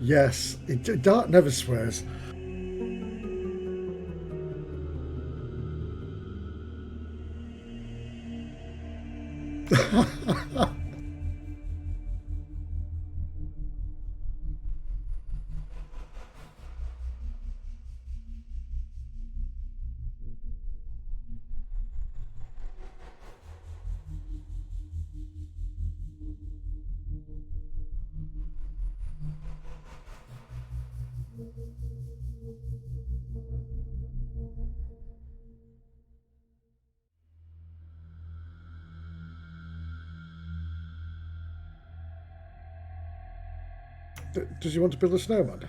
Yes, Dart never swears. Does he want to build a snowman?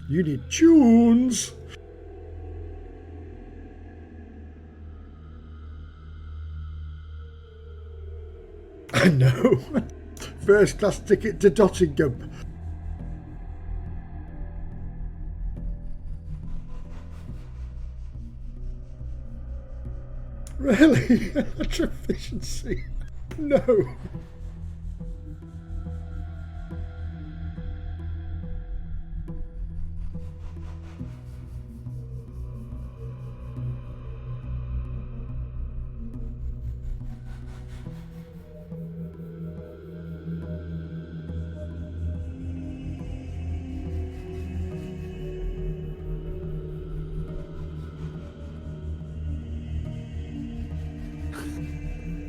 You need tunes. I know. First class ticket to Nottingham. Really? Efficiency? No.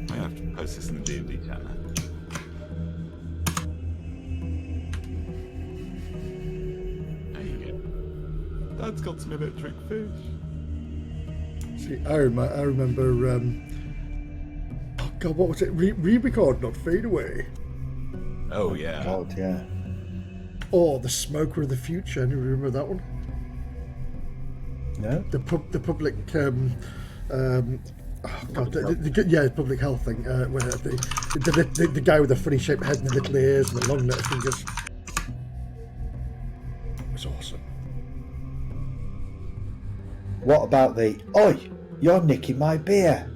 I have to post this in the D&D chat now. There you go. Dad's got some electric fish. See, I remember. Oh God, what was it? Re-record, not fade away. Oh yeah. God, yeah. Or the Smoker of the Future. Do you remember that one? No? The public. Oh God, public health thing. Where the guy with the funny shaped head and the little ears and the long little fingers. It was awesome. What about the, oi, you're nicking my beer?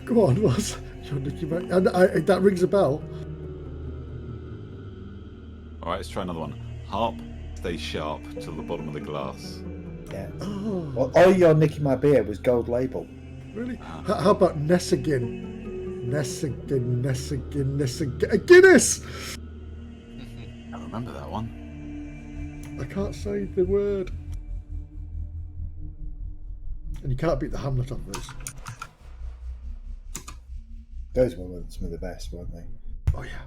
Go on, was John Nicky Mac? And that rings a bell. All right, let's try another one. Harp, stay sharp till the bottom of the glass. Yeah. Oh, Well, oi, you're nicking my beer was gold label. really? How about Nessigan? Nessigan. Guinness! I remember that one. I can't say the word. And you can't beat the Hamlet on this. Those were some of the best, weren't they? Oh, yeah.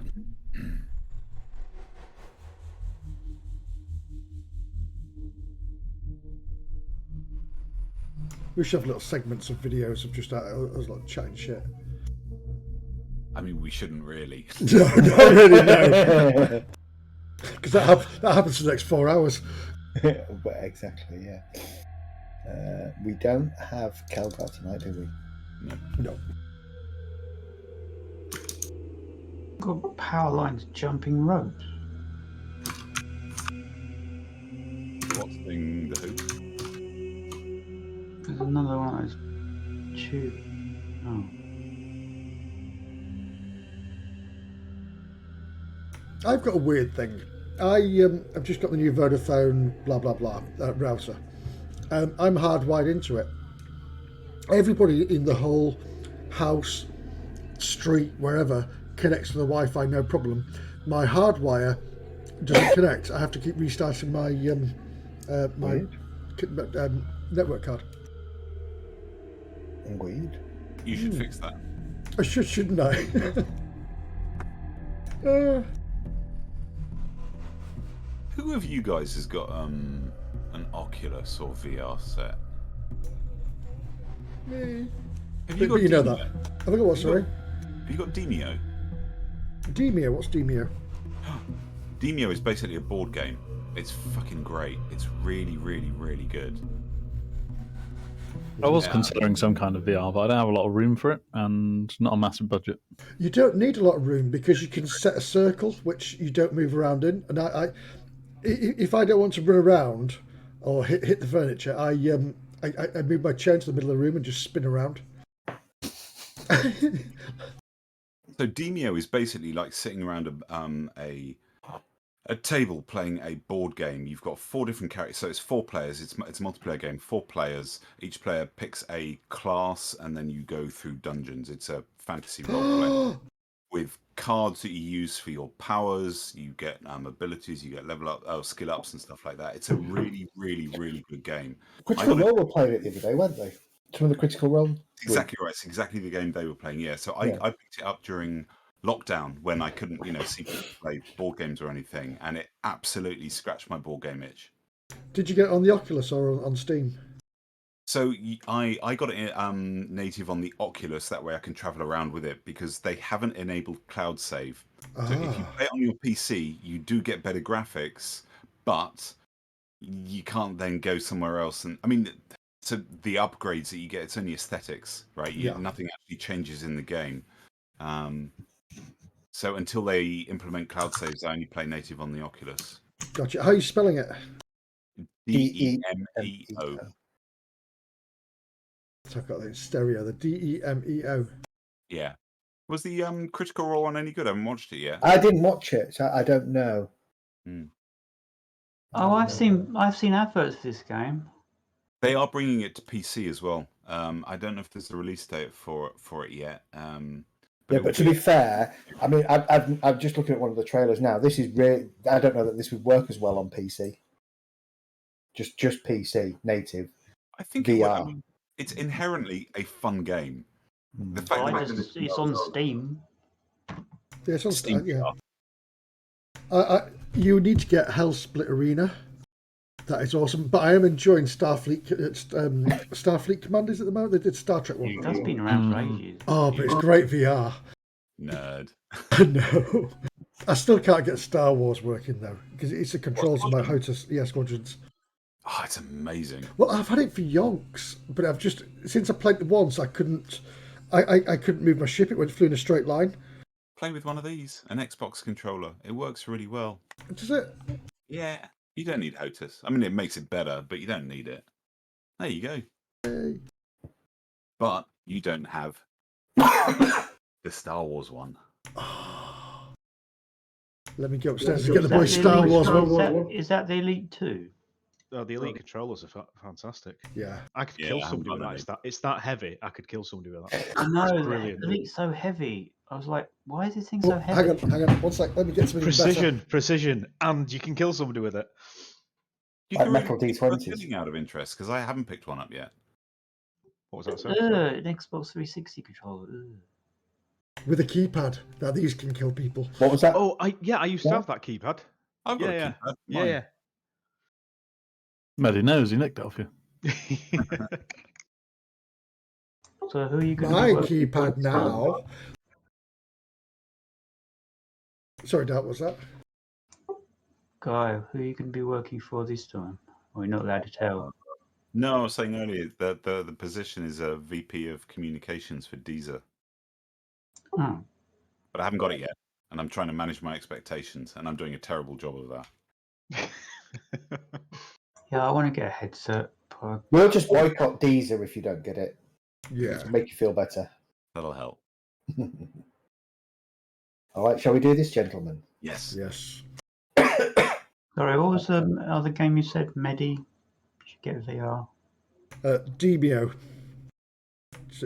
We should have little segments of videos of just us like chatting shit. I mean, we shouldn't really. No, not really, no. Because that happens for the next 4 hours. But exactly, yeah. We don't have Kelgar tonight, do we? No. Got power lines, jumping ropes. What's the hoop? There's another one that's tube. Oh. I've got a weird thing. I've just got the new Vodafone blah blah blah router. I'm hardwired into it. Everybody in the whole house, street, wherever connects to the Wi-Fi, no problem. My hardwire doesn't connect. I have to keep restarting my network card. Weird. You should fix that. I shouldn't I? Who of you guys has got an Oculus or VR set? Me. Have you But got you know Demeo? that. Have I got what, sorry? Have you got Demeo? Demeo, what's Demeo? Demeo is basically a board game. It's fucking great. It's really, really, really good. I was considering some kind of VR, but I don't have a lot of room for it and not a massive budget. You don't need a lot of room because you can set a circle which you don't move around in. And if I don't want to run around or hit the furniture, I move my chair into the middle of the room and just spin around. So Demeo is basically like sitting around a table playing a board game. You've got 4 different characters, so it's 4 players. It's a multiplayer game. 4 players. Each player picks a class, and then you go through dungeons. It's a fantasy role play with cards that you use for your powers. You get abilities. You get level up, skill ups, and stuff like that. It's a really, really, really good game. Critical Role were playing it the other day, weren't they? Some of the Critical Role. Exactly right. It's exactly the game they were playing. Yeah. So I picked it up during lockdown when I couldn't, see people play board games or anything, and it absolutely scratched my board game itch. Did you get it on the Oculus or on Steam? So I got it native on the Oculus. That way I can travel around with it because they haven't enabled cloud save. So if you play it on your PC, you do get better graphics, but you can't then go somewhere else. And I mean, so the upgrades that you get, it's only aesthetics, right? Nothing actually changes in the game. So until they implement cloud saves, I only play native on the Oculus. Gotcha. How are you spelling it? Demeo. I've got the stereo, the Demeo. Yeah. Was the Critical Role one any good? I haven't watched it yet. I didn't watch it, so I don't know. Oh, I've seen adverts for this game. They are bringing it to PC as well. I don't know if there's a release date for it yet. But to be fair, I mean, I'm just looking at one of the trailers now. This is really, I don't know that this would work as well on PC. Just PC native. I think VR. I mean, it's inherently a fun game. The fact It's on Steam. Yeah, it's on Steam. Yeah. You need to get Hellsplit Arena. That is awesome. But I am enjoying Starfleet Commanders at the moment. They did Star Trek one. That's been around for ages. Oh, but it's great VR. Nerd. No. I still can't get Star Wars working though, because it's the controls of my HOTAS squadrons. Oh, it's amazing. Well, I've had it for yonks, but I've just since I played it once, I couldn't move my ship. It flew in a straight line. Play with one of these, an Xbox controller. It works really well. Does it? Yeah. You don't need HOTAS. I mean, it makes it better, but you don't need it. There you go. Hey. But you don't have the Star Wars one. Let me go upstairs and get the boy Star Wars one. Is that the Elite 2? Oh, the Elite controllers are fantastic. Yeah. I could kill somebody with that. It's that heavy. I could kill somebody with that. I know. Brilliant. The Elite's so heavy. I was like, why is this thing so heavy? Hang on. 1 sec. Let me get something Precision, and you can kill somebody with it. You Like can Metal really D20s. out of interest because I haven't picked one up yet. What was that? Sorry? An Xbox 360 controller. With a keypad. Now these can kill people. What was that? Oh, I used to have that keypad. I've got a keypad. Mine. Yeah. Medi knows he nicked it off you. So who are you going My to keypad now. Sorry, Dad, what's that? Guy, who are you going to be working for this time? Or you're not allowed to tell? No, I was saying earlier that the position is a VP of Communications for Deezer. Oh. But I haven't got it yet. And I'm trying to manage my expectations. And I'm doing a terrible job of that. Yeah, I want to get a headset. We'll just boycott Deezer if you don't get it. Yeah. To make you feel better. That'll help. All right, shall we do this, gentlemen? Yes. Yes. Sorry, what was the other game you said? Medi? You should get VR. Demeo.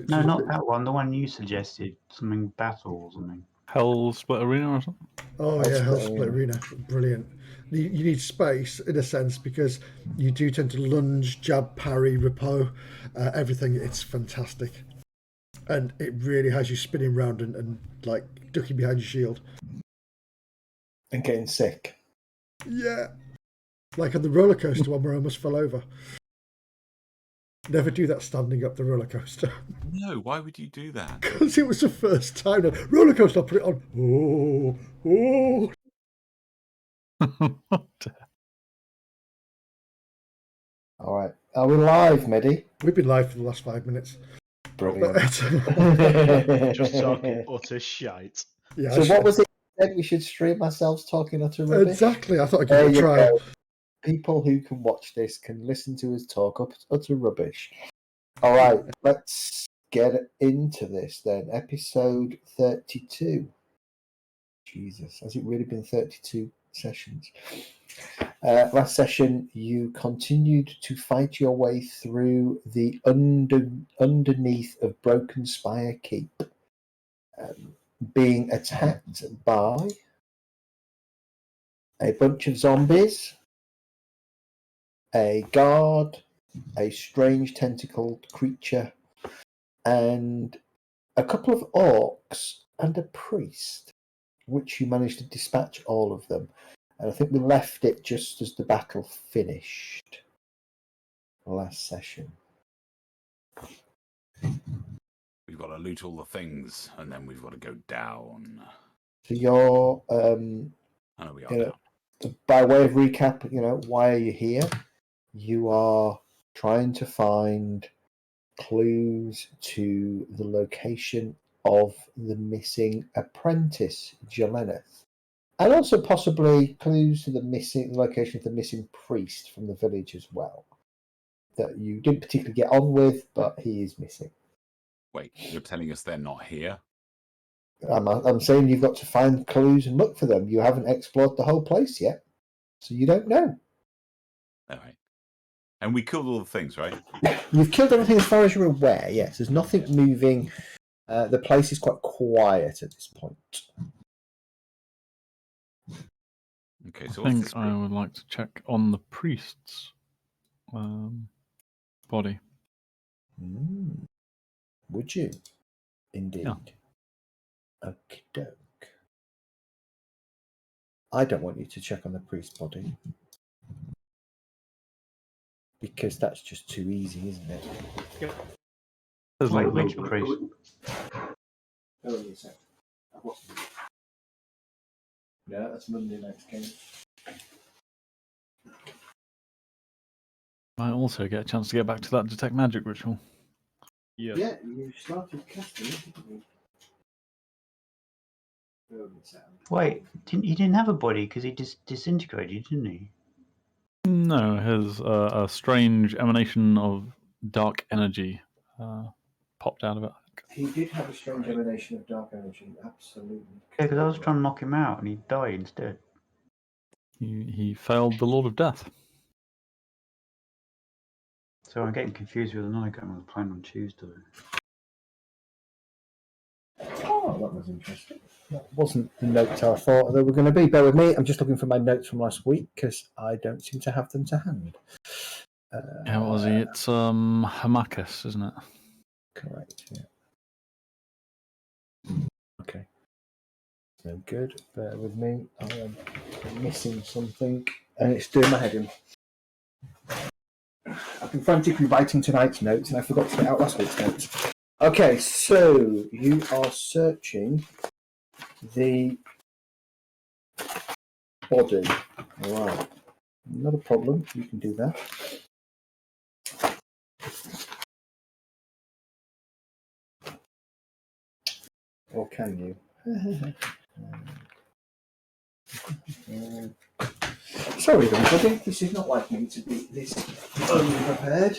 No, not that one. The one you suggested. Something Battle or something. Hellsplit Arena or something? Oh, yeah, Hellsplit Arena. Brilliant. You need space, in a sense, because you do tend to lunge, jab, parry, repo, everything. It's fantastic. And it really has you spinning around and like, ducking behind your shield. And getting sick. Yeah. Like on the roller coaster one where I almost fell over. Never do that standing up the roller coaster. No, why would you do that? Because it was the first time. Roller coaster, I'll put it on. Oh. All right. Are we live, Medi? We've been live for the last 5 minutes. Brilliant. Just talking utter shite. Yeah, So what was it that we should stream ourselves talking utter rubbish? Exactly. I thought I'd give There it a you try. go. People who can watch this can listen to us talk utter rubbish. All right, let's get into this then. Episode 32. Jesus, has it really been 32 sessions? Last session, you continued to fight your way through the underneath of Broken Spire Keep, being attacked by a bunch of zombies, a guard, a strange tentacled creature, and a couple of orcs and a priest, which you managed to dispatch all of them. And I think we left it just as the battle finished last session. We've got to loot all the things, and then we've got to go down. So you're, I know we are down. by way of recap, why are you here? You are trying to find clues to the location of the missing apprentice, Jeleneth. And also possibly clues to the location of the missing priest from the village as well. That you didn't particularly get on with, but he is missing. Wait, you're telling us they're not here? I'm saying you've got to find clues and look for them. You haven't explored the whole place yet, so you don't know. All right. And we killed all the things, right? You've killed everything as far as you're aware, yes. There's nothing moving. The place is quite quiet at this point. Okay, so I think I would like to check on the priest's body. Would you? Indeed. Yeah. Okie doke. I don't want you to check on the priest's body. Because that's just too easy, isn't it? Wait, which priest? Hold on a sec. Yeah, that's Monday next game. Might also get a chance to get back to that detect magic ritual. Yeah. Yeah, you started casting it, didn't you? Wait, he didn't have a body because he just disintegrated, didn't he? No, his a strange emanation of dark energy popped out of it. He did have a strange emanation of dark energy, absolutely. Yeah, because I was trying to knock him out and he died instead. He failed the Lord of Death. So I'm getting confused with another game I was playing on Tuesday. Oh, that was interesting. That wasn't the notes I thought they were going to be. Bear with me. I'm just looking for my notes from last week because I don't seem to have them to hand. How was he? It's Hamakis, isn't it? Correct, yeah. Okay. No good. Bear with me. I am missing something and it's doing my head in. I've been frantically writing tonight's notes and I forgot to get out last week's notes. Okay, so you are searching the body. All right. Not a problem. You can do that. Or can you? Sorry, everybody. This is not like me to be this unprepared.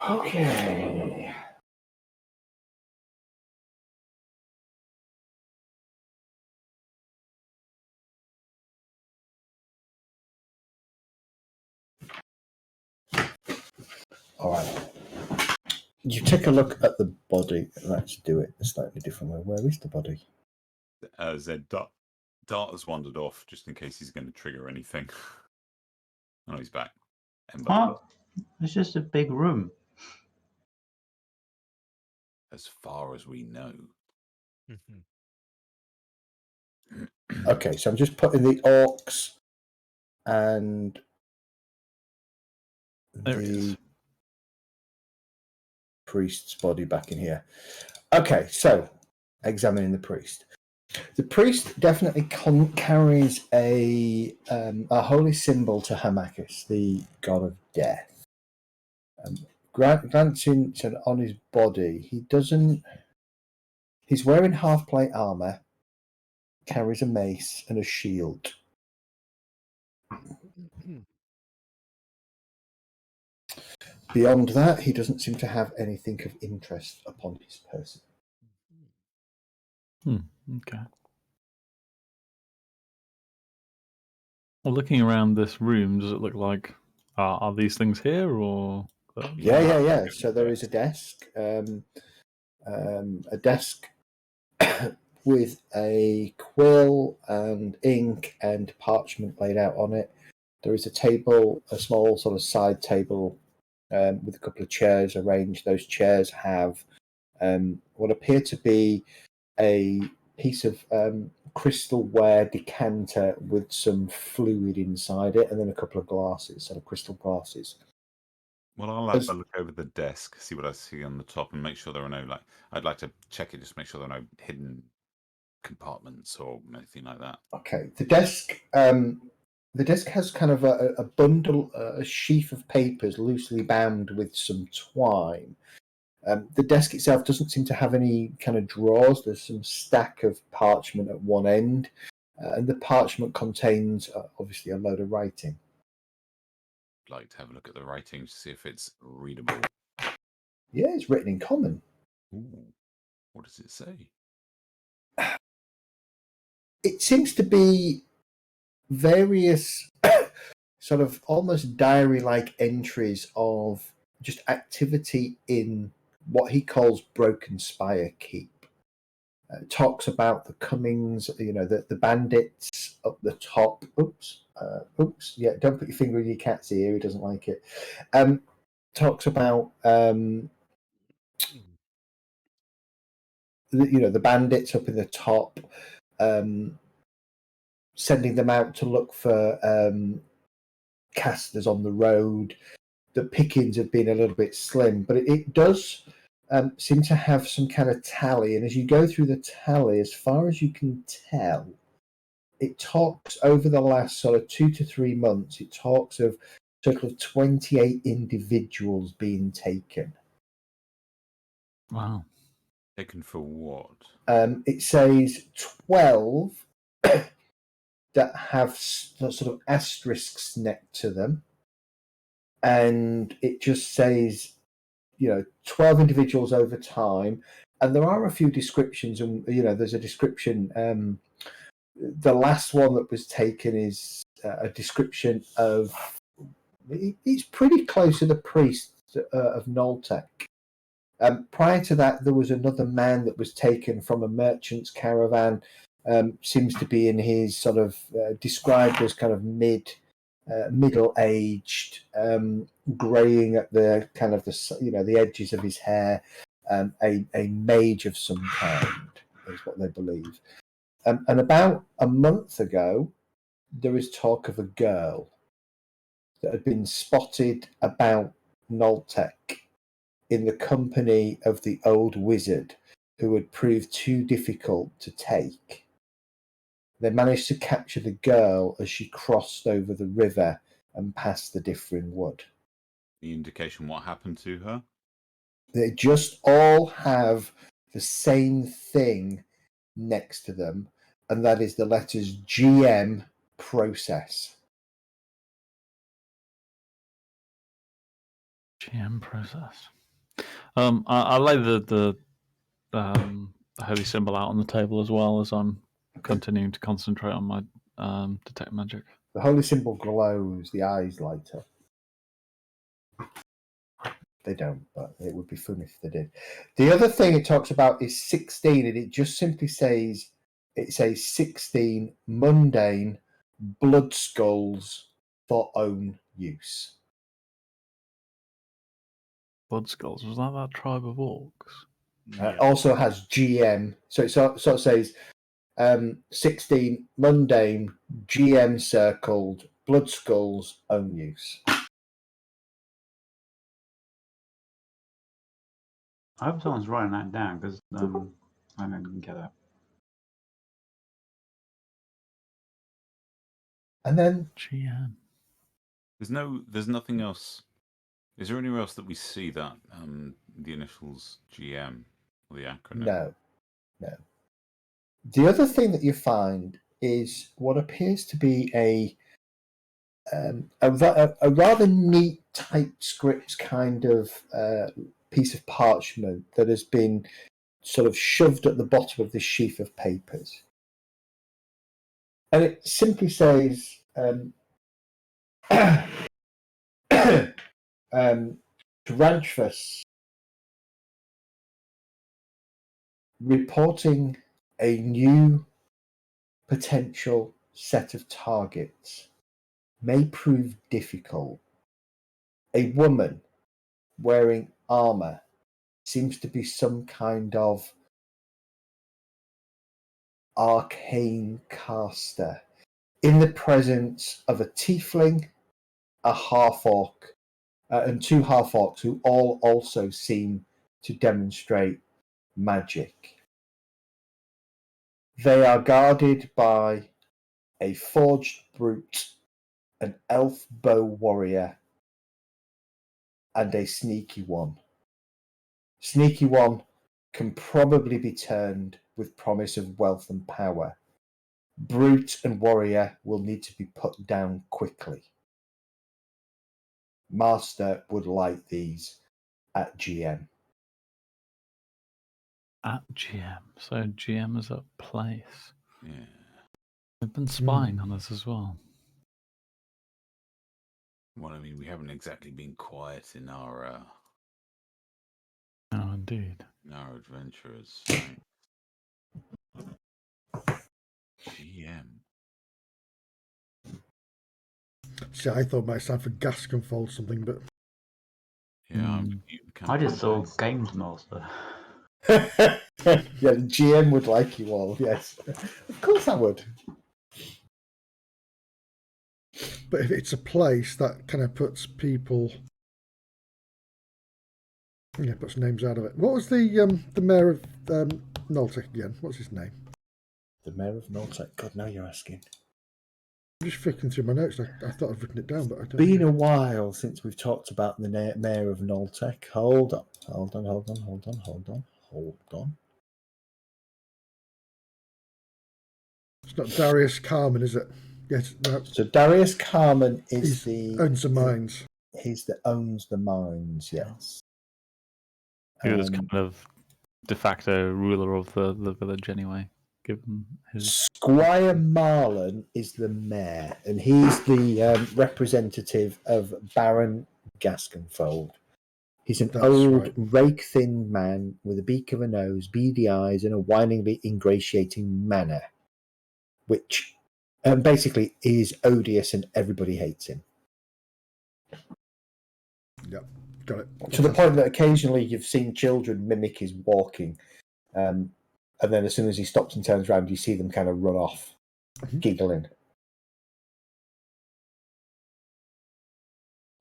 Okay. All right. You take a look at the body. Let's do it a slightly different way. Where is the body? Zed Dart has wandered off just in case he's going to trigger anything. Oh, he's back. Ember. Oh, it's just a big room. As far as we know. Okay, so I'm just putting the orcs and There it is. the priest's body back in here. Okay, so examining the priest. The priest definitely carries a holy symbol to Hamakis, the god of death. Glancing on his body, he doesn't. He's wearing half plate armor, carries a mace and a shield. Beyond that, he doesn't seem to have anything of interest upon his person. Okay. Well, looking around this room, does it look like are these things here or? Yeah. So there is a desk, with a quill and ink and parchment laid out on it. There is a table, a small sort of side table, with a couple of chairs arranged. Those chairs have what appear to be a piece of crystalware decanter with some fluid inside it, and then a couple of glasses, sort of crystal glasses. Well, I'll have a look over the desk, see what I see on the top, and make sure there are no I'd like to check it, just make sure there are no hidden compartments or anything like that. Okay, the desk has kind of a bundle, a sheaf of papers loosely bound with some twine. The desk itself doesn't seem to have any kind of drawers. There's some stack of parchment at one end, and the parchment contains obviously a load of writing. I'd like to have a look at the writing to see if it's readable. Yeah, it's written in common. Ooh, what does it say? It seems to be various sort of almost diary-like entries of just activity in what he calls Broken Spire Keep. Talks about the comings, the bandits up the top. Oops. Yeah, don't put your finger in your cat's ear. He doesn't like it. Talks about the bandits up in the top, sending them out to look for casters on the road. The pickings have been a little bit slim, but it does seem to have some kind of tally. And as you go through the tally, as far as you can tell, it talks over the last sort of 2 to 3 months, it talks of a total of 28 individuals being taken. Wow. Taken for what? It says 12 that have sort of asterisks next to them. And it just says, 12 individuals over time. And there are a few descriptions, and, there's a description. The last one that was taken is a description of, it's pretty close to the priest of Noltec. Prior to that, there was another man that was taken from a merchant's caravan. Seems to be in his sort of described as kind of middle-aged, greying at the kind of the edges of his hair. A mage of some kind is what they believe. And about a month ago, there is talk of a girl that had been spotted about Noltec in the company of the old wizard who had proved too difficult to take. They managed to capture the girl as she crossed over the river and past the Differing Wood. The indication what happened to her? They just all have the same thing next to them, and that is the letters GM process. GM process. I lay the holy symbol out on the table as well as I'm continuing to concentrate on my detect magic. The holy symbol glows, the eyes light up. They don't, but it would be fun if they did. The other thing it talks about is 16, and it just simply says, 16 mundane blood skulls for own use. Blood skulls, was that tribe of orcs? Also has GM, so it sort of says 16, mundane, GM circled, blood skulls, own use. I hope someone's writing that down because I didn't get that. And then GM. There's nothing else. Is there anywhere else that we see that the initials GM or the acronym? no. The other thing that you find is what appears to be a rather neat typescript kind of piece of parchment that has been sort of shoved at the bottom of this sheaf of papers. And it simply says, Ranchfus reporting a new potential set of targets may prove difficult. A woman wearing armour seems to be some kind of arcane caster in the presence of a tiefling, a half-orc, and two half-orcs who all also seem to demonstrate magic. They are guarded by a forged brute, an elf bow warrior, and a sneaky one. Sneaky one can probably be turned with promise of wealth and power. Brute and warrior will need to be put down quickly. Master would like these at GM. At GM. So GM is at place. Yeah. They've been spying on us as well. Well, I mean, we haven't exactly been quiet in our Oh, indeed. adventures. Right? GM. See, I thought it might stand for Gasconfold something, but Yeah, I just thought Games Master. Yeah, the GM would like you all, yes. Of course I would. but if it's a place that kind of puts people, puts names out of it. What was the mayor of Noltec again? What's his name? The Mayor of Noltec. God, now you're asking. I'm just flicking through my notes. I thought I'd written it down, but I don't. Been a while since we've talked about the Mayor of Noltec. Hold on. It's not Darius Carmen, is it? Yes. No. So Darius Carmen is owns the mines. He's that owns the mines. Yes. He was kind of de facto ruler of the village anyway, given his... Squire Marlon is the mayor, and he's the representative of Baron Gasconfold. He's an old, rake-thin man with a beak of a nose, beady eyes, and a whiningly ingratiating manner, which basically is odious and everybody hates him. Yep, got it. To the point that occasionally you've seen children mimic his walking, and then as soon as he stops and turns around, you see them kind of run off, giggling.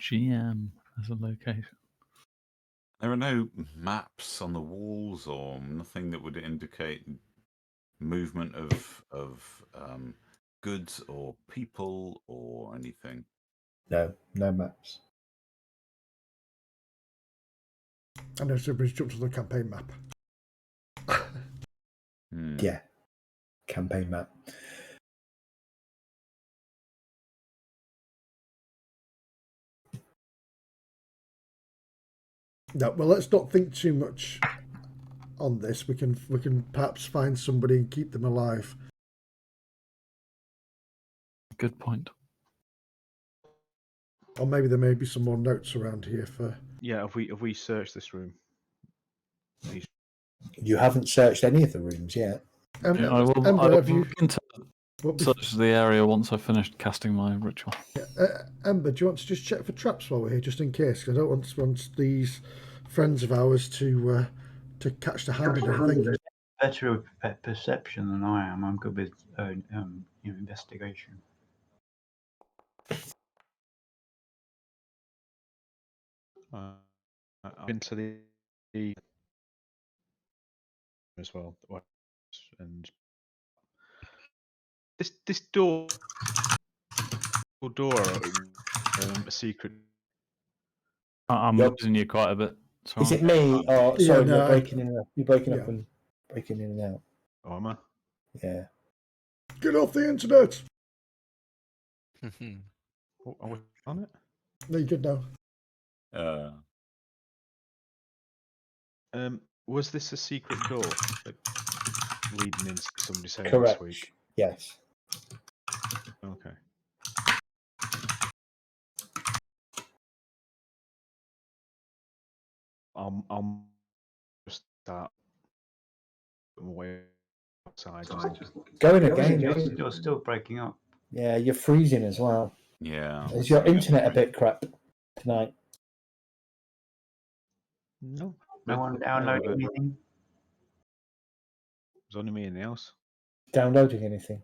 GM as a location. There are no maps on the walls or nothing that would indicate movement of goods or people or anything. No maps. I know everybody's jumped to the campaign map. Yeah, campaign map. No, well, let's not think too much on this. We can perhaps find somebody and keep them alive. Good point. Or maybe there may be some more notes around here for. Yeah, have we searched this room? You haven't searched any of the rooms yet. Ember, I will have you search the area once I've finished casting my ritual. Ember, do you want to just check for traps while we're here, just in case? Because I don't want these friends of ours to catch the hand in anything. better with perception than I am. I'm good with investigation. I've been to the as well, and this door a secret. I'm Yep. losing you quite a bit. Is Sorry. it me? Or Yeah, sorry, no, you're breaking in. You're breaking up yeah. and breaking in and out. Oh, am I? Yeah. Get off the internet. Oh, are we on it? No, you good now. Was this a secret door leading into somebody saying Correct. this week? Yes. Okay. I'll just start away outside. Going again. You're still breaking up. Yeah, you're freezing as well. Yeah. Is your internet a bit crap tonight? No. No one downloading anything. There's only me in the house. Downloading anything?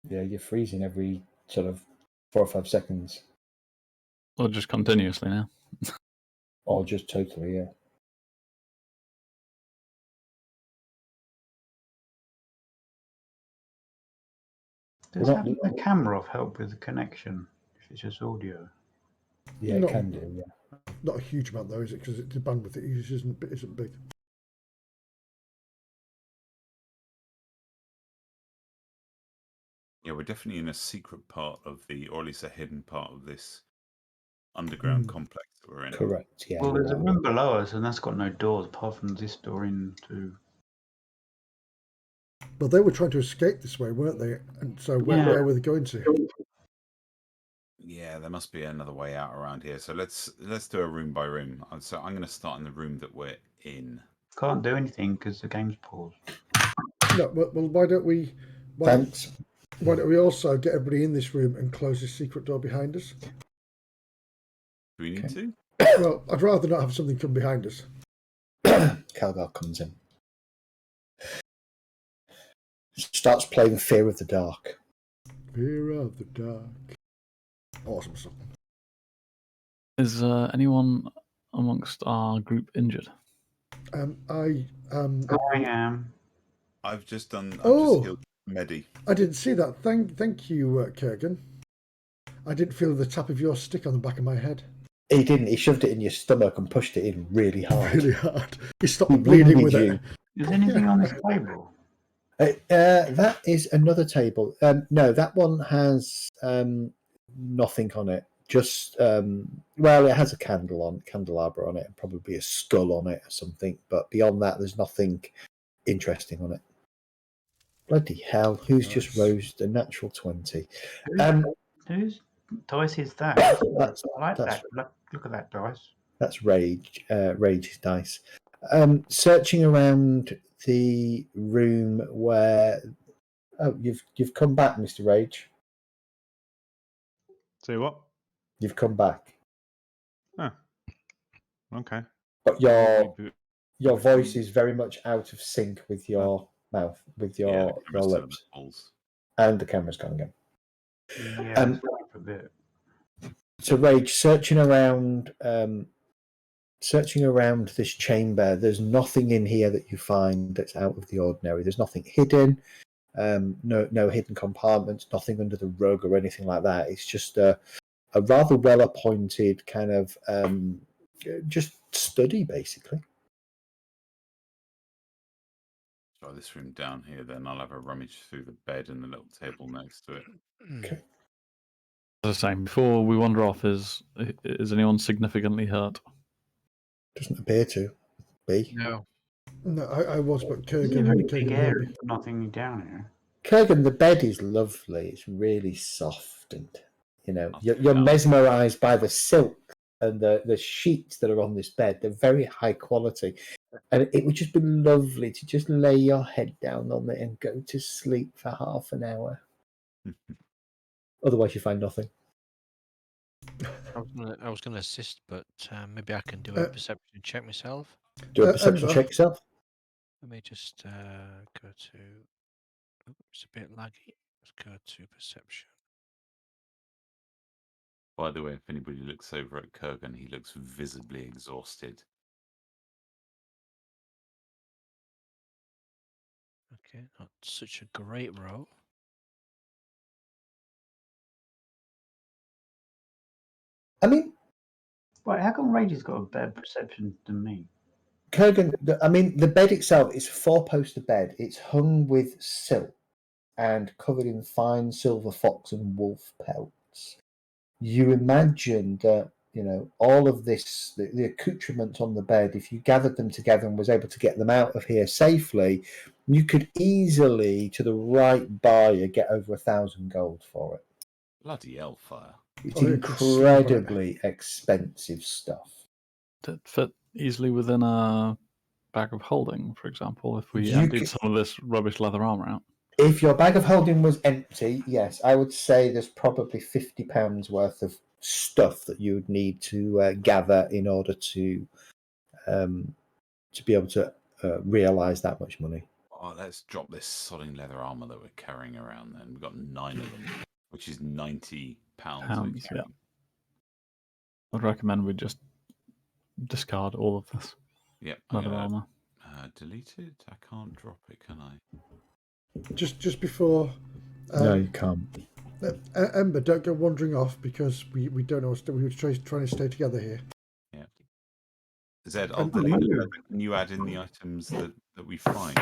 Yeah, you're freezing every sort of 4 or 5 seconds. Or just continuously now. Or just totally, yeah. Does having the camera off help with the connection if it's just audio? Yeah, Not- it can do, yeah. Not a huge amount though, is it? Because the bandwidth it uses isn't big. Yeah, we're definitely in a secret part of or at least a hidden part of this underground complex that we're in. Correct, yeah. Well, there's a room below us, and that's got no doors apart from this door into. But they were trying to escape this way, weren't they? And so where were they going to? Yeah, there must be another way out around here. So let's do a room by room. So I'm going to start in the room that we're in. Can't do anything because the game's paused. No, well, why don't we? Thanks. Why don't we also get everybody in this room and close this secret door behind us? Do we need to? Well, I'd rather not have something come behind us. Calgar comes in. Starts playing Fear of the Dark. Fear of the dark. Awesome song. Is anyone amongst our group injured? I am. I've just done. I've Oh! just healed Medi. I didn't see that. Thank you, Kurgan. I didn't feel the tap of your stick on the back of my head. He didn't. He shoved it in your stomach and pushed it in really hard. Really hard. You stopped He bleeding wounded with you. it. Is anything on this table? That is another table. No, that one has nothing on it. Just well, it has a candelabra on it, and probably a skull on it or something. But beyond that, there's nothing interesting on it. Bloody hell! Who's just rose a natural 20? Whose dice is that? I like that. Look at that dice. That's Rage. Rage's dice. Searching around the room where. Oh, you've come back, Mr. Rage. Say what? You've come back. Oh. Okay. But your voice is very much out of sync with your mouth, with your lips. And the camera's gone again. Yeah, for a bit. So Rage, searching around this chamber, there's nothing in here that you find that's out of the ordinary. There's nothing hidden, no hidden compartments, nothing under the rug or anything like that. It's just a rather well appointed kind of just study, basically. Try this room down here, then I'll have a rummage through the bed and the little table next to it. Okay. As I was saying, before we wander off, is anyone significantly hurt? Doesn't appear to be. No. No, I was, but It's a Kurgan very big hurt area. me. Nothing down here. Kurgan, the bed is lovely. It's really soft, and you're mesmerised by the silk and the sheets that are on this bed. They're very high quality, and it would just be lovely to just lay your head down on it and go to sleep for half an hour. Otherwise, you find nothing. I was gonna assist, but maybe I can do a perception check myself. Do a perception Ember. check yourself. Let me just go to. Oh, it's a bit laggy. Let's go to perception. By the way, if anybody looks over at Kurgan, he looks visibly exhausted. Okay, not such a great roll. I mean, Right, how come Rage's got a better perception than me? Kurgan, the bed itself is a 4-poster bed. It's hung with silk and covered in fine silver fox and wolf pelts. You imagine that, all of this, the accoutrements on the bed, if you gathered them together and was able to get them out of here safely, you could easily, to the right buyer, get over 1,000 gold for it. Bloody hellfire. It's Oh, you could sleep on it. incredibly expensive stuff. To fit easily within a bag of holding, for example, if we You emptied could- some of this rubbish leather armor out. If your bag of holding was empty, yes, I would say there's probably £50 worth of stuff that you would need to gather in order to be able to realise that much money. Oh, let's drop this sodding leather armor that we're carrying around then. We've got 9 of them, which is £90 we're Pounds, yeah. carrying. I'd recommend we just discard all of this Yep, I'm leather gonna armor. delete it. I can't drop it, can I? Just before. No, you can't. Ember, don't go wandering off because we don't know. We were trying to stay together here. Yeah. Zed, I'll And delete you- it. Can you add in the items that we find?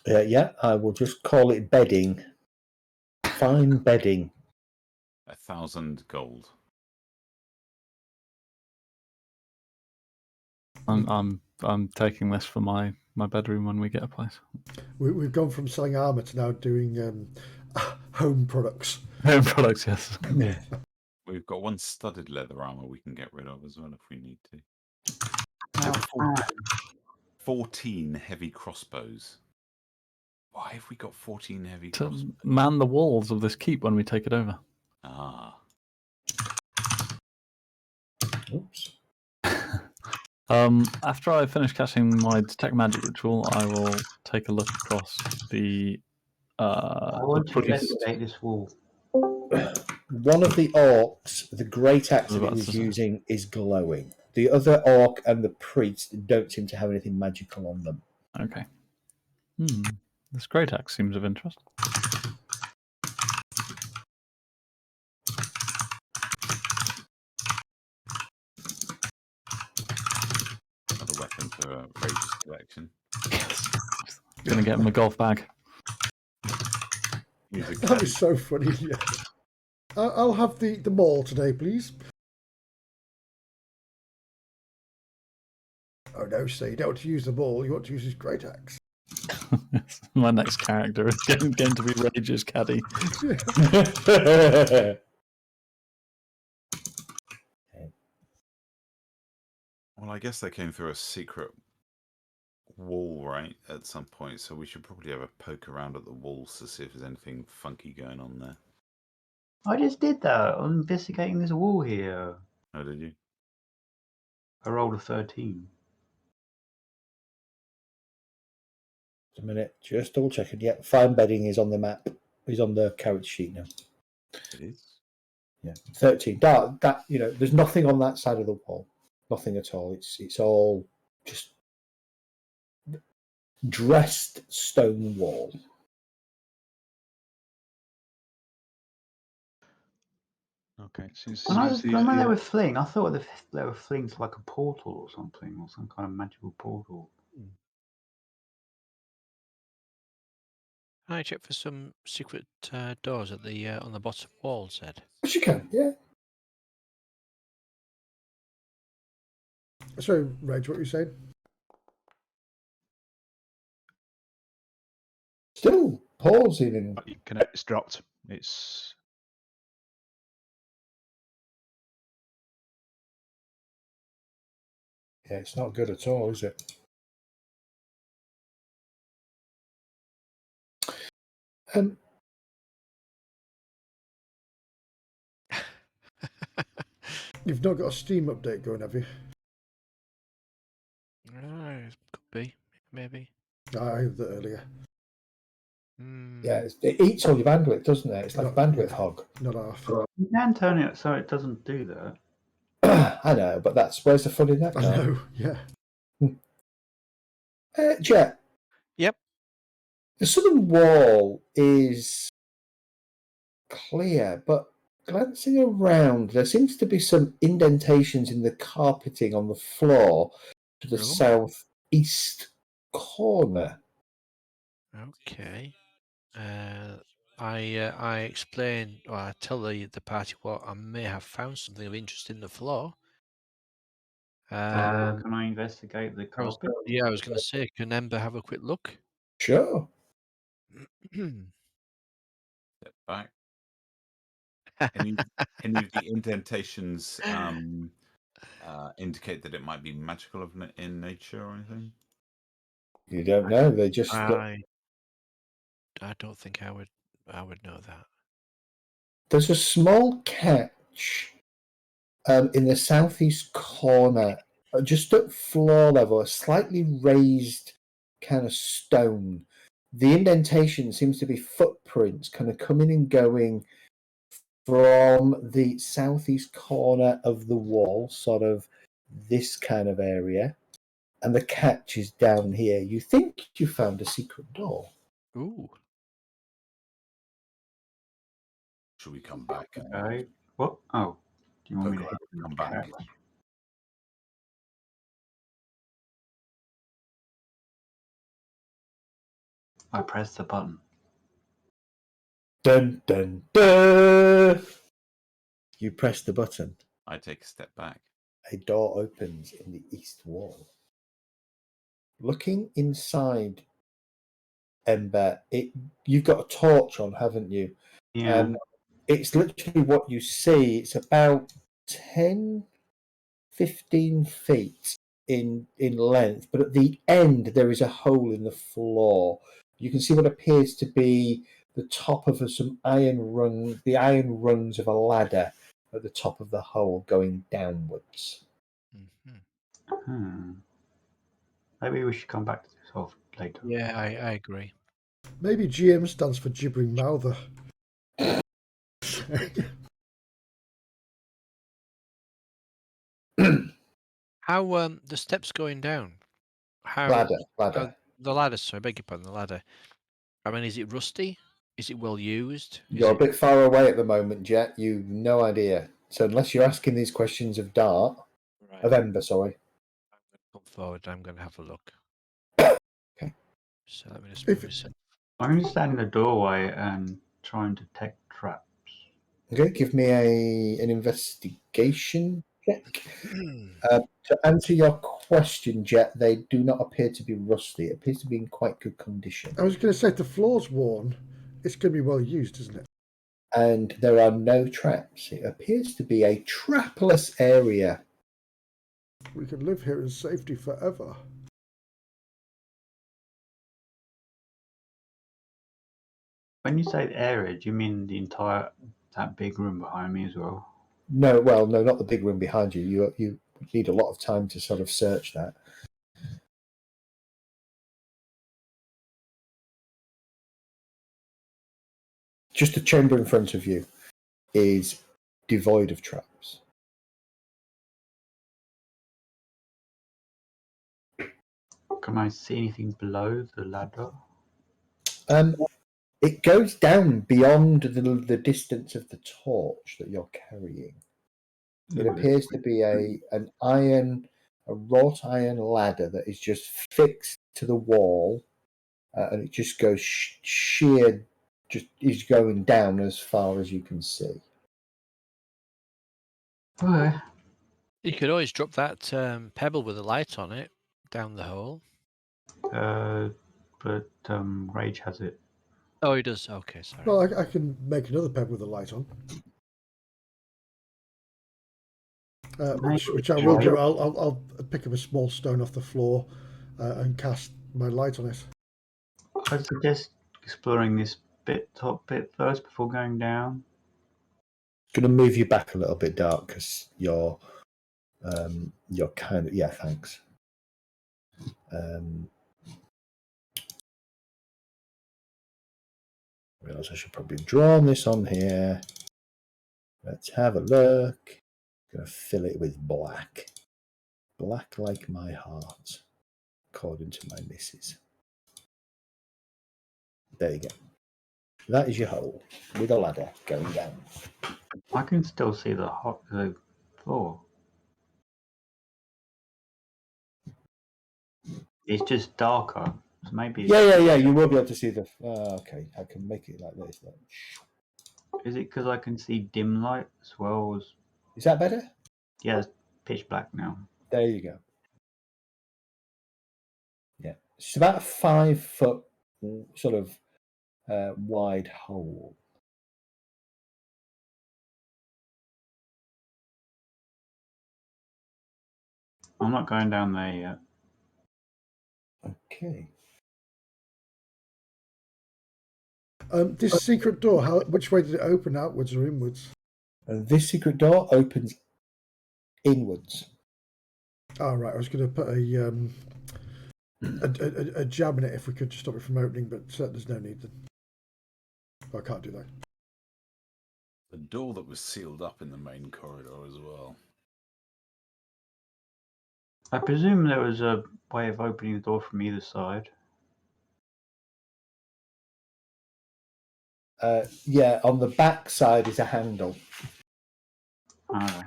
Yeah, I will just call it bedding. Fine bedding. 1,000 gold. I'm taking this for my bedroom when we get a place. We've gone from selling armor to now doing home products. Home products, yes. We've got 1 studded leather armor we can get rid of as well if we need to. Now, 14 heavy crossbows. Why have we got 14 heavy To crossbows? man the walls of this keep when we take it over. Ah. Oops. After I finish casting my detect magic ritual, I will take a look across the I want to priest. investigate this wall. One of the orcs, the great axe I was that he about was to say. using is glowing. The other orc and the priest don't seem to have anything magical on them. Okay. This great axe seems of interest. Another weapon for Rage's collection. Gonna get him a golf bag. Use a That caddy. was so funny. Yeah. I'll have the maul today, please. Oh no, so you don't want to use the maul. You want to use his great axe. My next character is going to be Rage's caddy. Well, I guess they came through a secret wall, right, at some point, so we should probably have a poke around at the walls to see if there's anything funky going on there. I just did that. I'm investigating this wall here. Oh, did you? I rolled a 13. A minute, just double checking. Yeah, fine bedding is on the map. He's on the character sheet now. It is? Yeah, 13. That there's nothing on that side of the wall. Nothing at all. It's all just dressed stone wall. Okay, When I since when they were fleeing, I thought they were fleeing to like a portal or something, or some kind of magical portal. Can I check for some secret doors at the on the bottom wall, Zed? Yes, you can. Yeah. Sorry, Rage, what were you saying? Still pausing and it's dropped. It's yeah, it's not good at all, is it? You've not got a Steam update going, have you? Could be, maybe. I have that earlier. Yeah, it eats all your bandwidth, doesn't it? It's like a bandwidth hog. Not half. You can turn it so it doesn't do that. I know, but where's the fun in that? I know, yeah. Jet, Yep. the southern wall is clear, but glancing around, there seems to be some indentations in the carpeting on the floor to the Oh. southeast corner. Okay. I explain, or I tell the party what I may have found something of interest in the floor. Can I investigate the carpet? I was going to say, can Ember have a quick look? Sure. Step back. Any of the indentations indicate that it might be magical in nature or anything? You don't know. They just I don't think I would know that. there's a small catch in the southeast corner, just at floor level, a slightly raised kind of stone. The indentation seems to be footprints kind of coming and going from the southeast corner of the wall, sort of this kind of area. And the catch is down here. You think you found a secret door. Ooh. Should we come back? And Okay. What? Oh, do you want me to Poke hit around, the come back. catch? I press the button. Dun dun dun! You press the button. I take a step back. A door opens in the east wall. Looking inside, Ember, you've got a torch on, haven't you? Yeah. It's literally what you see. It's about 10, 15 feet in length, but at the end there is a hole in the floor. You can see what appears to be the top of some the iron rungs of a ladder at the top of the hole going downwards. Mm-hmm. Maybe we should come back to this off later. Yeah, I agree. Maybe GM stands for gibbering mouther. How the steps going down? How Ladder. the ladder? Sorry, I beg your pardon. The ladder. I mean, is it rusty? Is it well used? You're a bit far away at the moment, Jet. You've no idea. So unless you're asking these questions of Dart, Right. of Ember, sorry. I'm going to come forward. I'm going to have a look. Okay. So let me just move this. I'm going to stand in the doorway and try and detect traps. Okay, give me an investigation check. To answer your question, Jet, they do not appear to be rusty. It appears to be in quite good condition. I was going to say, if the floor's worn, it's going to be well used, isn't it? And there are no traps. It appears to be a trapless area. We can live here in safety forever. When you say the area, do you mean the entire that big room behind me as well? No, well, no, not the big room behind you. You need a lot of time to sort of search that. Just the chamber in front of you is devoid of traps. Can I see anything below the ladder? It goes down beyond the distance of the torch that you're carrying. It appears to be a wrought iron ladder that is just fixed to the wall, and it just goes sheer, just is going down as far as you can see. Okay. You could always drop that pebble with a light on it down the hole. But Rage has it. Oh, he does. Okay, sorry. Well, I can make another peb with a light on. Which I will do. I'll pick up a small stone off the floor and cast my light on it. I suggest exploring this top bit first before going down. Going to move you back a little bit, Dark, because you're kind of thanks. Realize I should probably have drawn this on here. Let's have a look. Gonna fill it with black. Black like my heart, according to my missus. There you go. That is your hole with a ladder going down. I can still see the floor. It's just darker. So maybe. Yeah. You will be able to see the. Okay, I can make it like this. Is it because I can see dim light as well as? Is that better? Yeah, it's pitch black now. There you go. Yeah, it's about a 5 foot sort of wide hole. I'm not going down there yet. Okay. This secret door, which way did it open? Outwards or inwards? This secret door opens inwards. Oh, right. I was going to put a jab in it if we could to stop it from opening, but there's no need. I can't do that. The door that was sealed up in the main corridor as well. I presume there was a way of opening the door from either side. Yeah, on the back side is a handle. Okay.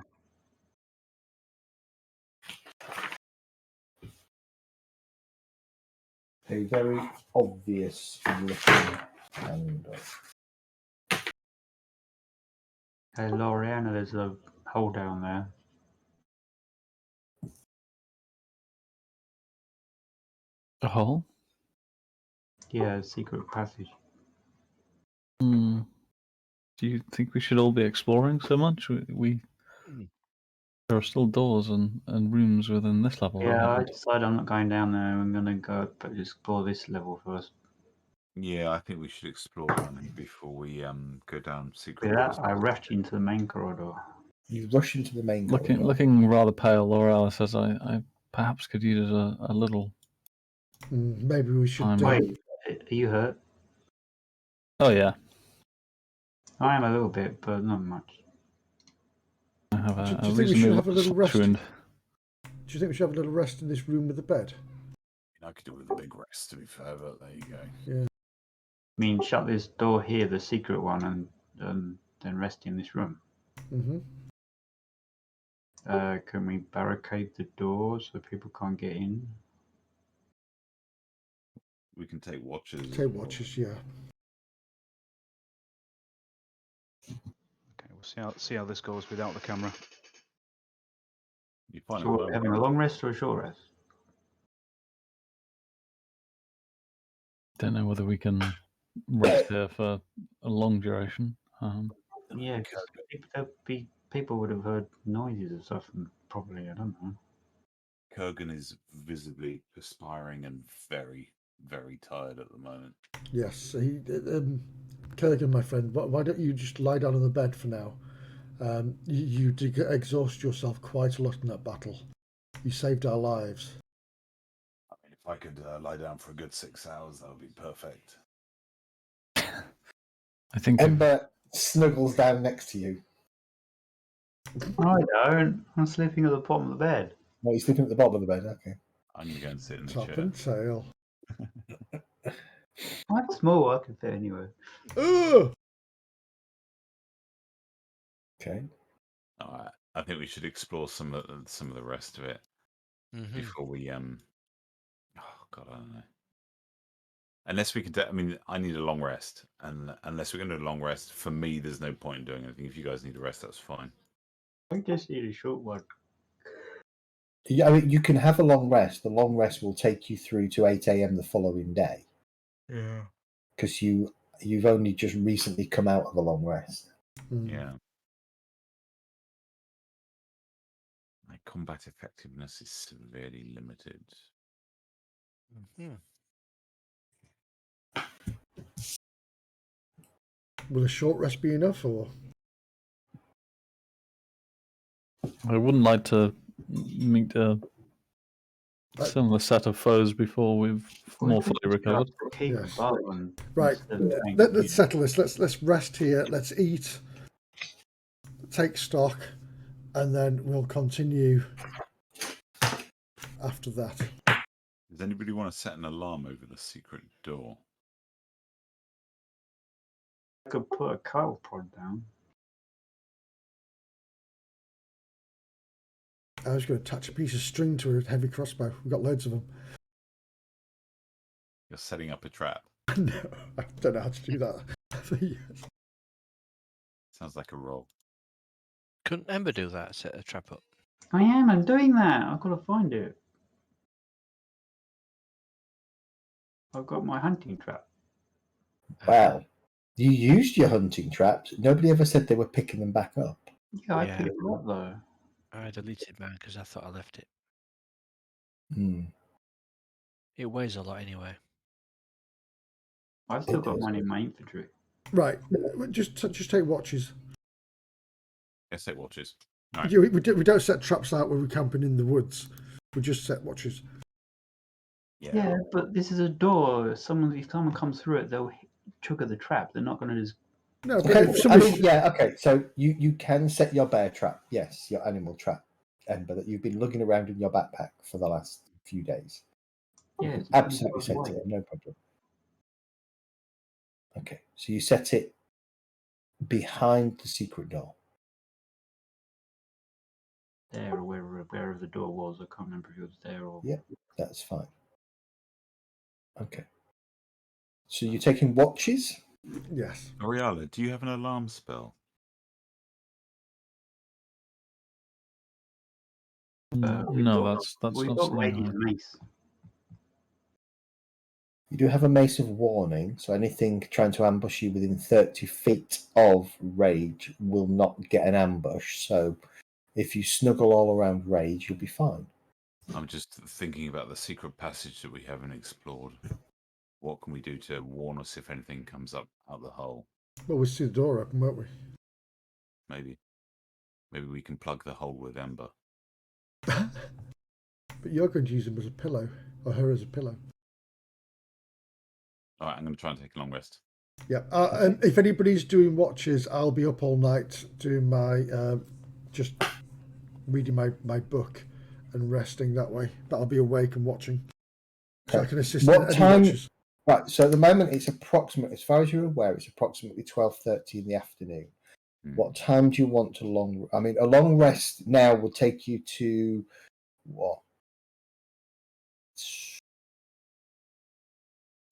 A very obvious looking handle. Hey, Loriana, there's a hole down there. A hole? Yeah, secret passage. Hmm. Do you think we should all be exploring so much? There are still doors and rooms within this level. Yeah, I Right? decided I'm not going down there. I'm going to go explore this level first. Yeah, I think we should explore around here before we go down secret With doors. that, I rushed into the main corridor. You rush into the main corridor. Looking rather pale, Laurella says, I perhaps could use a little. Maybe we should. Wait, are you hurt? Oh, yeah. I am a little bit, but not much. I have do you think we should have a little rest? wound. Do you think we should have a little rest in this room with the bed? I could do with a big rest, to be fair, but there you go. Yeah. I mean, shut this door here, the secret one, and then rest in this room. Mm-hmm. Can we barricade the door so people can't get in? We can take watches. Take watches, yeah. Okay, we'll see how this goes without the camera. You find So we're having a long rest or a short rest? Don't know whether we can rest here for a long duration. Yeah, people would have heard noises and stuff, and probably, I don't know. Kurgan is visibly perspiring and very, very tired at the moment. Yes, Kurgan, my friend, why don't you just lie down on the bed for now? You did exhaust yourself quite a lot in that battle. You saved our lives. I mean, if I could lie down for a good 6 hours, that would be perfect. I think Ember snuggles down next to you. I don't. I'm sleeping at the bottom of the bed. No, you're sleeping at the bottom of the bed. Okay. I'm going to go and sit in the Top chair. and tail. I'm small. I can fit anywhere. Ugh! Okay. All right. I think we should explore some of the rest of it before we Oh God, I don't know. Unless we can, I mean, I need a long rest, and unless we're going to do a long rest, for me, there's no point in doing anything. If you guys need a rest, that's fine. I just need a short one. Yeah, I mean, you can have a long rest. The long rest will take you through to 8 a.m. the following day. Yeah. Because you've only just recently come out of a long rest. Yeah. My combat effectiveness is severely limited. Will a short rest be enough, or? I wouldn't like to meet a Similar set of foes before we've more fully recovered. Keep Yes. a bow and Right. instead of trying Let's to- settle this. Let's rest here. Let's eat, take stock, and then we'll continue after that. Does anybody want to set an alarm over the secret door? I could put a cattle prod down. I was going to attach a piece of string to a heavy crossbow. We've got loads of them. You're setting up a trap. No, I don't know how to do that. Sounds like a roll. Couldn't Ember do that? Set a trap up. I'm doing that. I've got to find it. I've got my hunting trap. Wow. You used your hunting traps. Nobody ever said they were picking them back up. Yeah, I Yeah. picked it up though. I deleted mine because I thought I left it. Hmm. It weighs a lot anyway. I've still It got does. mine in my infantry. Right, just take watches. Yes, set watches. Right. We don't set traps out when we're camping in the woods. We just set watches. Yeah, but this is a door. If someone comes through it, they'll trigger the trap. They're not going to just. No, but Okay, if I somebody, mean, yeah, okay. So you can set your bear trap, yes, your animal trap, Ember, that you've been lugging around in your backpack for the last few days. Yeah, You can it's absolutely set away. it, no problem. Okay, so you set it behind the secret door. There or wherever the door was. I can't remember if it was there or. Yeah, that's fine. Okay. So you're taking watches? yes. Oriala, do you have an alarm spell? No, that's We've not got something. Lady's mace. You do have a mace of warning, so anything trying to ambush you within 30 feet of Rage will not get an ambush. So if you snuggle all around Rage, you'll be fine. I'm just thinking about the secret passage that we haven't explored. What can we do to warn us if anything comes up out the hole? Well, we'll see the door open, won't we? Maybe we can plug the hole with Ember. But you're going to use him as a pillow, or her as a pillow. All right, I'm going to try and take a long rest. Yeah. And if anybody's doing watches, I'll be up all night doing my just reading my book and resting that way. But I'll be awake and watching, so I can assist What any time? watches. Right. So at the moment, it's approximately, as far as you're aware, it's approximately 12:30 in the afternoon. What time do you want to long? I mean, a long rest now will take you to what?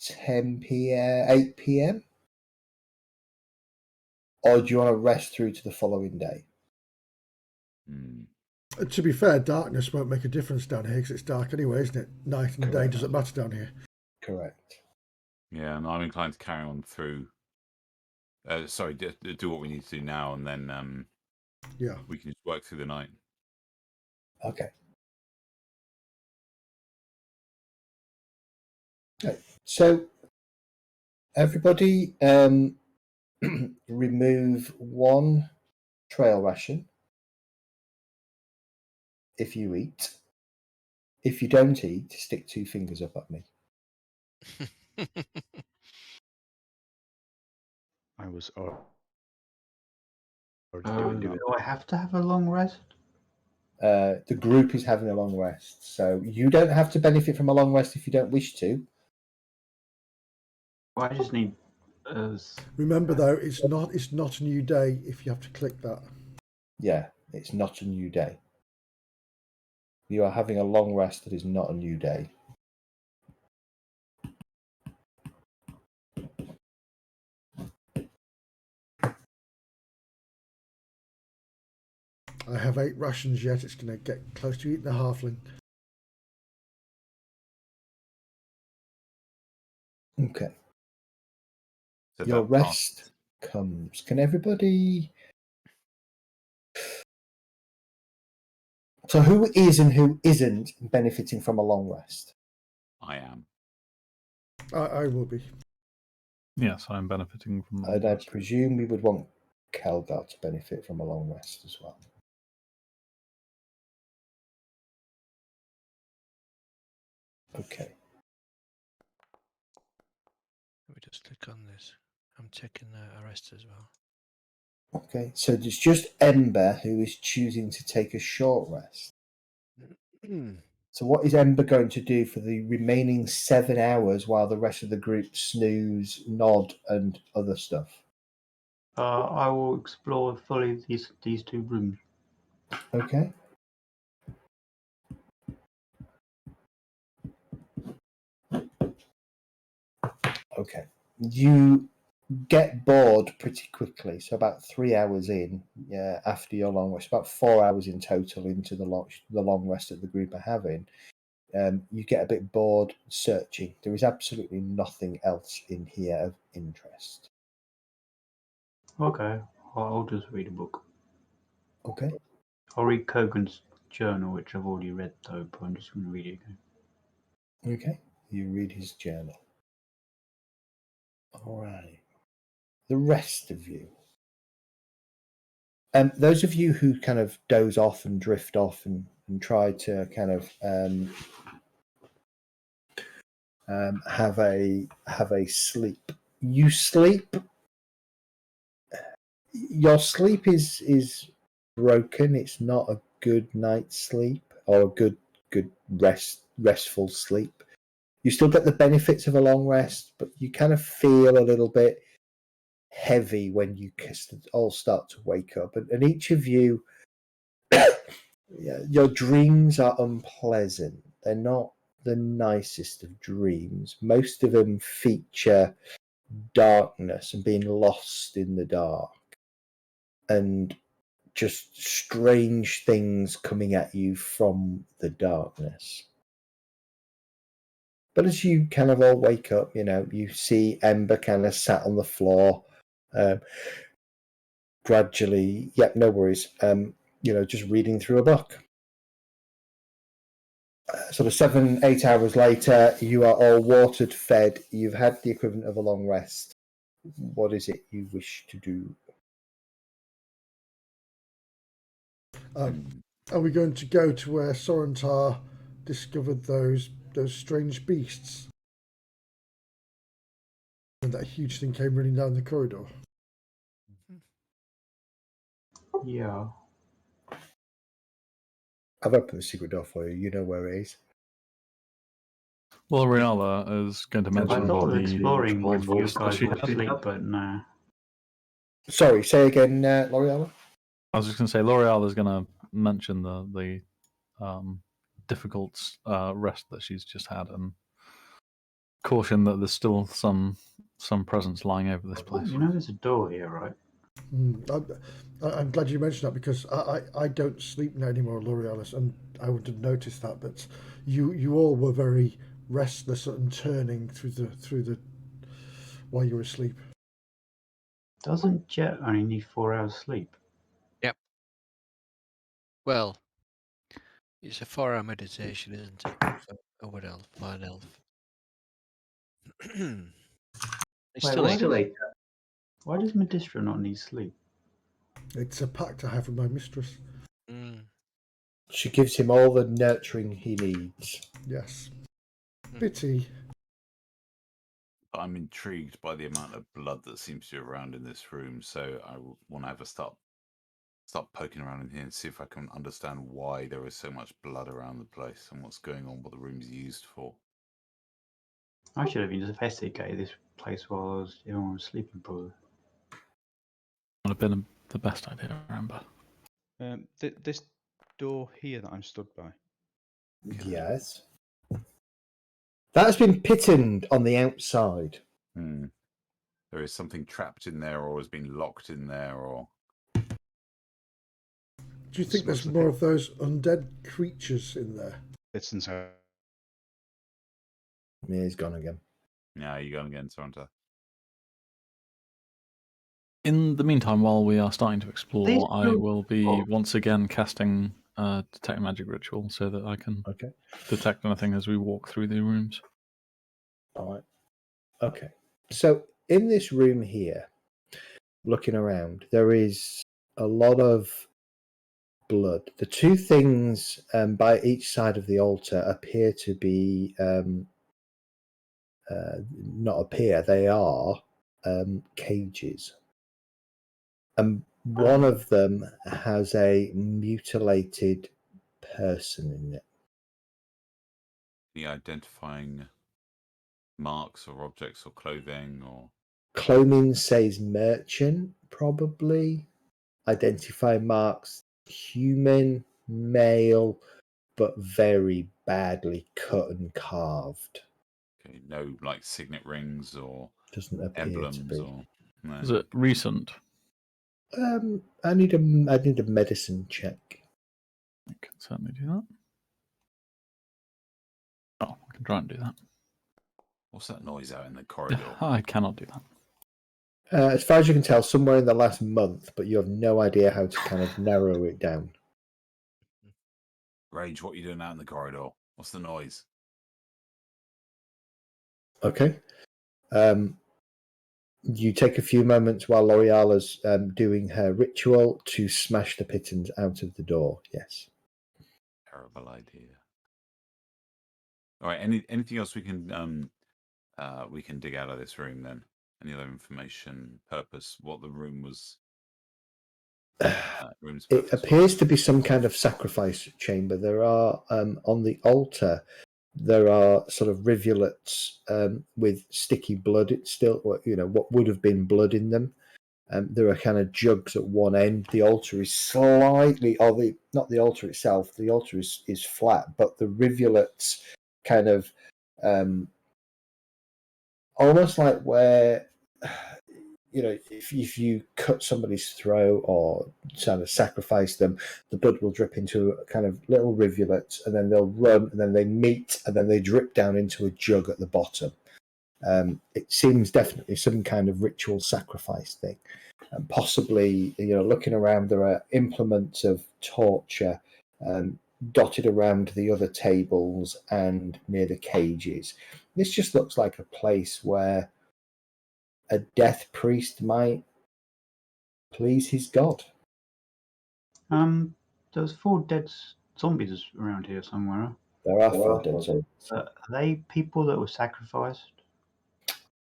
10 p.m., 8 p.m. Or do you want to rest through to the following day? To be fair, darkness won't make a difference down here because it's dark anyway, isn't it? Night and day Correct. doesn't matter down here. Correct. Yeah, and I'm inclined to carry on through. Do what we need to do now, and then Yeah. we can just work through the night. Okay. Okay. So everybody remove one trail ration if you eat. If you don't eat, stick 2 fingers up at me. I was already doing it. Do I have to have a long rest? The group is having a long rest, so you don't have to benefit from a long rest if you don't wish to. I just need. Remember though, it's not a new day if you have to click that. Yeah, it's not a new day. You are having a long rest that is not a new day. I have 8 rations yet. It's going to get close to eating a halfling. Okay. So Your that rest comes. Can everybody? So who is and who isn't benefiting from a long rest? I am. I will be. Yes, I'm benefiting from that. And I presume we would want Kelgar to benefit from a long rest as well. Okay. Let me just click on this. I'm taking a rest as well. Okay. So it's just Ember who is choosing to take a short rest. So what is Ember going to do for the remaining 7 hours while the rest of the group snooze, nod, and other stuff? I will explore fully these two rooms. Okay. Okay. You get bored pretty quickly. So about 3 hours in, after your long rest, about 4 hours in total into the long rest that the group are having. You get a bit bored searching. There is absolutely nothing else in here of interest. Okay, I'll just read a book. Okay. I'll read Kogan's journal, which I've already read though, but I'm just going to read it again. Okay. You read his journal. All right. The rest of you. Those of you who kind of doze off and drift off and try to kind of have a sleep. You sleep. Your sleep is broken. It's not a good night's sleep or a good restful sleep. You still get the benefits of a long rest, but you kind of feel a little bit heavy when you all start to wake up. And each of you, your dreams are unpleasant. They're not the nicest of dreams. Most of them feature darkness and being lost in the dark and just strange things coming at you from the darkness. But as you kind of all wake up, you see Ember kind of sat on the floor, gradually, no worries, just reading through a book. Sort of 7-8 hours later, you are all watered, fed, you've had the equivalent of a long rest. What is it you wish to do? Are we going to go to where Sorentar discovered those strange beasts? And that huge thing came running down the corridor. Yeah. I've opened the secret door for you. You know where it is. Well, Riala is going to mention I thought the exploring when you voice that guys she were had. asleep, but nah. Sorry, say again, L'Oreal. I was just going to say, L'Oreal is going to mention the difficult rest that she's just had and caution that there's still some presence lying over this place. You know there's a door here, right? I'm glad you mentioned that because I don't sleep now anymore, L'Orealis, and I would have noticed that. But you all were very restless and turning through the while you were asleep. Doesn't Jet only need 4 hours sleep? Yep. Well, it's a 4-hour meditation, isn't it? For a wood elf, for an elf. It's still Why does Medistra not need sleep? It's a pact I have with my mistress. She gives him all the nurturing he needs. Yes. Pity. I'm intrigued by the amount of blood that seems to be around in this room, so I want to have a start poking around in here and see if I can understand why there is so much blood around the place and what's going on, what the room's used for. I should have investigated this place while everyone was sleeping, probably. Would have been the best idea, Amber. This door here that I'm stood by. Yes. That has been pitted on the outside. There is something trapped in there or has been locked in there or... Do you think there's more of those undead creatures in there? It's inside. Yeah, he's gone again. Yeah, you're going again, Sorrento. In the meantime, while we are starting to explore, I will be once again casting Detect Magic Ritual so that I can detect anything as we walk through the rooms. All right. Okay. So in this room here, looking around, there is a lot of blood. The two things by each side of the altar appear to be not appear. They are cages, and one of them has a mutilated person in it. Any identifying marks or objects or clothing or Clothing says merchant, probably. Identify marks: human, male, but very badly cut and carved. okay, no like signet rings or Doesn't appear emblems to be. or no. Is it recent? I need a medicine check. I can certainly do that. Oh, I can try and do that. What's that noise out in the corridor? I cannot do that. As far as you can tell, somewhere in the last month, but you have no idea how to kind of narrow it down. Rage, what are you doing out in the corridor? What's the noise? Okay. You take a few moments while L'Oreala's doing her ritual to smash the pittons out of the door. Yes. Terrible idea. All right. Anything else we can dig out of this room then? Any other information, purpose, what the room was? Room's It purpose appears to be some kind of sacrifice chamber. There are on the altar. There are sort of rivulets with sticky blood. It's still, what would have been blood in them. There are kind of jugs at one end. The altar is slightly, not the altar itself. The altar is flat, but the rivulets kind of almost like where, if you cut somebody's throat or kind of sacrifice them, the blood will drip into a kind of little rivulets, and then they'll run, and then they meet, and then they drip down into a jug at the bottom. It seems definitely some kind of ritual sacrifice thing. And possibly, looking around, there are implements of torture dotted around the other tables and near the cages. This just looks like a place where a death priest might please his god. There's 4 dead zombies around here somewhere. There are 4 dead zombies. Are they people that were sacrificed?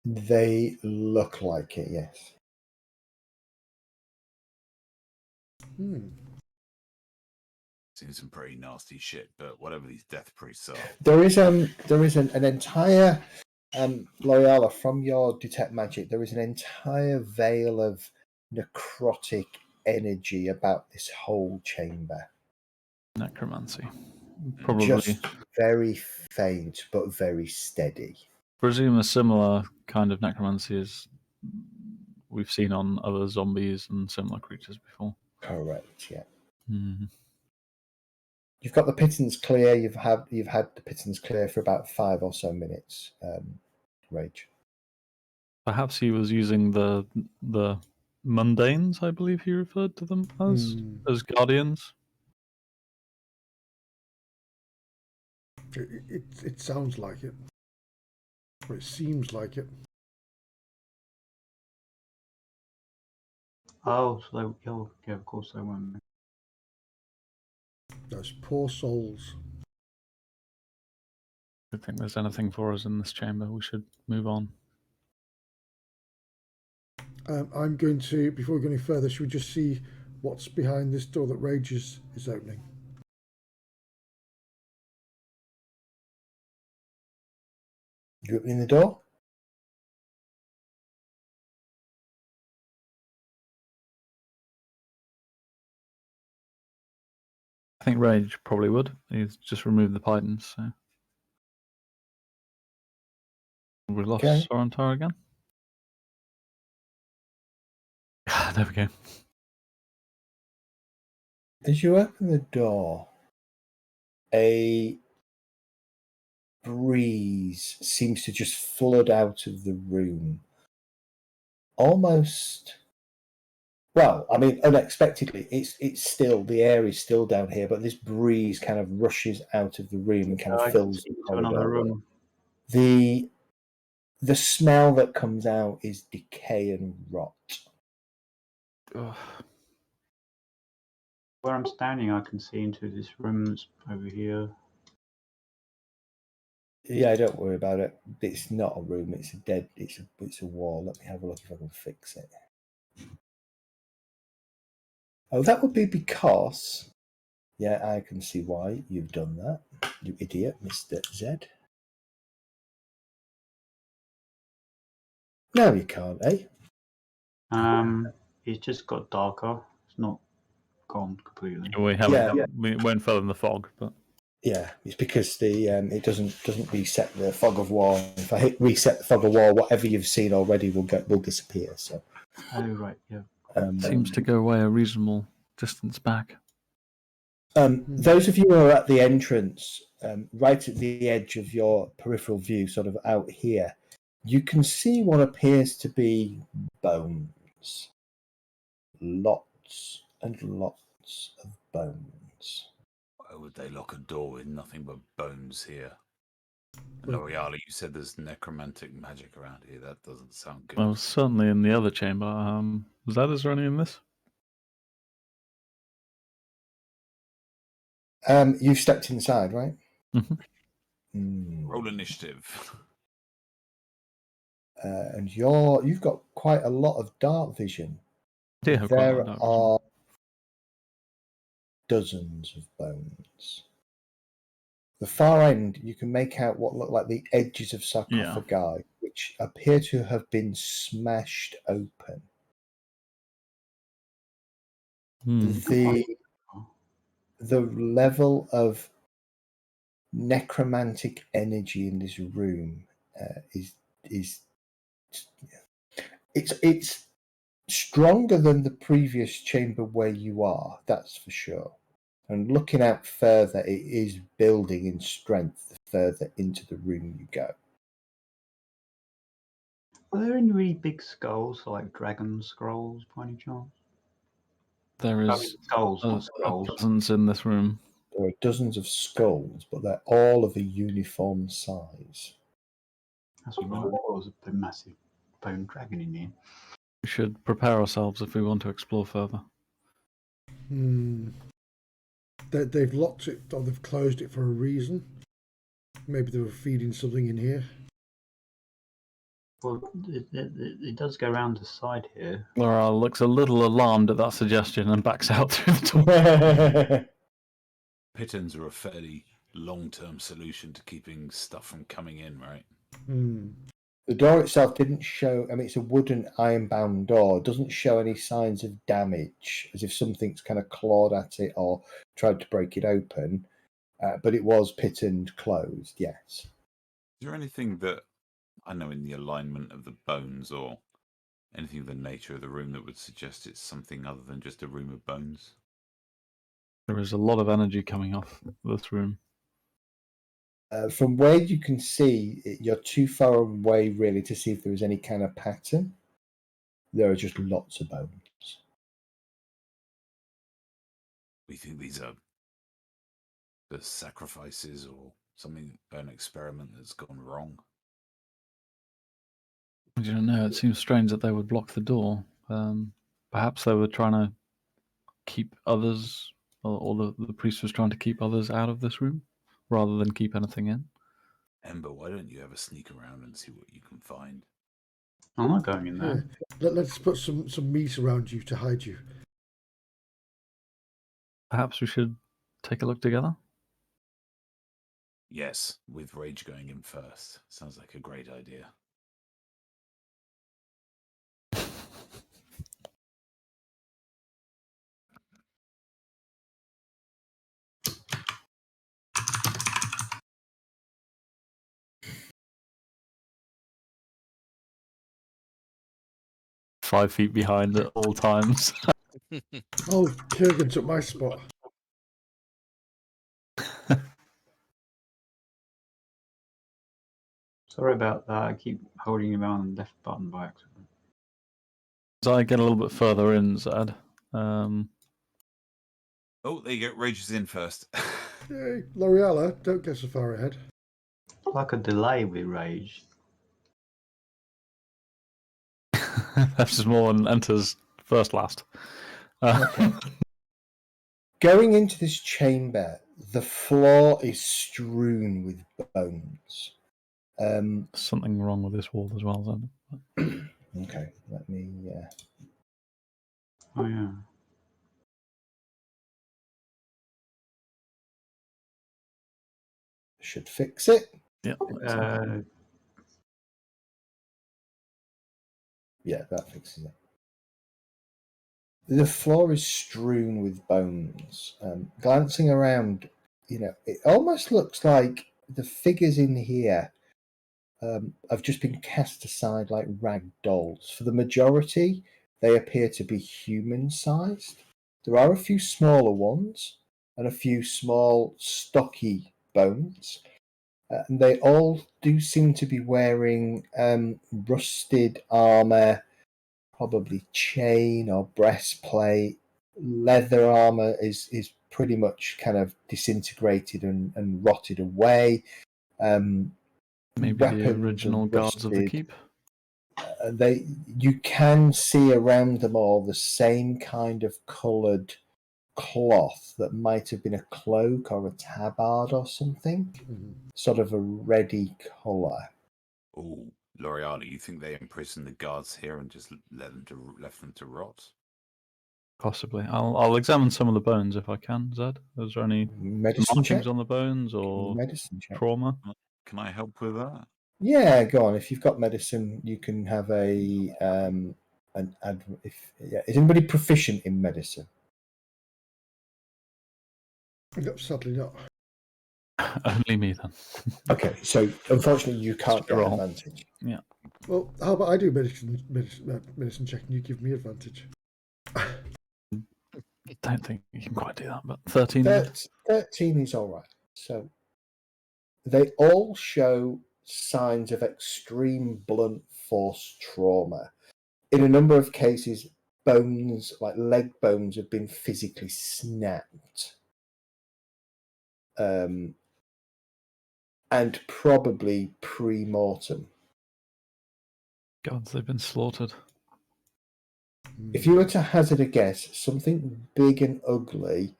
They look like it, yes. Seen some pretty nasty shit, but whatever these death priests are. There is an entire L'Oreala, from your detect magic, there is an entire veil of necrotic energy about this whole chamber. Necromancy. Probably. Just very faint, but very steady. Presume a similar kind of necromancy as we've seen on other zombies and similar creatures before. Correct, yeah. Mm-hmm. You've got the pittons clear. You've had the pittons clear for about 5 or so minutes. Rage. Perhaps he was using the mundanes, I believe he referred to them as guardians. It sounds like it. Or it seems like it. Oh, so yeah, of course they weren't. Those poor souls. I don't think there's anything for us in this chamber. We should move on. I'm going to, before we go any further, should we just see what's behind this door that Rage is opening? You opening the door? I think Rage probably would. He's just removed the pythons, so. We lost Sorantar again? There we go. As you open the door, a breeze seems to just flood out of the room. Almost, well, I mean, unexpectedly. It's still, the air is still down here, but this breeze kind of rushes out of the room and kind of fills the corridor. Another room. The smell that comes out is decay and rot. Ugh. Where I'm standing, I can see into this room that's over here. Yeah, don't worry about it. It's not a room. It's a wall. Let me have a look if I can fix it. Oh, that would be because. Yeah, I can see why you've done that. You idiot, Mr. Z. No, you can't, eh? It's just got darker. It's not gone completely. We went further in the fog, but yeah, it's because the it doesn't reset the fog of war. If I hit reset the fog of war, whatever you've seen already will disappear. So. Oh right, yeah. Seems to go away a reasonable distance back. Those of you who are at the entrance, right at the edge of your peripheral view, sort of out here, you can see what appears to be bones. Lots and lots of bones. Why would they lock a door with nothing but bones here? L'Oreal, you said there's necromantic magic around here. That doesn't sound good. Well, certainly in the other chamber. Is there any in this? You've stepped inside, right? Roll initiative. And you've got quite a lot of dark vision. Yeah, there are dozens of bones. The far end, you can make out what look like the edges of sarcophagi, which appear to have been smashed open. The level of necromantic energy in this room is it's stronger than the previous chamber where you are. That's for sure. And looking out further, it is building in strength the further into the room you go. Are there any really big skulls, like dragon scrolls, by any chance? There is skulls, not scrolls. Dozens in this room. There are dozens of skulls, but they're all of a uniform size. That's what I thought. It was a massive bone dragon in here. We should prepare ourselves if we want to explore further. They've locked it, or they've closed it for a reason. Maybe they were feeding something in here. Well, it does go around the side here. Laura looks a little alarmed at that suggestion and backs out through the door. Pittons are a fairly long-term solution to keeping stuff from coming in, right? The door itself didn't show. I mean, it's a wooden iron-bound door. It doesn't show any signs of damage, as if something's kind of clawed at it or tried to break it open. But it was pittoned closed. Yes. Is there anything that I know in the alignment of the bones or anything of the nature of the room that would suggest it's something other than just a room of bones? There is a lot of energy coming off this room. From where you can see, you're too far away really to see if there is any kind of pattern. There are just lots of bones. We think these are the sacrifices or something, an experiment that's gone wrong. I don't know. It seems strange that they would block the door. Perhaps they were trying to keep others, or the priest was trying to keep others out of this room rather than keep anything in. Ember, why don't you ever sneak around and see what you can find? I'm not going in there. Let's put some meat around you to hide you. Perhaps we should take a look together? Yes, with Rage going in first. Sounds like a great idea. "5 feet behind at all times." Oh, Kurgan took my spot. Sorry about that. I keep holding him on the left button by accident. As I get a little bit further in, Zad. Oh, there you go. Rage is in first. Hey, L'Oreal, don't get so far ahead. Like a delay with Rage. That's just more and enters first last. Going into this chamber, the floor is strewn with bones. Something wrong with this wall as well, isn't it? Okay, let me. Oh yeah. Should fix it. Yeah. Yeah, that fixes it. The floor is strewn with bones. Glancing around, it almost looks like the figures in here have just been cast aside like rag dolls. For the majority, they appear to be human-sized. There are a few smaller ones and a few small, stocky bones. And they all do seem to be wearing rusted armour, probably chain or breastplate. Leather armour is pretty much kind of disintegrated and rotted away. Maybe the Weapons original are guards of the rusted. keep. You can see around them all the same kind of coloured cloth that might have been a cloak or a tabard or something, sort of a reddy colour. Oh, L'Oreal, you think they imprisoned the guards here and just left them to rot? Possibly. I'll examine some of the bones if I can, Zed. Is there any Medicine markings check? on the bones or Medicine check. trauma? Can I help with that? Yeah, go on. If you've got medicine, you can have is anybody proficient in medicine? No, sadly not. Only me then. Okay, so unfortunately you can't get Roll. advantage. Yeah. Well, how about I do medicine check and you give me advantage? Don't think you can quite do that, but 13. 13 is all right. So they all show signs of extreme blunt force trauma. In a number of cases, bones, like leg bones, have been physically snapped. And probably pre-mortem. Gods, they've been slaughtered. If you were to hazard a guess, something big and ugly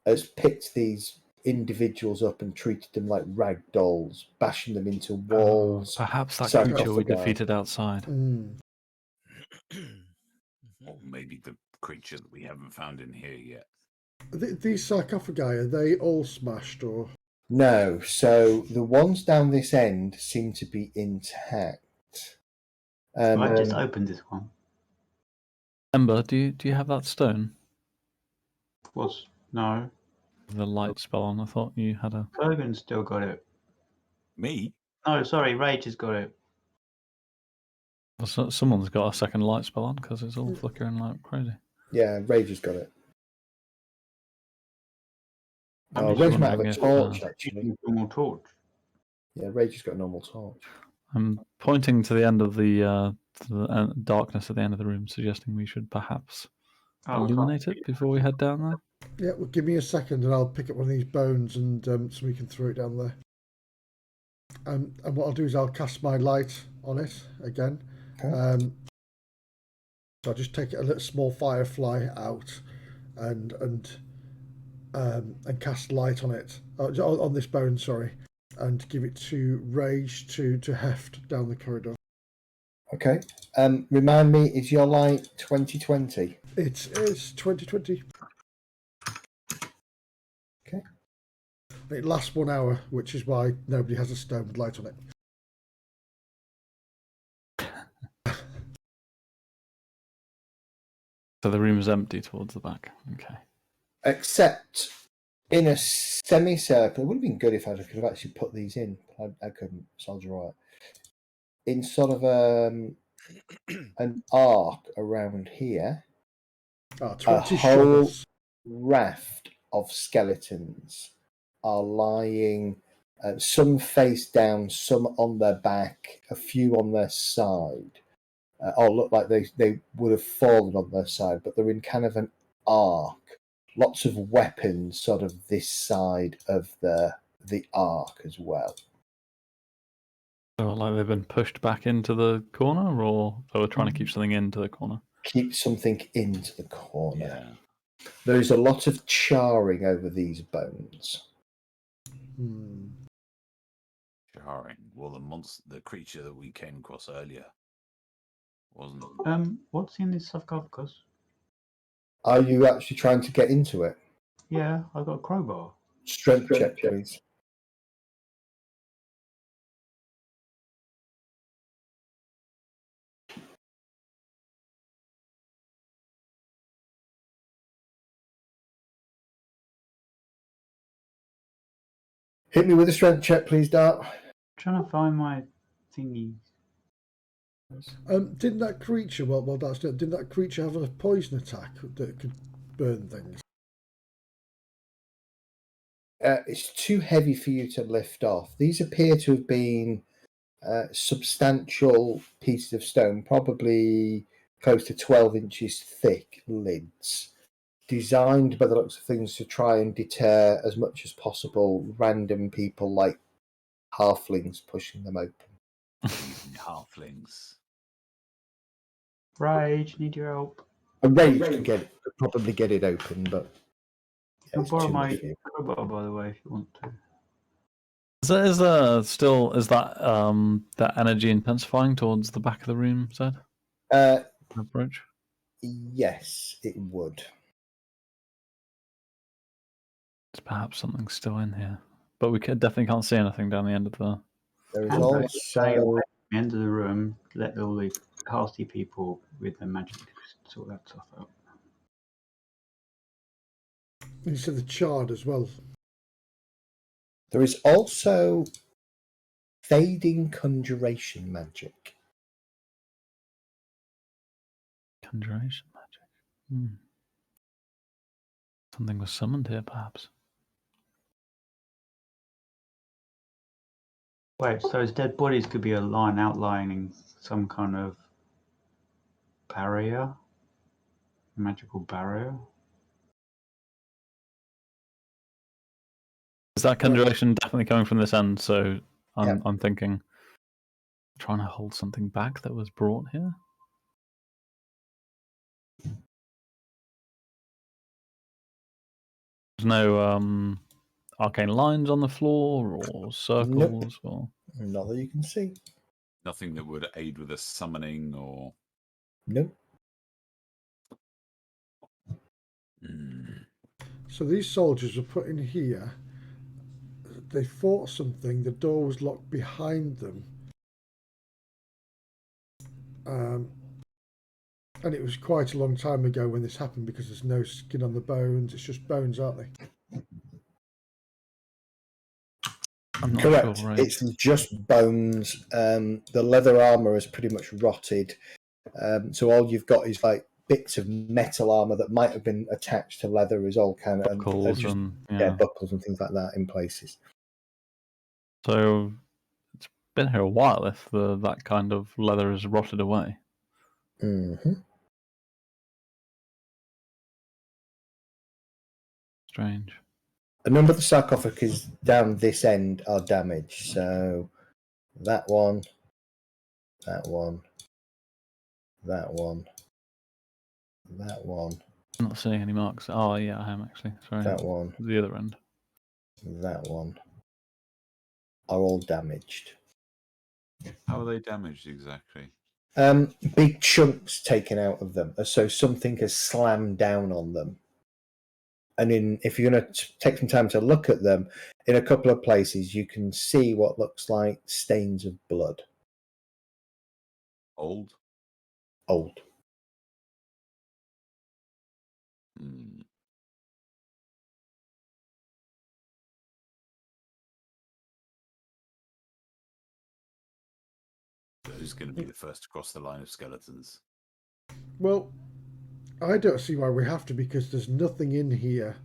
has picked these individuals up and treated them like rag dolls, bashing them into walls. Perhaps that creature we sarcophagi. defeated outside. Or maybe the creature that we haven't found in here yet. These sarcophagi, are they all smashed or? No, so the ones down this end seem to be intact. I just opened this one. Ember, do you have that stone? No. The light spell on. I thought you had a. Kurgan's still got it. Me? No, sorry, Rage has got it. Well, someone's got a second light spell on because it's all flickering like crazy. Yeah, Rage has got it. I'm Rage might have a wondering if, torch, actually. Normal torch. Yeah, Rage has got a normal torch. I'm pointing to the end of the darkness at the end of the room, suggesting we should perhaps illuminate it before we head down there. Yeah, well, give me a second and I'll pick up one of these bones and so we can throw it down there. And what I'll do is I'll cast my light on it again. Okay. So I'll just take a little small firefly out and cast light on it, on this bone, sorry, and give it to Rage to heft down the corridor. Okay. Remind me, is your light 2020? It is 2020. Okay. It lasts 1 hour, which is why nobody has a stone with light on it. So the room is empty towards the back. Okay. Except in a semicircle. It would have been good if I could have actually put these in. I couldn't, so I'll draw it. In sort of an arc around here, 20 a whole shovels. raft of skeletons are lying, some face down, some on their back, a few on their side. All look like they would have fallen on their side, but they're in kind of an arc. Lots of weapons sort of this side of the arc as well. So like they've been pushed back into the corner, or they were trying to keep something into the corner? Keep something into the corner. Yeah. There is a lot of charring over these bones. Jarring. Well, the creature that we came across earlier wasn't. What's in this sarcophagus? Are you actually trying to get into it? Yeah, I got a crowbar. Strength check, please. Hit me with a strength check, please, Dart. Trying to find my thingy. Didn't that creature? Didn't that creature have a poison attack that could burn things? It's too heavy for you to lift off. These appear to have been substantial pieces of stone, probably close to 12 inches thick lids, designed by the looks of things to try and deter as much as possible random people like halflings pushing them open. Halflings. Rage, need your help. A rage could probably get it open, but I'll it's borrow too my much for you. crowbar, by the way, if you want to. Is that energy intensifying towards the back of the room, Zed? Approach? Yes, it would. There's perhaps something still in here. But we definitely can't see anything down the end of the... There is And also... at the end of the room, let all the casty people with their magic sort that stuff out. You said the charred as well. There is also fading conjuration magic. Conjuration magic. Something was summoned here, perhaps. Wait, so his dead bodies could be a line outlining some kind of barrier? Magical barrier? Is that conjuration definitely coming from this end? So I'm thinking, trying to hold something back that was brought here. There's no arcane lines on the floor or circles or not that you can see. Nothing that would aid with a summoning or. Nope. So these soldiers were put in here. They fought something. The door was locked behind them. And it was quite a long time ago when this happened because there's no skin on the bones. It's just bones, aren't they? I'm not Correct. sure, right? It's just bones. The leather armor is pretty much rotted. So all you've got is like bits of metal armor that might have been attached to leather is all kind of buckles buckles and things like that in places. So it's been here a while if that kind of leather is rotted away. Mm-hmm. Strange. A number of the sarcophagus down this end are damaged. So that one, that one, that one, that one. I'm not seeing any marks. Oh, yeah, I am actually. Sorry. That one. The other end. That one. Are all damaged. How are they damaged exactly? Big chunks taken out of them. So something has slammed down on them. And if you're going to take some time to look at them, in a couple of places you can see what looks like stains of blood. Old? Old. Who's going to be the first to cross the line of skeletons? Well, I don't see why we have to because there's nothing in here.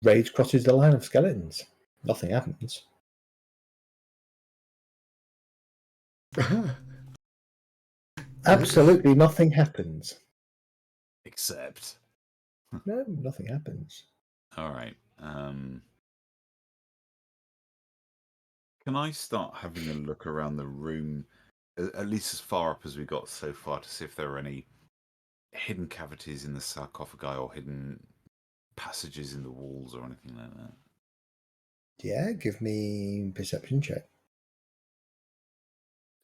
Rage crosses the line of skeletons. Nothing happens. Absolutely nothing happens. Except. No, nothing happens. All right. Can I start having a look around the room at least as far up as we got so far, to see if there are any hidden cavities in the sarcophagi or hidden passages in the walls or anything like that. Yeah, give me perception check.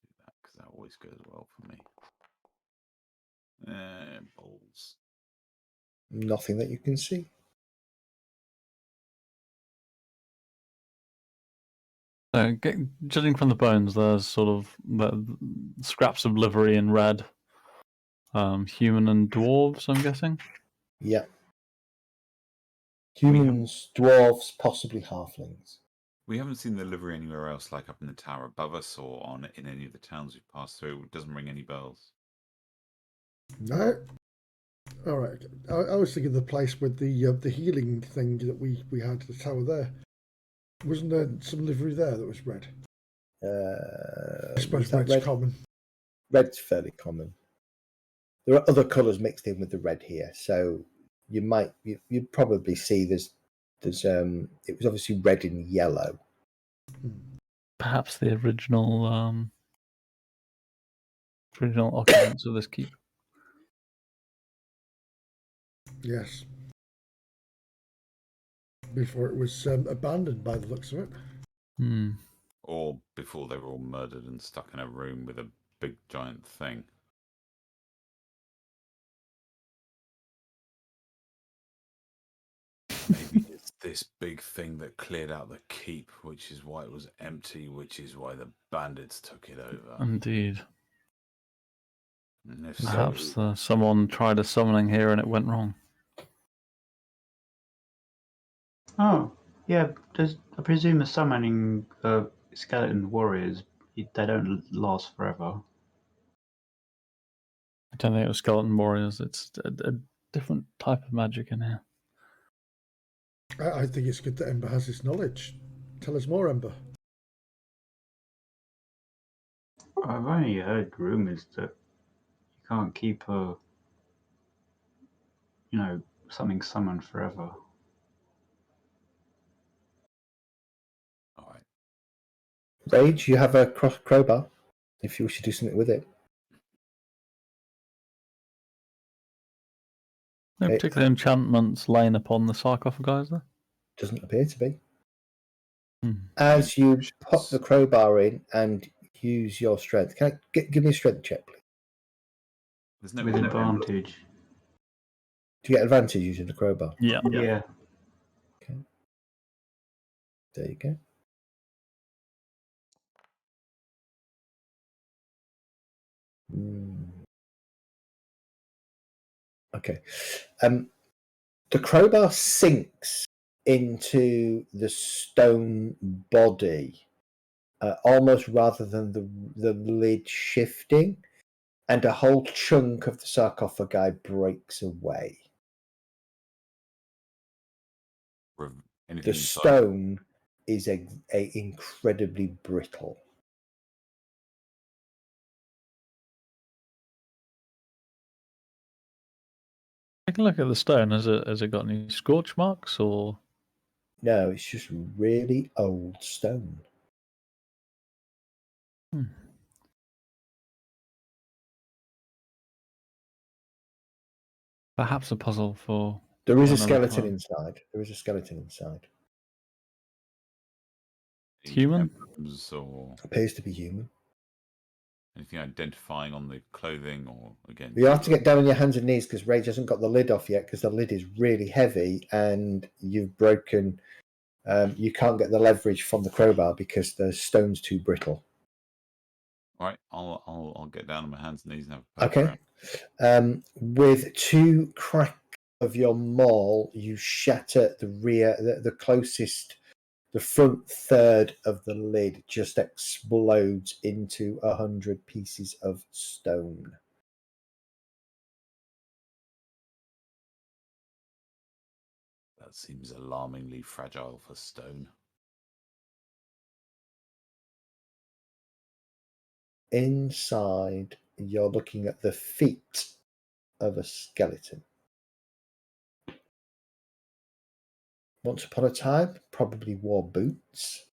Do that because that always goes well for me. Balls. Nothing that you can see. So, judging from the bones, there's sort of scraps of livery in red. Human and dwarves, I'm guessing. Yeah. Humans, dwarves, possibly halflings. We haven't seen the livery anywhere else, like up in the tower above us or in any of the towns we've passed through. It doesn't ring any bells. No. All right. I was thinking the place with the healing thing that we had at the tower there. Wasn't there some livery there that was red? I suppose red's red? common. Red's fairly common. There are other colours mixed in with the red here, so you'd probably see there's it was obviously red and yellow. Perhaps the original occupants of this keep. Yes. Before it was abandoned by the looks of it. Hmm. Or before they were all murdered and stuck in a room with a big giant thing. Maybe it's this big thing that cleared out the keep, which is why it was empty, which is why the bandits took it over. Indeed. And if Perhaps so, someone tried a summoning here and it went wrong. Oh, yeah. I presume summoning skeleton warriors, they don't last forever. I don't think it was skeleton warriors. It's a different type of magic in here. I think it's good that Ember has this knowledge. Tell us more, Ember. I've only heard rumours that you can't keep something summoned forever. all right. Rage, you have a crowbar if you wish to do something with it. No particular enchantments laying upon the sarcophagi, is there? Doesn't appear to be. Hmm. As you pop the crowbar in and use your strength, can I give me a strength check, please? There's no With advantage. Do you get advantage using the crowbar? Yeah. Yeah. Okay. There you go. Okay. The crowbar sinks into the stone body, almost rather than the lid shifting, and a whole chunk of the sarcophagi breaks away. Anything The inside? stone is incredibly brittle. Take a look at the stone. Has it got any scorch marks or? No, it's just really old stone. Perhaps a puzzle for. There is a another skeleton time. inside. There is a skeleton inside. Human? Emblems or Appears to be human. anything identifying on the clothing, or again? You have to get down on your hands and knees because Rage hasn't got the lid off yet because the lid is really heavy and you've broken. You can't get the leverage from the crowbar because the stone's too brittle. All right, I'll get down on my hands and knees and have a poke Okay. around. With two cracks of your maul, you shatter the rear, the closest, the front third of the lid just explodes into 100 pieces of stone. That seems alarmingly fragile for stone. Inside, you're looking at the feet of a skeleton. Once upon a time, probably wore boots,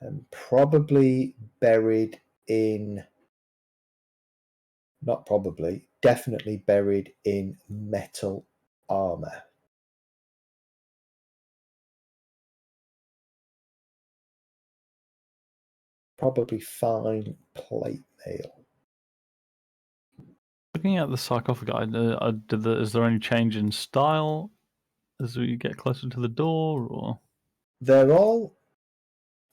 and probably buried in not probably, definitely buried in metal armour. Probably fine plate mail. Looking at the sarcophagi, is there any change in style as we get closer to the door, or? They're all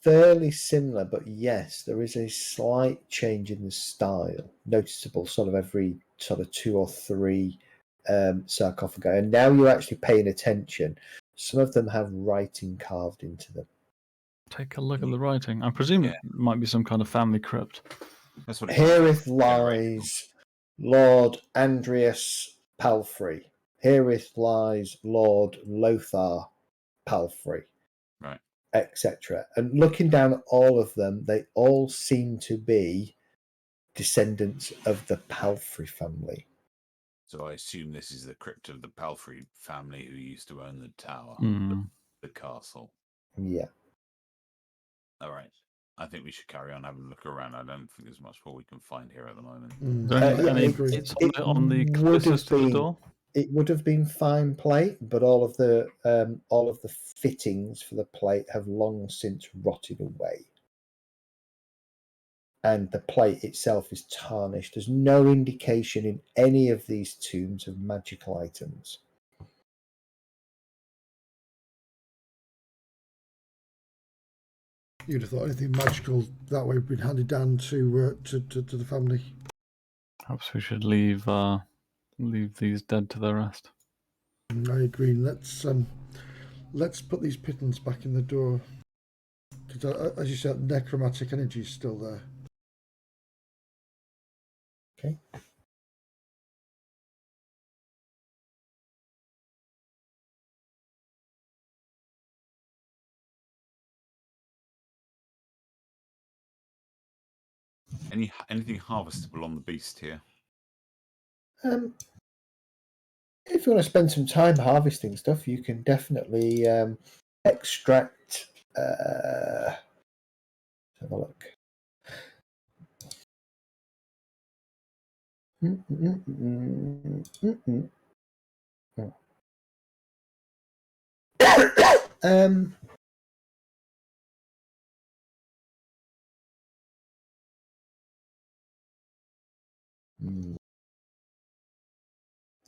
fairly similar, but yes, there is a slight change in the style, noticeable sort of every sort of 2 or 3 sarcophagi. And now you're actually paying attention. Some of them have writing carved into them. Take a look at the writing. I presume it might be some kind of family crypt. That's what it Herewith lies Lord Andreas Palfrey. Herewith lies Lord Lothar Palfrey. Right. Etc. And looking down at all of them, they all seem to be descendants of the Palfrey family. So I assume this is the crypt of the Palfrey family who used to own the tower, the castle. Yeah. All right. I think we should carry on having a look around. I don't think there's much more we can find here at the moment. I agree. It's on the closest to the door? It would have been fine plate, but all of the fittings for the plate have long since rotted away. And the plate itself is tarnished. There's no indication in any of these tombs of magical items. You'd have thought anything magical that way would been handed down to the family. Perhaps we should leave these dead to their rest. I agree. Let's put these pittons back in the door. Because, as you said, necromantic energy is still there. Okay. Anything harvestable on the beast here? If you want to spend some time harvesting stuff, you can definitely extract. Let's have a look.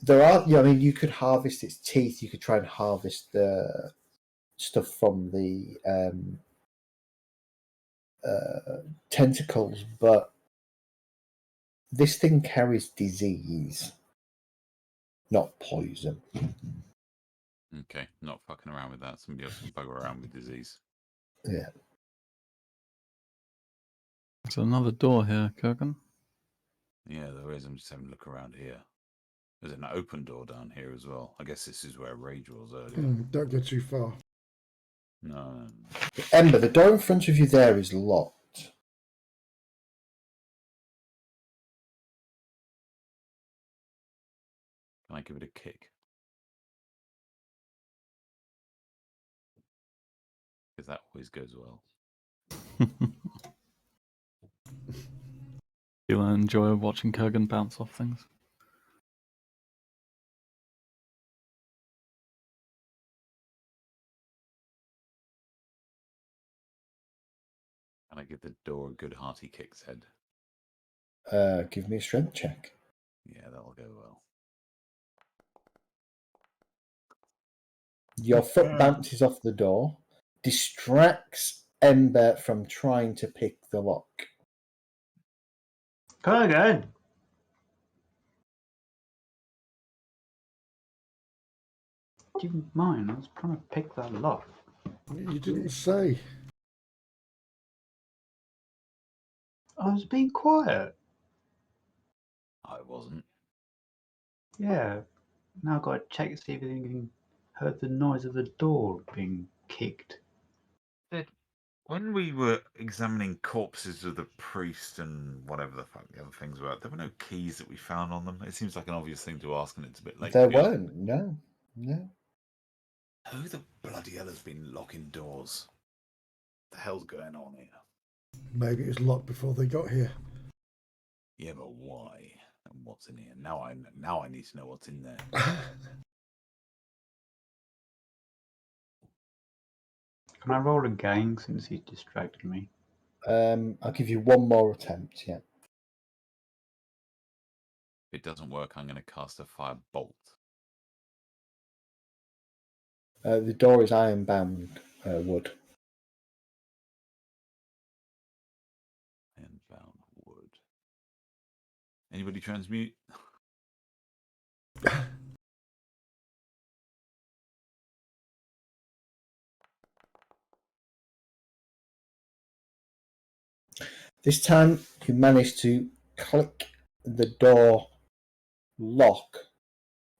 There are, I mean, you could harvest its teeth. You could try and harvest the stuff from the tentacles, but this thing carries disease, not poison. Okay, not fucking around with that. Somebody else can bugger around with disease. Yeah. There's another door here, Kurgan. Yeah, there is. I'm just having a look around here. There's an open door down here as well. I guess this is where Rage was earlier. Don't go too far. No. Ember, the door in front of you there is locked. Can I give it a kick? Because that always goes well. You'll enjoy watching Kurgan bounce off things. Can I give the door a good hearty kick, Zed? Give me a strength check. Yeah, that'll go well. Your foot bounces off the door, distracts Ember from trying to pick the lock. Kurgan! Do you mind? I was trying to pick that lock. You didn't say. I was being quiet. I wasn't. Yeah. Now I've got to check to see if anything heard the noise of the door being kicked. When we were examining corpses of the priest and whatever the fuck the other things were, there were no keys that we found on them. It seems like an obvious thing to ask, and it's a bit late. There weren't. No. Who the bloody hell has been locking doors? What the hell's going on here? Maybe it was locked before they got here. Yeah, but why? What's in here? Now I need to know what's in there. Can I roll again since he distracted me? I'll give you one more attempt. Yeah. If it doesn't work, I'm going to cast a fire bolt. The door is iron-bound wood. Iron-bound wood. Anybody transmute? This time you manage to click the door lock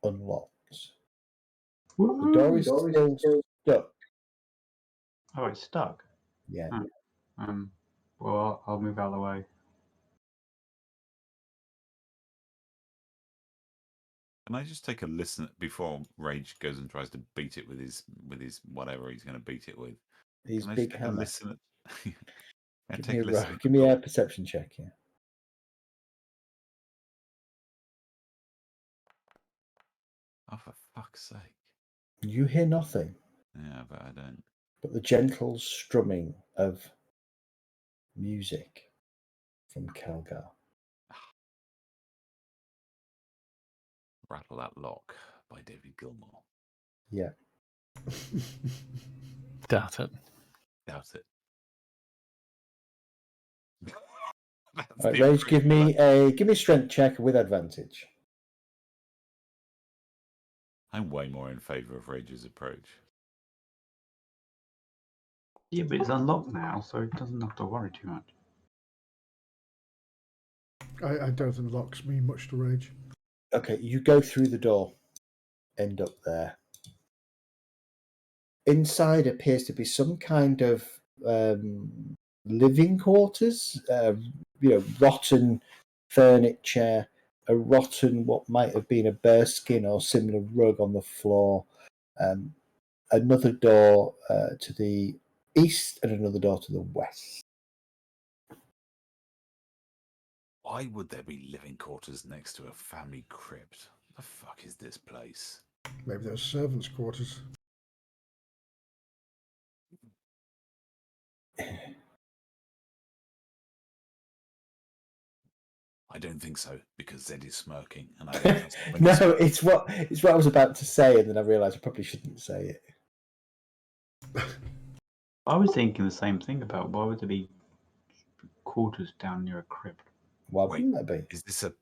unlocks. The door is still stuck. Oh, it's stuck. Yeah. Well, I'll move out of the way. Can I just take a listen before Rage goes and tries to beat it with his whatever he's going to beat it with? His Can I big just take hammer. a listen at Give me a perception check. Yeah. Oh, for fuck's sake! You hear nothing Yeah, but I don't. but the gentle strumming of music from Kelgar. Rattle That Lock by David Gilmour. Yeah. Doubt it. Doubt it. All right, Rage, give me a strength check with advantage. I'm way more in favour of Rage's approach. Yeah, but it's unlocked now, so it doesn't have to worry too much. I don't think locks mean much to Rage. Okay, you go through the door, end up there. Inside appears to be some kind of living quarters, rotten furniture, a rotten what might have been a bearskin or similar rug on the floor, another door to the east and another door to the west. Why would there be living quarters next to a family crypt? The fuck is this place? Maybe they're servants' quarters. I don't think so, because Zed is smirking, and I don't trust him. No, it's what I was about to say, and then I realised I probably shouldn't say it. I was thinking the same thing about why would there be quarters down near a crypt? Why wouldn't that be? Is this a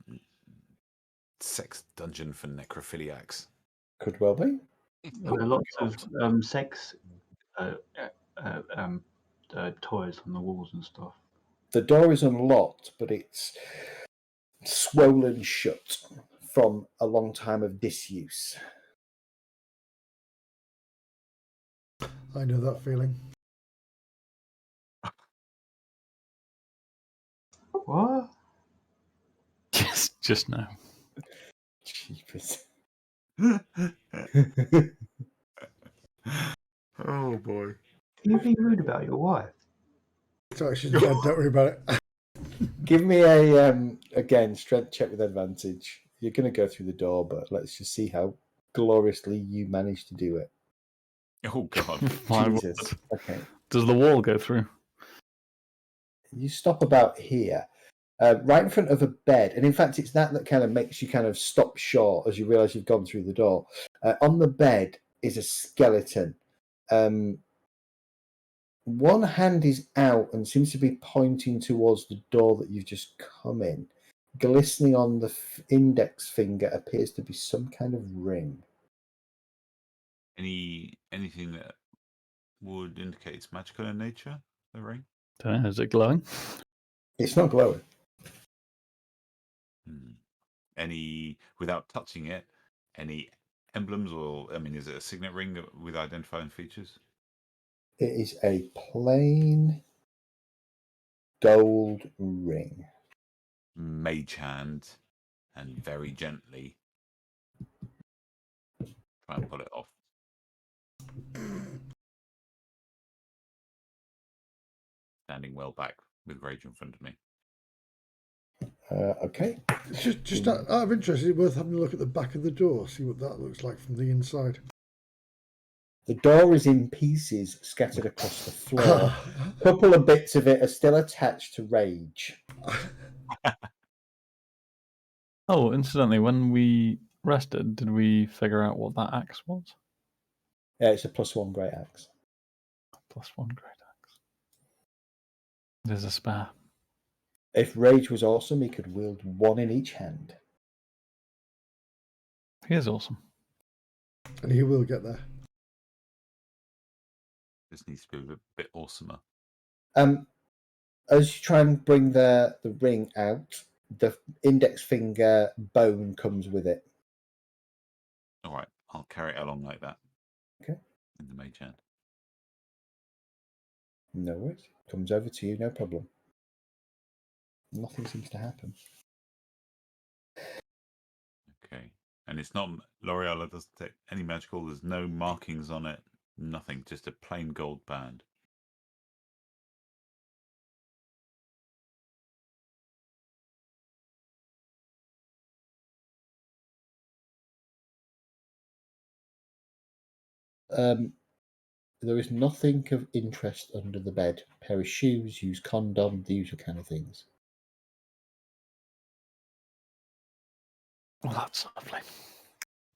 sex dungeon for necrophiliacs? Could well be. There are lots of sex toys on the walls and stuff. The door is unlocked, but it's swollen shut from a long time of disuse. I know that feeling. What? Just now. Jeepers. Oh boy. Can you be rude about your wife? Sorry, she's dead. Don't worry about it. Give me a again strength check with advantage. You're going to go through the door, but let's just see how gloriously you manage to do it. Oh god. Jesus. Okay. Does the wall go through? You stop about here, right in front of a bed, and in fact, it's that kind of makes you kind of stop short as you realise you've gone through the door. On the bed is a skeleton. One hand is out and seems to be pointing towards the door that you've just come in. Glistening on the index finger appears to be some kind of ring. Anything that would indicate it's magical in nature? The ring? Don't know. Is it glowing? It's not glowing. Any, without touching it, any emblems or, is it a signet ring with identifying features? It is a plain gold ring. Mage hand, and very gently try and pull it off. Standing well back with Rage in front of me. Okay. Just out of interest, is it worth having a look at the back of the door, see what that looks like from the inside? The door is in pieces, scattered across the floor. A couple of bits of it are still attached to Rage. Oh, incidentally, when we rested, did we figure out what that axe was? Yeah, it's a +1 great axe. +1 great axe. There's a spare. If Rage was awesome, he could wield one in each hand. He is awesome. And he will get there. This needs to be a bit awesomer. As you try and bring the ring out, the index finger bone comes with it. All right, I'll carry it along like that. Okay. In the mage hand. No worries. Comes over to you, no problem. Nothing seems to happen. Okay. And it's not L'Oreal doesn't take any magical, there's no markings on it, nothing, just a plain gold band. There is nothing of interest under the bed. A pair of shoes, used condom, the usual kind of things. Well, that's lovely.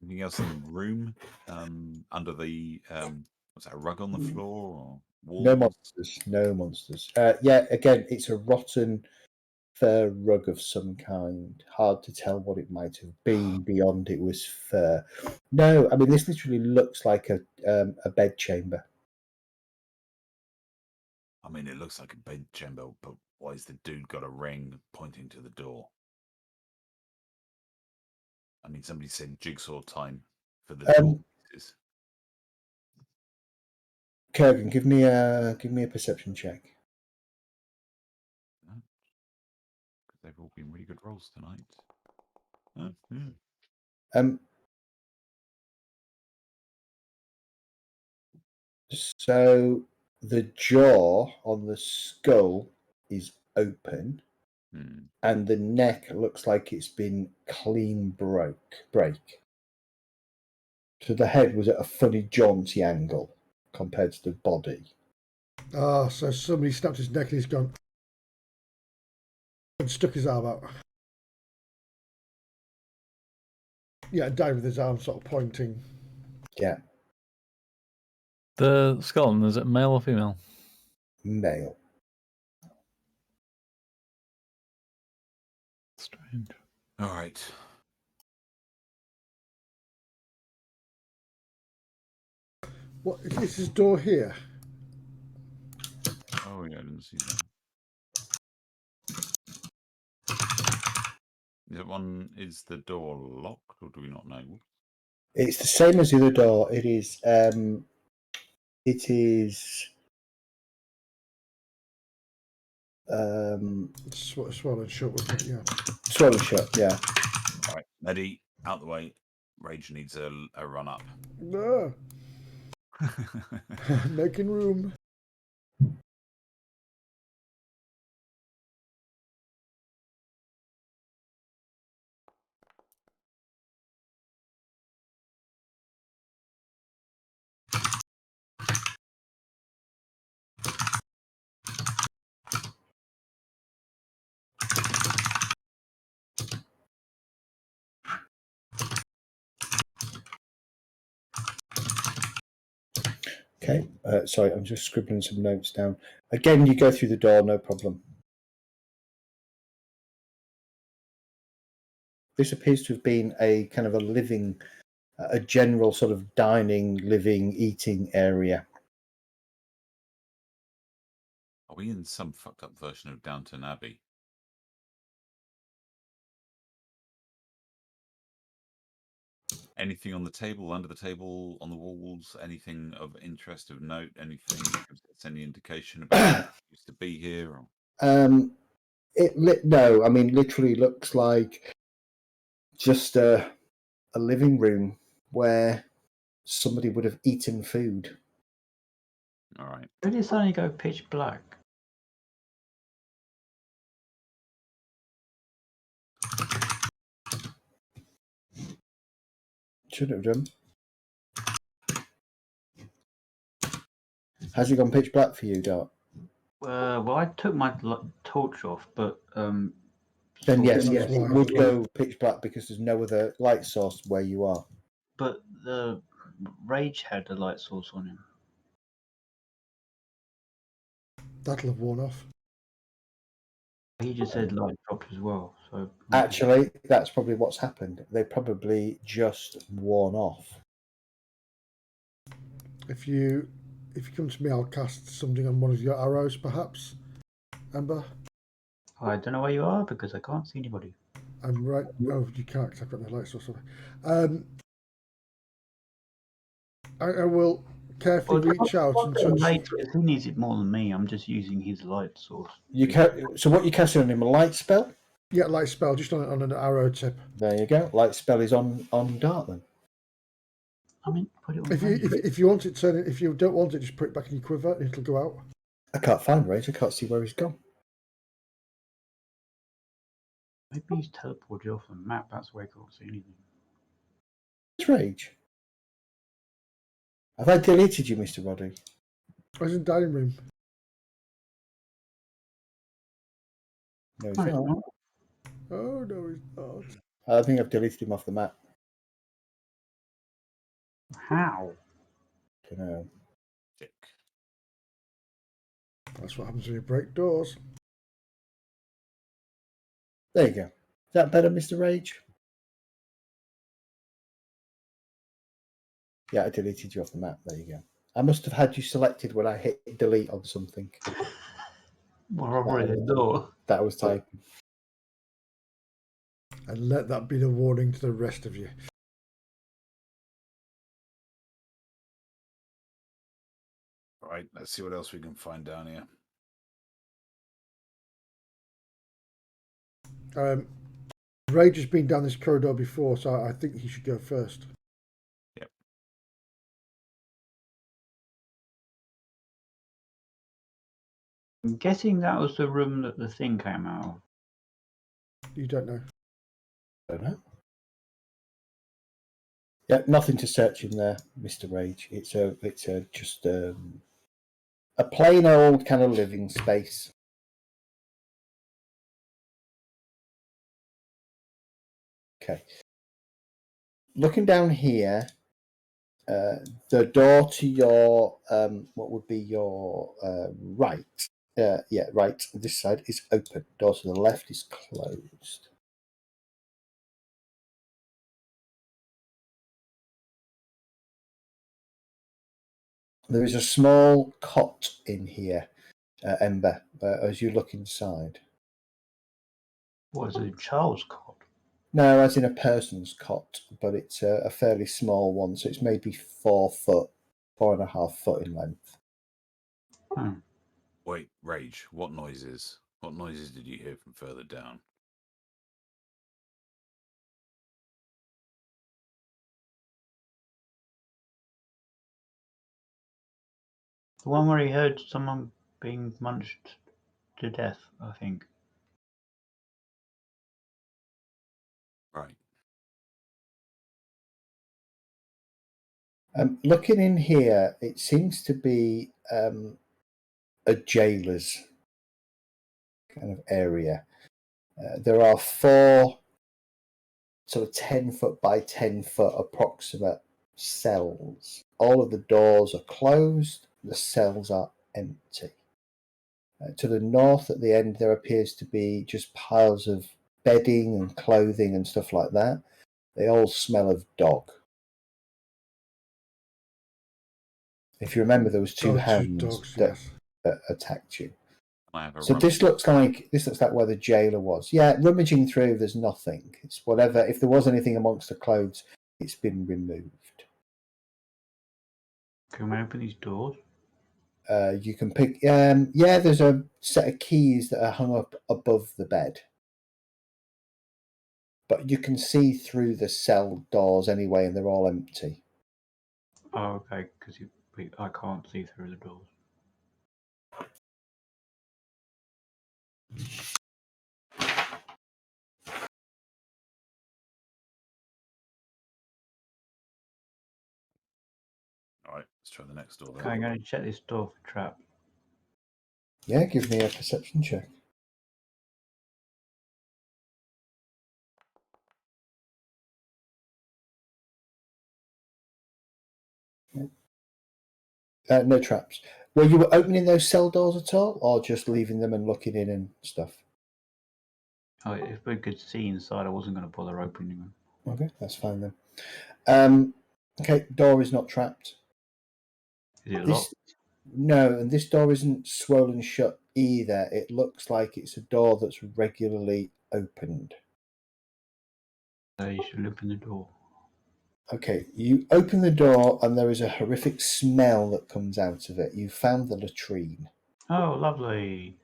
Anything else in the room? Under the what's that, a rug on the floor or walls? No monsters. No monsters. Yeah, again, it's a rotten fur rug of some kind. Hard to tell what it might have been beyond it was fur. No, I mean this literally looks like a bed chamber. I mean, it looks like a bed chamber, but why has the dude got a ring pointing to the door? I mean, somebody said jigsaw time for the door pieces. Kurgan, give me a perception check. Because they've all been really good rolls tonight. So the jaw on the skull is open, and the neck looks like it's been clean break. So the head was at a funny jaunty angle compared to the body. Ah, so somebody snapped his neck and he's gone and stuck his arm out. Yeah, died with his arm sort of pointing. Yeah. The skeleton, is it male or female? Male. Strange. All right. What is this door here? Oh yeah, I didn't see that. Is the door locked, or do we not know? It's the same as the other door. It is. Swallowed shut, wasn't it? Yeah. Swallowed shut. Yeah. All right, Eddie, out the way. Rage needs a run up. No. Making room. Okay. Sorry, I'm just scribbling some notes down. Again, you go through the door, no problem. This appears to have been a kind of a general sort of dining, living, eating area. Are we in some fucked up version of Downton Abbey? Anything on the table, under the table, on the walls? Anything of interest, of note? Anything that gives us any indication about what used to be here? Or? No, I mean, literally looks like just a living room where somebody would have eaten food. All right. Where did it suddenly go pitch black? Should have done. Has it gone pitch black for you, Dart? Well, I took my torch off, but Then yes, that's yes, why. it would go pitch black because there's no other light source where you are. But the rage had a light source on him. That'll have worn off. He just said light dropped as well. So Actually, that's probably what's happened. They probably just worn off. If you come to me, I'll cast something on one of your arrows, perhaps. Ember. I don't know where you are because I can't see anybody. I'm right. Oh, you can't because I've got no light source. I will carefully reach out and touch. He needs it more than me. I'm just using his light source. You can. So what you casting on him? A light spell? Yeah, light spell, just on an arrow tip. There you go. Light spell is on Dart then. I mean, put it on. If you want it, turn it. If you don't want it, just put it back in your quiver and it'll go out. I can't find Rage. I can't see where he's gone. Maybe he's teleported off the map. That's why I can't see anything. It's Rage. Have I deleted you, Mr. Roddy? I was in the dining room. No, he's not. Oh no, he's not. I think I've deleted him off the map. How? Don't know. That's what happens when you break doors. There you go. Is that better, Mr. Rage? Yeah, I deleted you off the map. There you go. I must have had you selected when I hit delete on something. Over the door. That was typing. And let that be the warning to the rest of you. All right, let's see what else we can find down here. Rage has been down this corridor before, so I think he should go first. Yep. I'm guessing that was the room that the thing came out of. You don't know. I don't know. Yeah, nothing to search in there, Mr. Rage. It's just a plain old kind of living space. Okay. Looking down here, the door to your what would be your right? Right. This side is open. Door to the left is closed. There is a small cot in here, Ember, as you look inside. What is it, a child's cot? No, as in a person's cot, but it's a fairly small one, so it's maybe 4 foot, 4.5 foot in length. Wait, Rage, what noises? What noises did you hear from further down? The one where he heard someone being munched to death, I think. Right. Looking in here, it seems to be a jailer's kind of area. There are 4 sort of 10 foot by 10 foot approximate cells. All of the doors are closed. The cells are empty. To the north at the end, there appears to be just piles of bedding and clothing and stuff like that. They all smell of dog. If you remember, there was 2 hounds that attacked you. So this looks like where the jailer was. Yeah, rummaging through, there's nothing. It's whatever. If there was anything amongst the clothes, it's been removed. Can we open these doors? You can pick. Yeah, there's a set of keys that are hung up above the bed, but you can see through the cell doors anyway, and they're all empty. Oh, okay, because I can't see through the doors. right, let's try the next door Okay, then. I'm going to check this door for trap. Yeah, give me a perception check. No traps. Were you opening those cell doors at all, or just leaving them and looking in and stuff? Oh, if we could see inside, I wasn't going to bother opening them. Okay, that's fine then. Okay, door is not trapped. Is it This locked? no, and this door isn't swollen shut either. It looks like it's a door that's regularly opened. You should open the door. Okay, you open the door and there is a horrific smell that comes out of it. You found the latrine. Oh, lovely.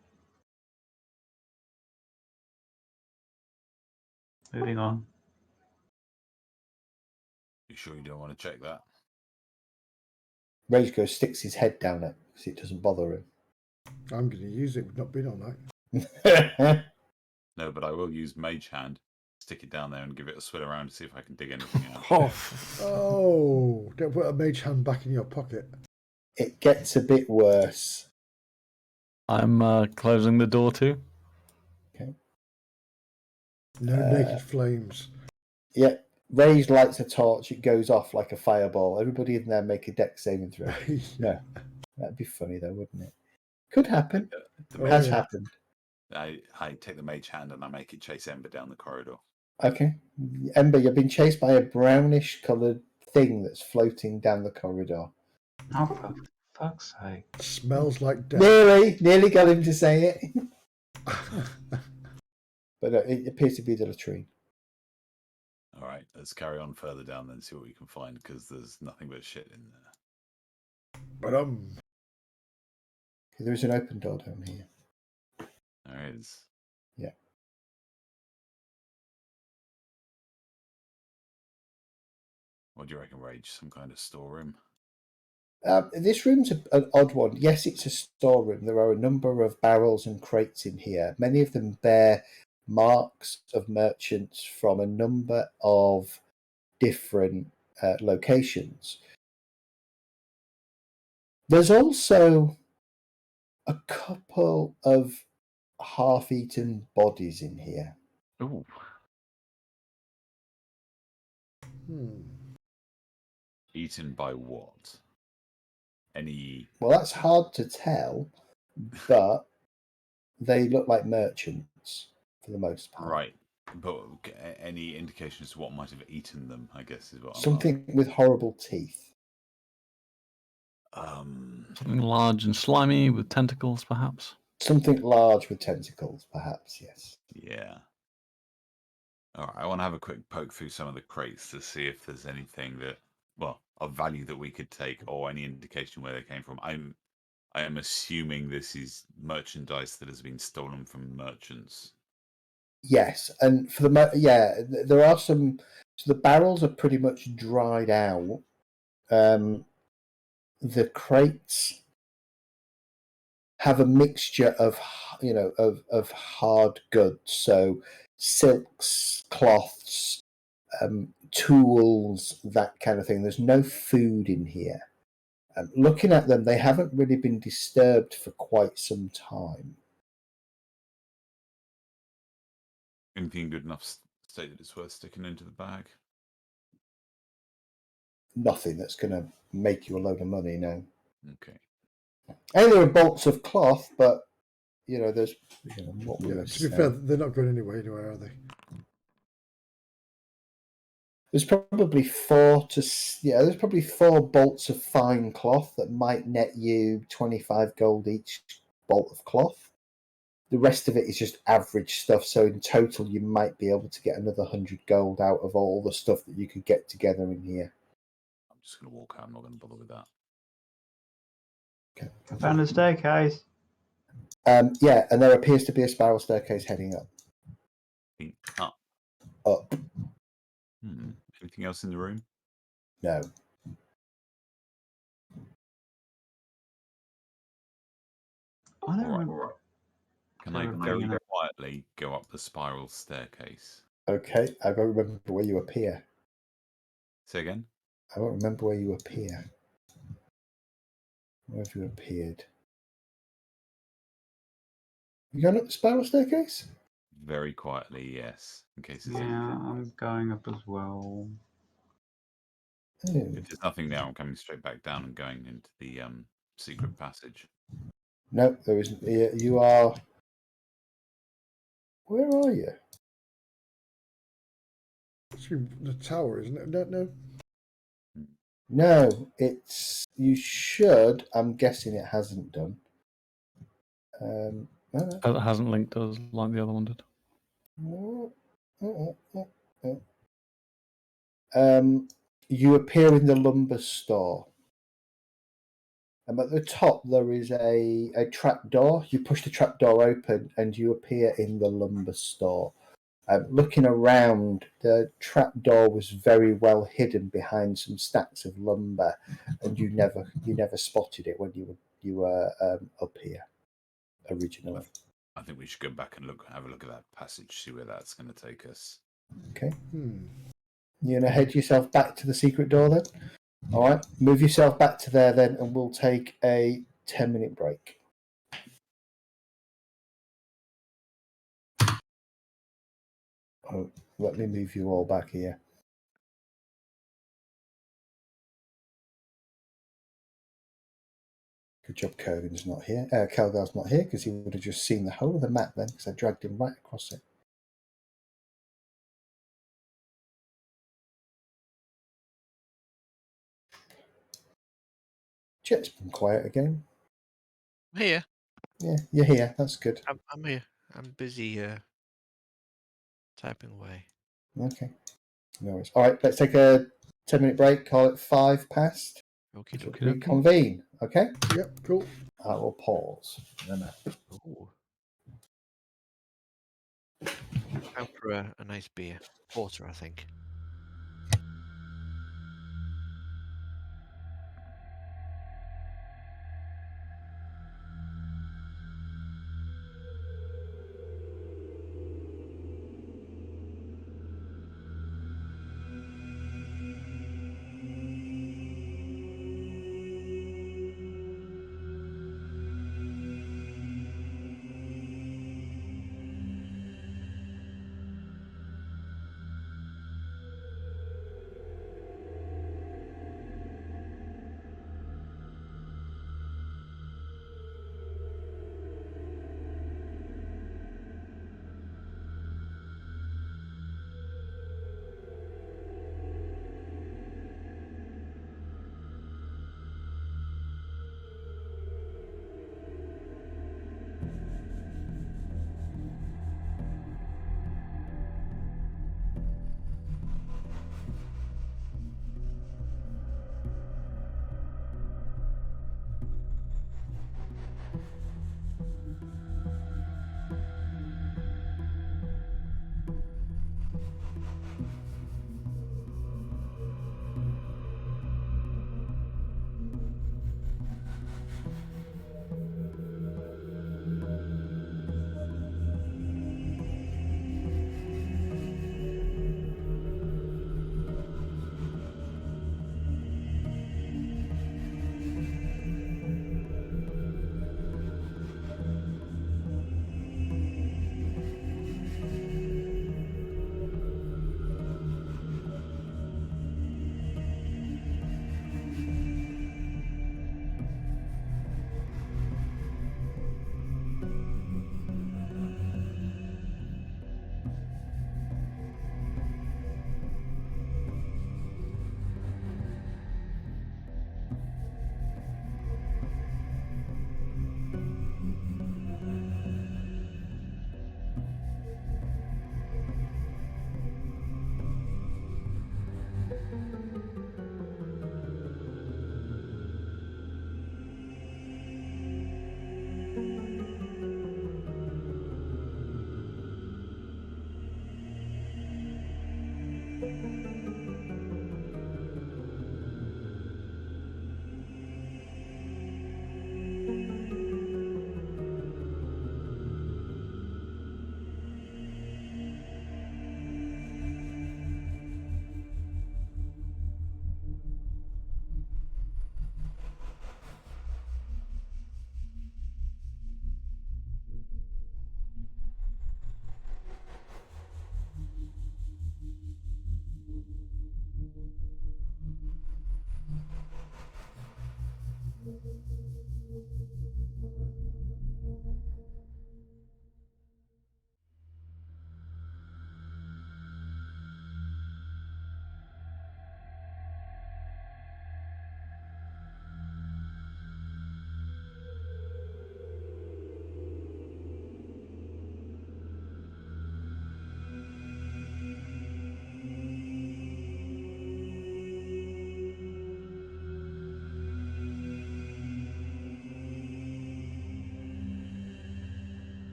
Moving on. You sure you don't want to check that? Rage goes sticks his head down it because it doesn't bother him. I'm going to use it. We've not been on that. No, but I will use Mage Hand, stick it down there and give it a swill around to see if I can dig anything out. Oh, don't put a mage hand back in your pocket. It gets a bit worse. I'm closing the door too. Okay. No naked flames. Yeah, Rage lights a torch. It goes off like a fireball. Everybody in there make a dex saving throw. No, that'd be funny though, wouldn't it? Could happen. The Has mage, happened. I take the Mage Hand and I make it chase Ember down the corridor. Okay. Ember, you've been chased by a brownish coloured thing that's floating down the corridor. Oh, for fuck's sake. Smells like death. Nearly got him to say it. But it appears to be the latrine. All right, let's carry on further down then, see what we can find, because there's nothing but shit in there. But There is an open door down here. There is. Yeah. What do you reckon, Rage? Some kind of storeroom? This room's an odd one. Yes, it's a storeroom. There are a number of barrels and crates in here. Many of them bear marks of merchants from a number of different locations. There's also a couple of half-eaten bodies in here. Ooh. Eaten by what? Any... Well, that's hard to tell, but they look like merchants for the most part. Right. But any indication as to what might have eaten them, I guess, is what Something with horrible teeth. Something large and slimy with tentacles, perhaps? Something large with tentacles, perhaps, yes. Yeah. All right, I want to have a quick poke through some of the crates to see if there's anything that, well, of value that we could take or any indication where they came from. I am assuming this is merchandise that has been stolen from merchants. Yes, and for there are some. So the barrels are pretty much dried out. The crates have a mixture of of hard goods, so silks, cloths, tools, that kind of thing. There's no food in here. Looking at them, they haven't really been disturbed for quite some time. Anything good enough to say that it's worth sticking into the bag? Nothing that's going to make you a load of money, no. Okay. And there are bolts of cloth, but there's what yeah, will I to be say? fair, they're not going anywhere, are they? There's probably there's probably 4 bolts of fine cloth that might net you 25 gold each bolt of cloth. The rest of it is just average stuff, so in total you might be able to get another 100 gold out of all the stuff that you could get together in here. I'm just going to walk out. I'm not going to bother with that. Okay. I found a staircase. Yeah, and there appears to be a spiral staircase heading up. Up. Up. Anything else in the room? No. I don't All right. remember. Can I very quietly go up the spiral staircase? Okay, I don't remember where you appear. Say again? I won't remember where you appear. Where have you appeared? You going up the spiral staircase? Very quietly, yes. In case there's Yeah, anything. I'm going up as well. Oh. If there's nothing there, I'm coming straight back down and going into the secret passage. No, there isn't. You are. Where are you? It's the tower, isn't it? No. No, it's. You should. I'm guessing it hasn't done. No. It hasn't linked us like the other one did. You appear in the lumber store. And at the top, there is a trap door. You push the trap door open and you appear in the lumber store. Looking around, the trap door was very well hidden behind some stacks of lumber, and you never spotted it when you were up here originally. I think we should go back and have a look at that passage, see where that's going to take us. Okay. You're going to head yourself back to the secret door then? All right. Move yourself back to there then, and we'll take a 10-minute break. Oh, let me move you all back here. Good job Kurgan's not here. Calgar's not here because he would have just seen the whole of the map then because I dragged him right across it. Jet's been quiet again. I'm here. Yeah, you're here. That's good. I'm here. I'm busy typing away. Okay. No worries. All right, let's take a 10-minute break. Call it 5 past. Okay, Okey-dokey. Reconvene. Okay? Yep, cool. I will pause. Ooh. Time for a nice beer. Porter, I think.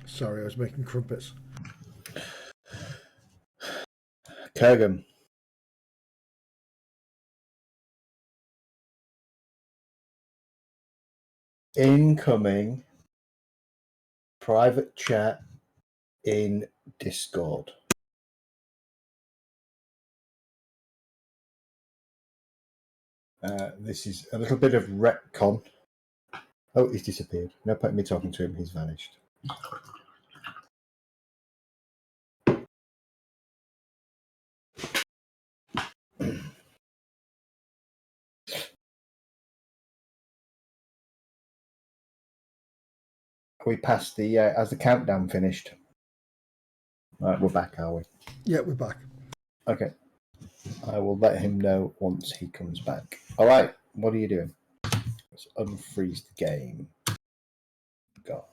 Sorry, I was making crumpets. Kurgan. Incoming private chat in Discord. This is a little bit of retcon. Oh, he's disappeared. No point in me talking to him. He's vanished. We passed the has the countdown finished? Right, we're back, are we? Yeah, we're back. Okay. I will let him know once he comes back. All right. What are you doing? Let's unfreeze the game. Go.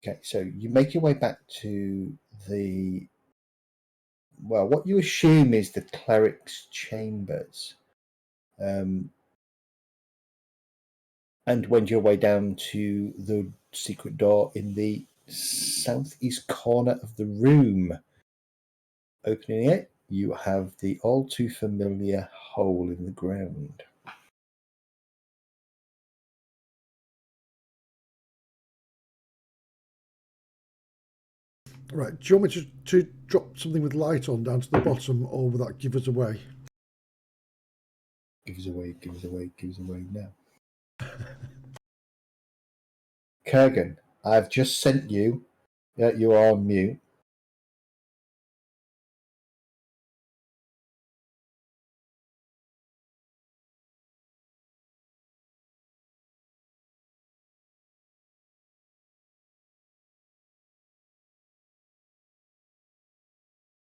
Okay, so you make your way back to the what you assume is the cleric's chambers, and wend your way down to the secret door in the southeast corner of the room. Opening it, you have the all too familiar hole in the ground. Right, do you want me to drop something with light on down to the bottom, or will that give us away? Give us away now. Kurgan, I've just sent you. You are on mute.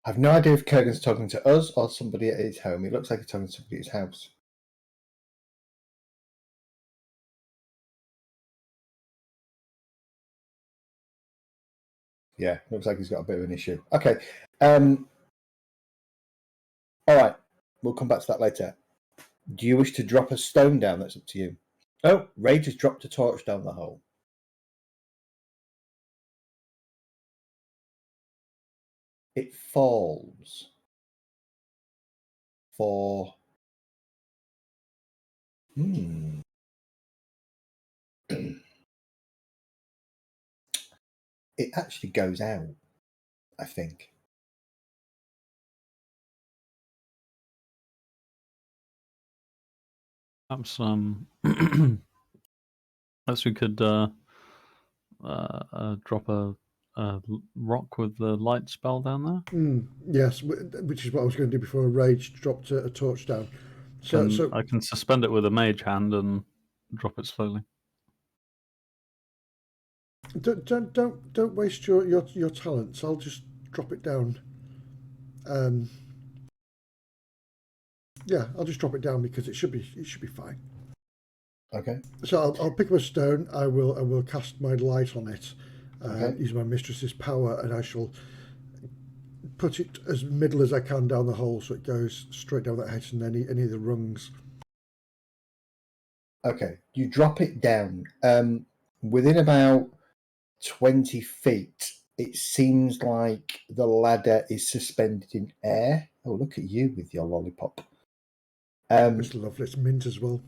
I've no idea if Kurgan's talking to us or somebody at his home. It looks like he's talking to somebody at his house. Yeah, looks like he's got a bit of an issue. Okay. All right. We'll come back to that later. Do you wish to drop a stone down? That's up to you. Oh, Rage has dropped a torch down the hole. It falls for... It actually goes out, I think. Perhaps perhaps we could drop a rock with the light spell down there. Yes, which is what I was going to do before a Rage dropped a torch down. So I can suspend it with a mage hand and drop it slowly. Don't waste your talents. I'll just drop it down. Yeah, I'll just drop it down because it should be fine. Okay. So I'll pick up a stone. I will cast my light on it, use my mistress's power, and I shall put it as middle as I can down the hole, so it goes straight down that hedge and any of the rungs. Okay, you drop it down. Within about 20 feet, it seems like the ladder is suspended in air. Oh, look at you with your lollipop. It's lovely. It's mint as well.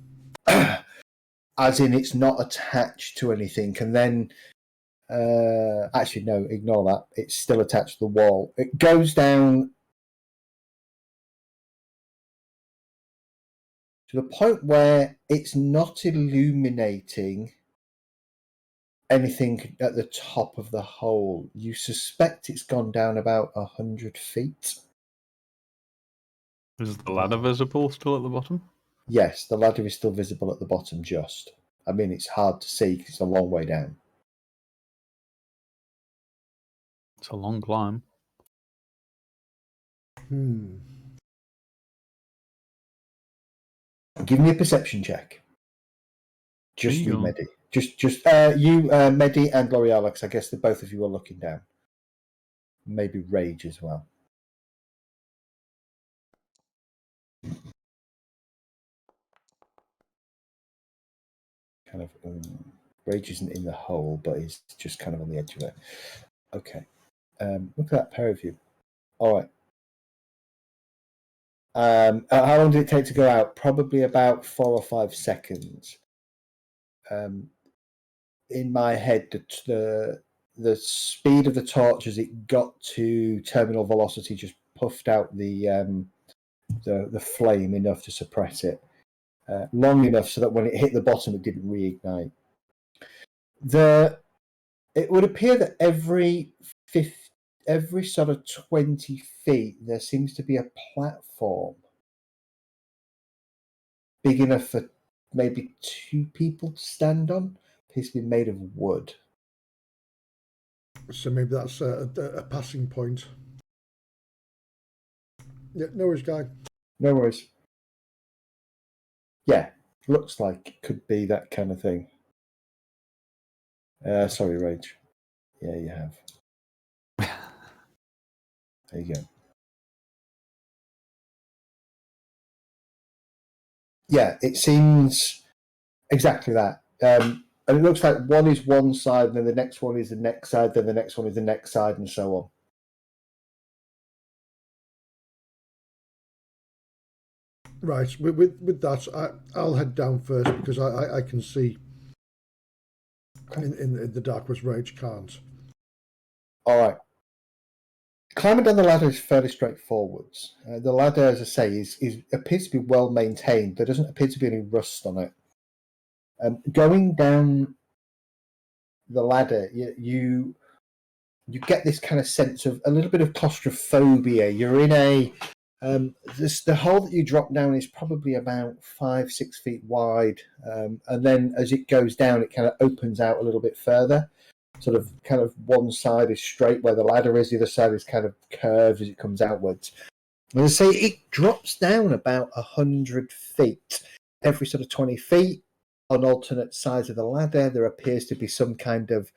As in, it's not attached to anything. And then, actually, no, ignore that. It's still attached to the wall. It goes down to the point where it's not illuminating anything at the top of the hole. You suspect it's gone down about 100 feet. Is the ladder visible still at the bottom? Yes, the ladder is still visible at the bottom just. I mean, it's hard to see because it's a long way down. It's a long climb. Give me a perception check. Just you, Eagle. Medi. Just you, Medi, and L'Oreal, because I guess the both of you are looking down. Maybe Rage as well. Kind of. Rage isn't in the hole, but he's just kind of on the edge of it. Okay. Look at that pair of you. All right. How long did it take to go out? Probably about 4 or 5 seconds. In my head, the speed of the torch as it got to terminal velocity just puffed out the flame enough to suppress it, long enough so that when it hit the bottom, it didn't reignite. It would appear that every sort of 20 feet, there seems to be a platform big enough for maybe 2 people to stand on. Appears to be made of wood. So maybe that's a passing point. Yeah, no worries, Guy. No worries. Yeah, looks like it could be that kind of thing. Sorry, Rage. Yeah, you have. There you go. Yeah, it seems exactly that. And it looks like one is one side, and then the next one is the next side, then the next one is the next side, and so on. Right, with that, I'll head down first because I can see in the dark, whereas Rage can't. All right. Climbing down the ladder is fairly straightforward. The ladder, as I say, appears to be well maintained. There doesn't appear to be any rust on it. Going down the ladder, you get this kind of sense of a little bit of claustrophobia. You're in the hole that you drop down is probably about 5-6 feet wide, and then as it goes down, it kind of opens out a little bit further. Sort of, kind of one side is straight where the ladder is, the other side is kind of curved as it comes outwards. And as I say, it drops down about 100 feet. Every sort of 20 feet, on alternate sides of the ladder, there appears to be some kind of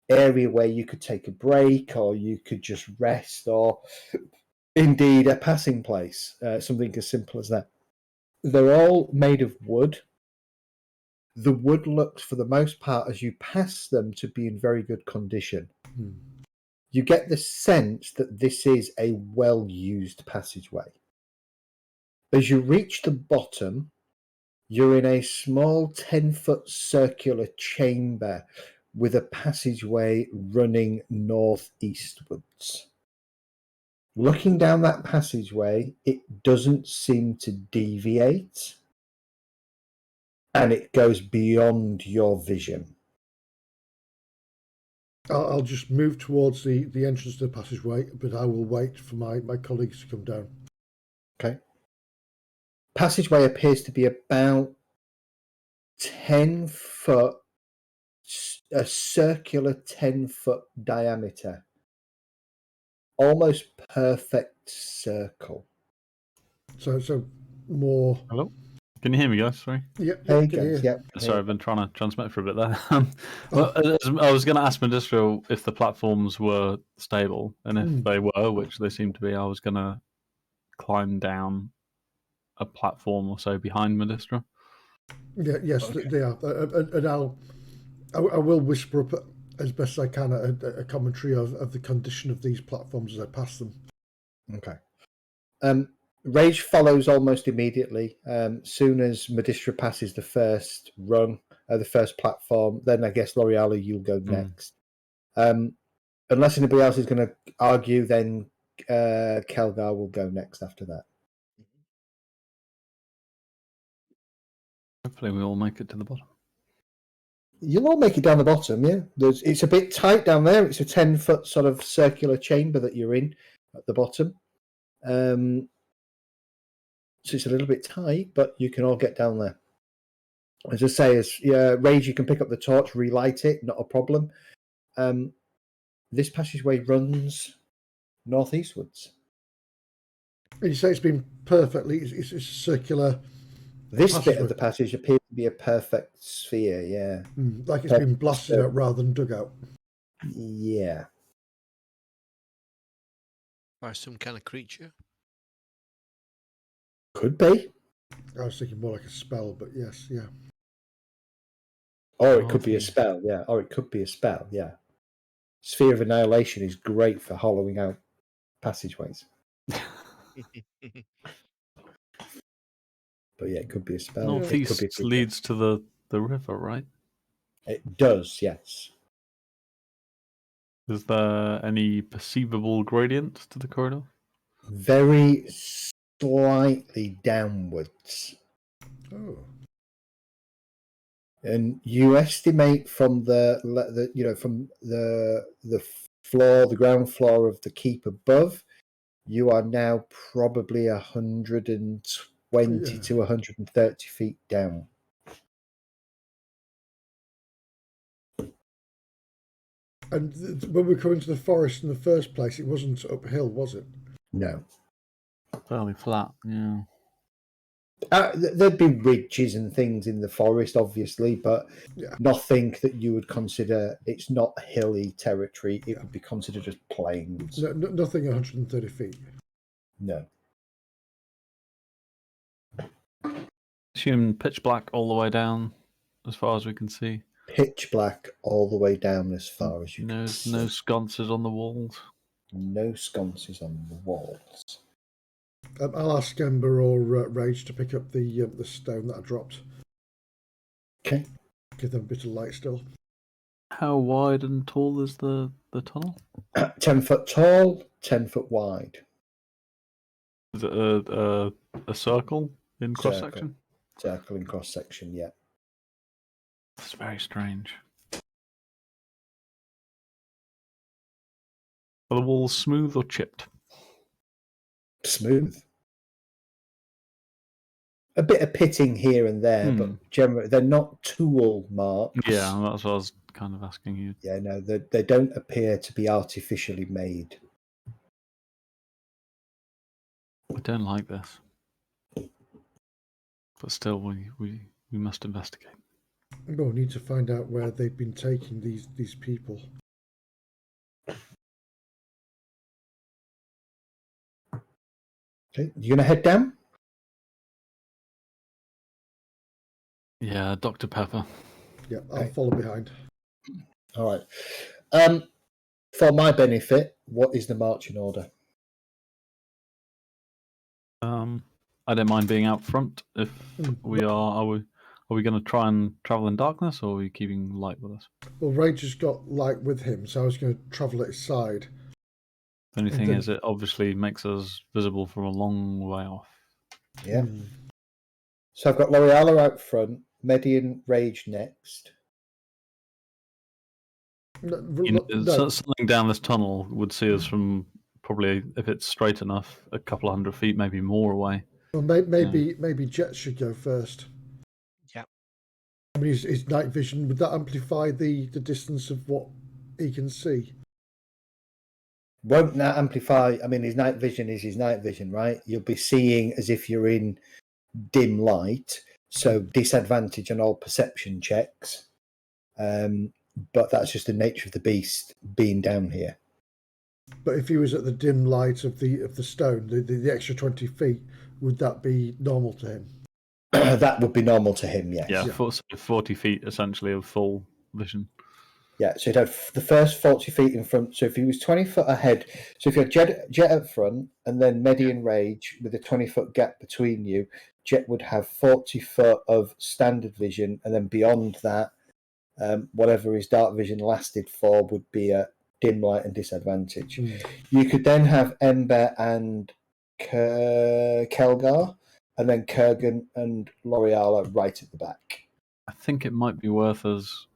area where you could take a break, or you could just rest, or indeed a passing place, something as simple as that. They're all made of wood. The wood looks, for the most part, as you pass them, to be in very good condition. You get the sense that this is a well-used passageway. As you reach the bottom, you're in a small 10-foot circular chamber with a passageway running northeastwards. Looking down that passageway, it doesn't seem to deviate, and it goes beyond your vision. I'll just move towards the entrance to the passageway, but I will wait for my colleagues to come down. Okay. Passageway appears to be about 10 foot, a circular 10-foot diameter. Almost perfect circle. So more. Hello? Can you hear me, guys? Sorry. Yep. There you can go. hear. Yep. Sorry, I've been trying to transmit for a bit there. Well, I was going to ask Medistro if the platforms were stable, and if they were, which they seem to be, I was going to climb down a platform or so behind Medistro. Yeah, yes, they are. And I will whisper up as best I can a commentary of the condition of these platforms as I pass them. Okay. Rage follows almost immediately. Soon as Medistra passes the first rung, the first platform, then I guess L'Oreal, you'll go next. Unless anybody else is going to argue, then Kelgar will go next after that. Hopefully we all make it to the bottom. You'll all make it down the bottom, yeah. It's a bit tight down there. It's a 10-foot sort of circular chamber that you're in at the bottom. So it's a little bit tight, but you can all get down there. As I say, Rage, you can pick up the torch, relight it, not a problem. This passageway runs northeastwards. And you say it's been perfectly. It's a circular. This passageway. bit of the passage appears to be a perfect sphere, yeah. Like it's been blasted out rather than dug out. Yeah. By some kind of creature. Could be. I was thinking more like a spell, but yes, yeah. Or it could be a spell, yeah. Or it could be a spell, yeah. Sphere of Annihilation is great for hollowing out passageways. But yeah, it could be a spell. It could be a Northeast creature. leads to the river, right? It does, yes. Is there any perceivable gradient to the corridor? Very slightly downwards. Oh. And you estimate from the floor, the ground floor of the keep above, you are now probably 120 to 130 feet down. And when we come into the forest in the first place, it wasn't uphill, was it? No. Fairly flat, yeah. There'd be ridges and things in the forest, obviously, but nothing that you would consider. It's not hilly territory. It would be considered as plains. Nothing 130 feet. No. Assume pitch black all the way down, as far as we can see. Pitch black all the way down as far as you can see. No sconces on the walls. No sconces on the walls. I'll ask Ember or Rage to pick up the stone that I dropped. Okay. Give them a bit of light still. How wide and tall is the tunnel? 10 foot tall, 10 foot wide. Is it a circle in cross section? Circle in cross section, yeah. That's very strange. Are the walls smooth or chipped? Smooth. A bit of pitting here and there, but generally they're not tool marks. Yeah, that's what I was kind of asking you. Yeah, no, they don't appear to be artificially made. I don't like this. But still, we must investigate. Oh, we need to find out where they've been taking these people. Okay, you gonna head down? Yeah, Dr. Pepper. Yeah, I'll follow behind. All right. For my benefit, what is the marching order? I don't mind being out front if we are. Are we going to try and travel in darkness, or are we keeping light with us? Well, Rage has got light with him, so I was going to travel at his side. The only thing is, it obviously makes us visible from a long way off. Yeah. So I've got L'Oreal out front, Median Rage next. Something down this tunnel would see us from probably, if it's straight enough, a couple of 100 feet, maybe more away. Well, maybe Jet should go first. Yeah. I mean, his night vision, would that amplify the distance of what he can see? Won't that amplify? I mean, his night vision is his night vision, right? You'll be seeing as if you're in dim light, so disadvantage on all perception checks. But that's just the nature of the beast being down here. But if he was at the dim light of the stone, the extra 20 feet, would that be normal to him? That would be normal to him, yes. Yeah, 40 feet essentially of full vision. Yeah, so he'd have the first 40 feet in front. So if he was 20 foot ahead, so if you had Jet up front and then Median Rage with a 20-foot gap between you, Jet would have 40 foot of standard vision, and then beyond that, whatever his dark vision lasted for would be a dim light and disadvantage. You could then have Ember and Kelgar, and then Kurgan and L'Oreal are right at the back. I think it might be worth us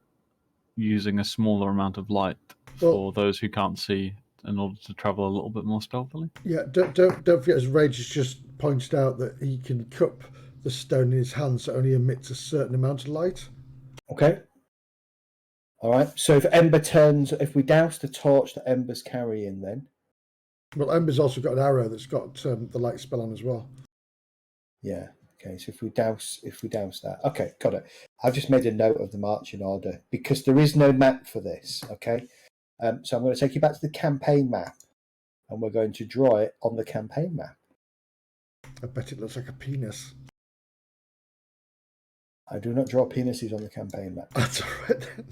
using a smaller amount of light for those who can't see in order to travel a little bit more stealthily. Yeah, don't forget, as Rage has just pointed out, that he can cup the stone in his hand so it only emits a certain amount of light. Okay. All right. So if Ember turns, if we douse the torch that Ember's carrying, then. Well, Ember's also got an arrow that's got the light spell on as well. Yeah. Okay. So if we douse that, okay, got it. I've just made a note of the marching order because there is no map for this. Okay. So I'm going to take you back to the campaign map, and we're going to draw it on the campaign map. I bet it looks like a penis. I do not draw penises on the campaign map. That's all right then.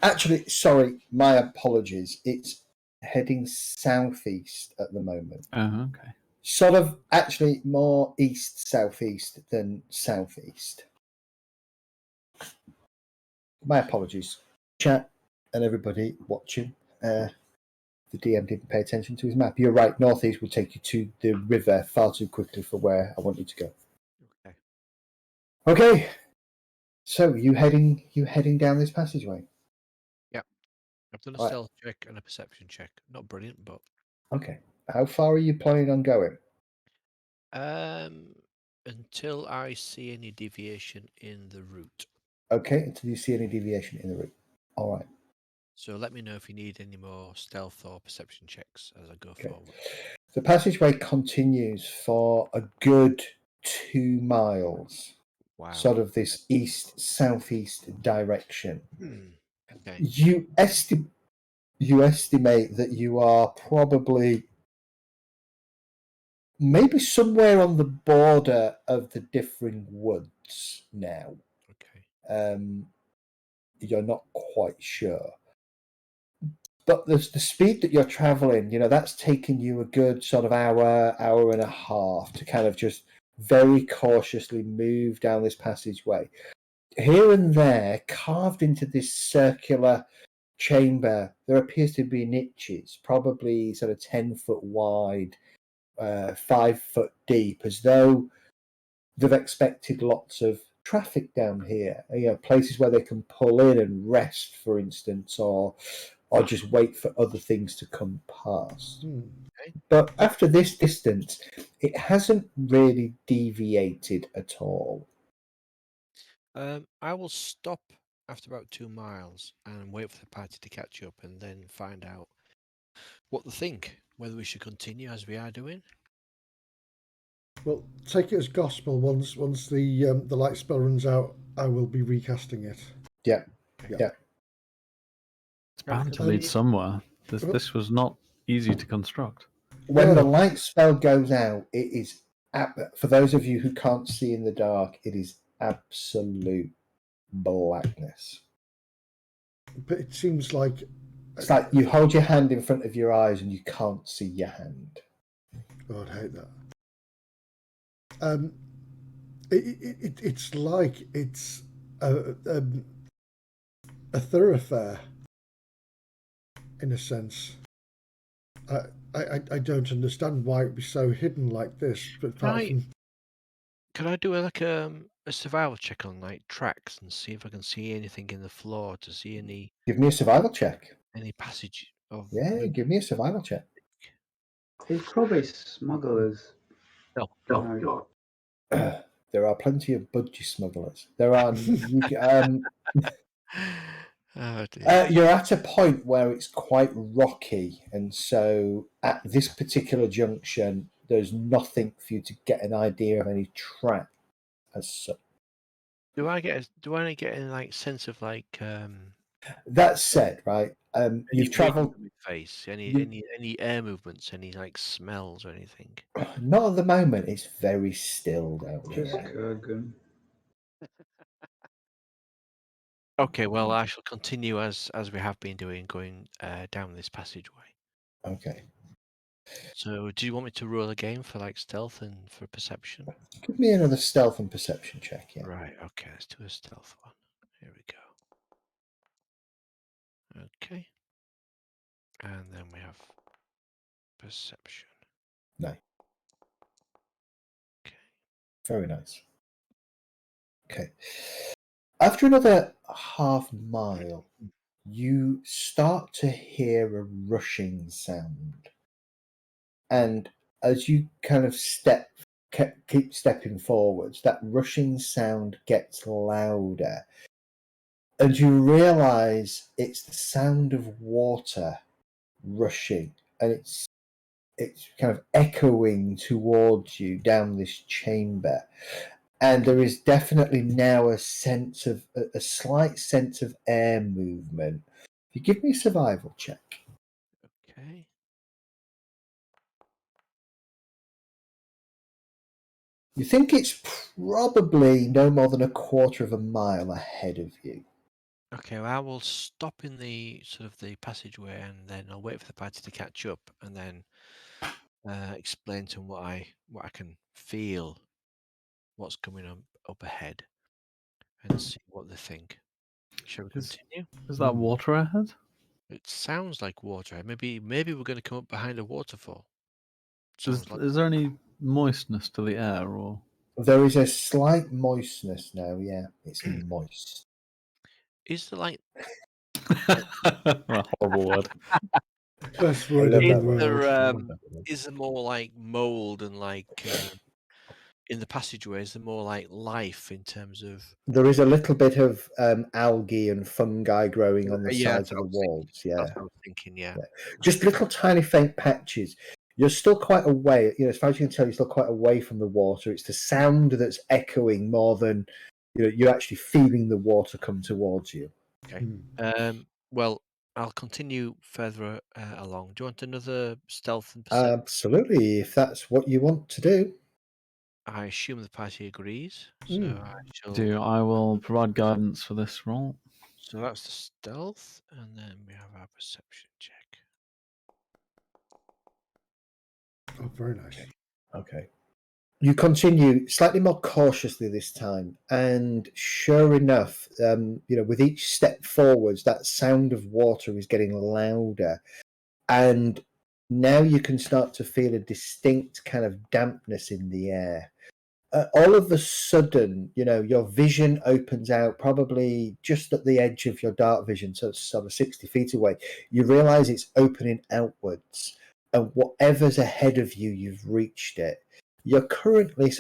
Actually, sorry, my apologies. It's heading southeast at the moment. Oh, okay. Sort of actually more east-southeast than southeast. My apologies. Chat and everybody watching. The DM didn't pay attention to his map. You're right, northeast will take you to the river far too quickly for where I want you to go. Okay. Okay. So you heading down this passageway? I've done a Right. stealth check and a perception check. Not brilliant, but Okay. How far are you planning on going? until I see any deviation in the route. Okay, until you see any deviation in the route. All right. So let me know if you need any more stealth or perception checks as I go Okay. forward. The passageway continues for a good 2 miles, Wow. sort of this east-southeast direction. Okay. You estimate that you are probably maybe somewhere on the border of the differing woods now. Okay. You're not quite sure. But the speed that you're traveling, that's taking you a good sort of hour and a half to kind of just very cautiously move down this passageway. Here and there, carved into this circular chamber, there appears to be niches, probably sort of 10 foot wide, 5 foot deep, as though they've expected lots of traffic down here. Places where they can pull in and rest, for instance, or just wait for other things to come past. Okay. But after this distance, it hasn't really deviated at all. I will stop after about 2 miles and wait for the party to catch up and then find out what they think, whether we should continue as we are doing. Well, take it as gospel. Once the light spell runs out, I will be recasting it. Yeah. Okay. Yeah. It's bound to Um, lead somewhere. This was not easy to construct. When the Yeah. light spell goes out, it is, for those of you who can't see in the dark, it is absolute blackness. But it seems like It's like you hold your hand in front of your eyes and you can't see your hand. oh, I'd hate that. It's like it's a thoroughfare in a sense. I don't understand why it'd be so hidden like this. But apart from Can I do a survival check on like tracks and see if I can see anything in the floor to see any Give me a survival check. passage of Yeah, give me a survival check. There's probably smugglers. No. No. There are plenty of budgie smugglers. There are. Oh dear. You're at a point where it's quite rocky, and so at this particular junction, there's nothing for you to get an idea of any track as such. Do I get any like sense of like That said, right, any you've travelled. wind in my face, any air movements, any like smells or anything? Not at the moment. It's very still down Just here. Kurgan. Okay, well I shall continue as we have been doing, going down this passageway. Okay. So do you want me to roll again for like stealth and for perception? Give me another stealth and perception check. Yeah. Right, okay, let's do a stealth one. Here we go. Okay. And then we have perception. No. Okay. Very nice. Okay. After another half mile, you start to hear a rushing sound. And as you kind of keep stepping forwards, that rushing sound gets louder. And you realize it's the sound of water rushing. And it's kind of echoing towards you down this chamber. And there is definitely now a sense of a slight sense of air movement. If you give me a survival check. Okay. You think it's probably no more than a quarter of a mile ahead of you. Okay, well, I will stop in the sort of the passageway, and then I'll wait for the party to catch up, and then explain to them what I can feel, what's coming up ahead, and see what they think. Shall we continue? Is that water ahead? It sounds like water. Maybe we're going to come up behind a waterfall. Sounds like Is there any moistness to the air, or There is a slight moistness now, yeah. It's moist. is there like a horrible word? Best word love in the that word. world. is there more like mold and like in the passageway? Is there more like life in terms of? There is a little bit of algae and fungi growing on the Yeah, sides of the walls, yeah. That's what I was thinking. Yeah. Just little tiny faint patches. You're still quite away, as far as you can tell, you're still quite away from the water. It's the sound that's echoing more than you're actually feeling the water come towards you. Okay. Well, I'll continue further along. Do you want another stealth and perception? Absolutely, if that's what you want to do. I assume the party agrees. So I shall. I will provide guidance for this roll. So that's the stealth, and then we have our perception check. Oh, very nice. Okay. You continue slightly more cautiously this time, and sure enough, with each step forwards, that sound of water is getting louder, and now you can start to feel a distinct kind of dampness in the air. All of a sudden, your vision opens out probably just at the edge of your dark vision, so it's sort of 60 feet away. You realize it's opening outwards, and whatever's ahead of you, you've reached it. You're currently you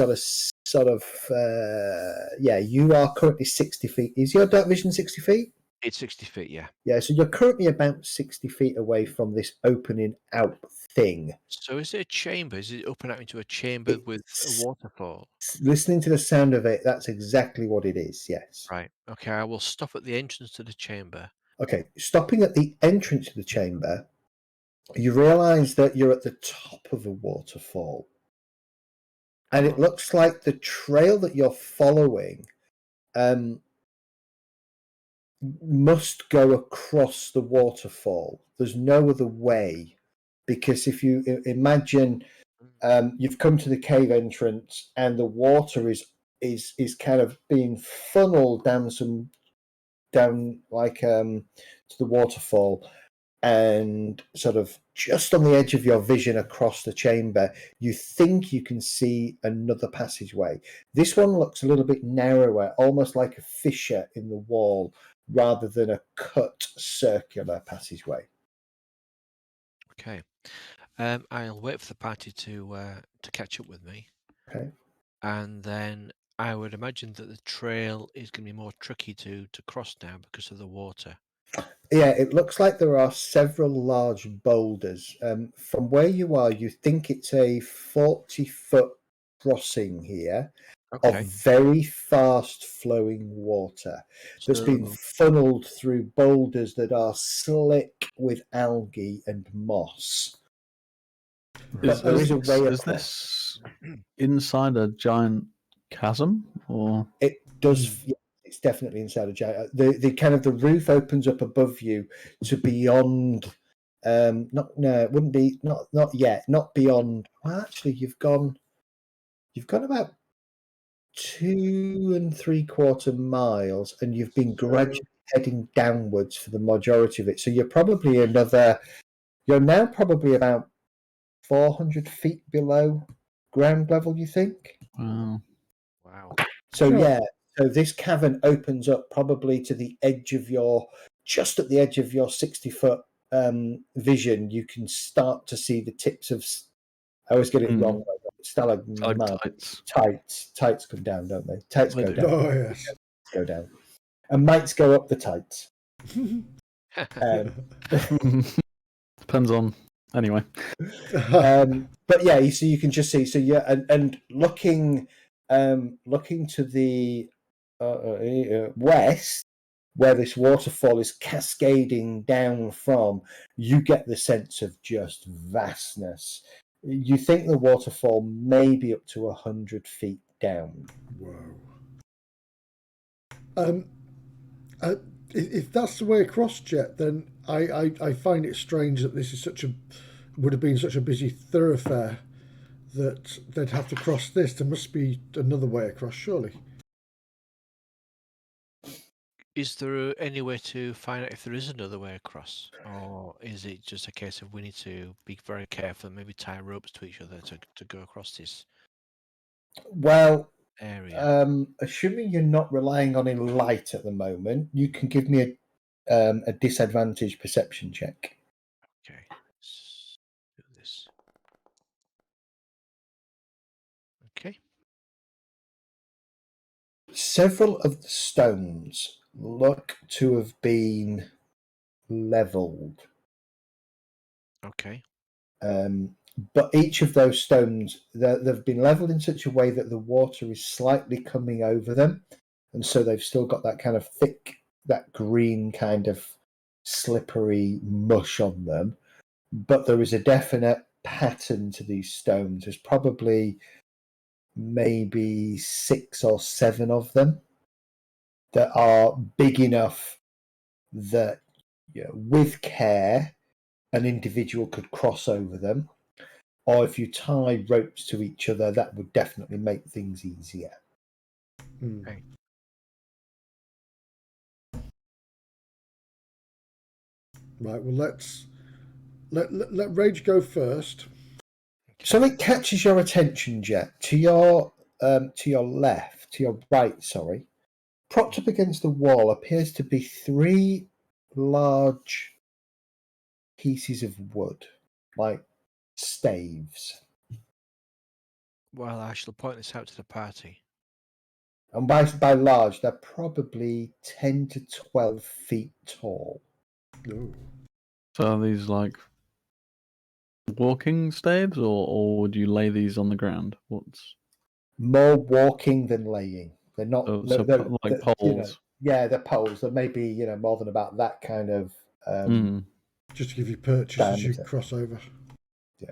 are currently 60 feet. Is your dark vision 60 feet? It's 60 feet, yeah. Yeah, so you're currently about 60 feet away from this opening out thing. So is it a chamber? Is it open out into a chamber with a waterfall? Listening to the sound of it, that's exactly what it is, yes. Right. Okay, I will stop at the entrance to the chamber. Okay, stopping at the entrance to the chamber, you realise that you're at the top of a waterfall. And it looks like the trail that you're following must go across the waterfall. There's no other way, because if you imagine you've come to the cave entrance and the water is kind of being funneled down to the waterfall, and sort of just on the edge of your vision across the chamber, you think you can see another passageway. This one looks a little bit narrower, almost like a fissure in the wall, rather than a cut circular passageway. Okay. I'll wait for the party to catch up with me. Okay. And then I would imagine that the trail is going to be more tricky to cross now because of the water. Yeah, it looks like there are several large boulders. From where you are, you think it's a 40-foot crossing here of very fast flowing water that's been funneled through boulders that are slick with algae and moss. Is across. this inside a giant chasm, or it does? Yeah, it's definitely inside a giant. The kind of the roof opens up above you to beyond. It wouldn't be not yet, not beyond. Well, actually, you've gone about 2 3/4 miles, and you've been gradually heading downwards for the majority of it. So you're now probably about 400 feet below ground level, you think? Wow. So yeah, so this cavern opens up probably to the edge of just at the edge of your 60-foot vision. You can start to see the tips of, I always get it wrong, stalagmites. Tights come down, don't they? Tights go down. Oh, yes. Go down. And mites go up the tights. Depends on. Anyway. But yeah, so you can just see. So yeah, and looking to the west, where this waterfall is cascading down from, you get the sense of just vastness. You think the waterfall may be up to 100 feet down. Whoa. If that's the way across, Jet, then I find it strange that this is would have been such a busy thoroughfare that they'd have to cross this. There must be another way across, surely. Is there any way to find out if there is another way across? Or is it just a case of we need to be very careful and maybe tie ropes to each other to go across this Well, area? assuming you're not relying on any light at the moment, you can give me a disadvantage perception check. Okay, let's do this. Okay. Several of the stones look to have been leveled. Okay. But each of those stones, they've been leveled in such a way that the water is slightly coming over them. And so they've still got that kind of thick, that green kind of slippery mush on them. But there is a definite pattern to these stones. There's probably maybe 6 or 7 of them that are big enough that, with care, an individual could cross over them. Or if you tie ropes to each other, that would definitely make things easier. Okay. Right. Well, let Rage go first. Something catches your attention, Jet. To your left, to your right, sorry, propped up against the wall appears to be 3 large pieces of wood, like staves. Well, I shall point this out to the party. And by large, they're probably 10 to 12 feet tall. Oh. So are these like walking staves, or would you lay these on the ground? What's More walking than laying. They're not like poles? They're poles. There may be more than about that kind of. Just to give you purchase as you cross over. Yeah.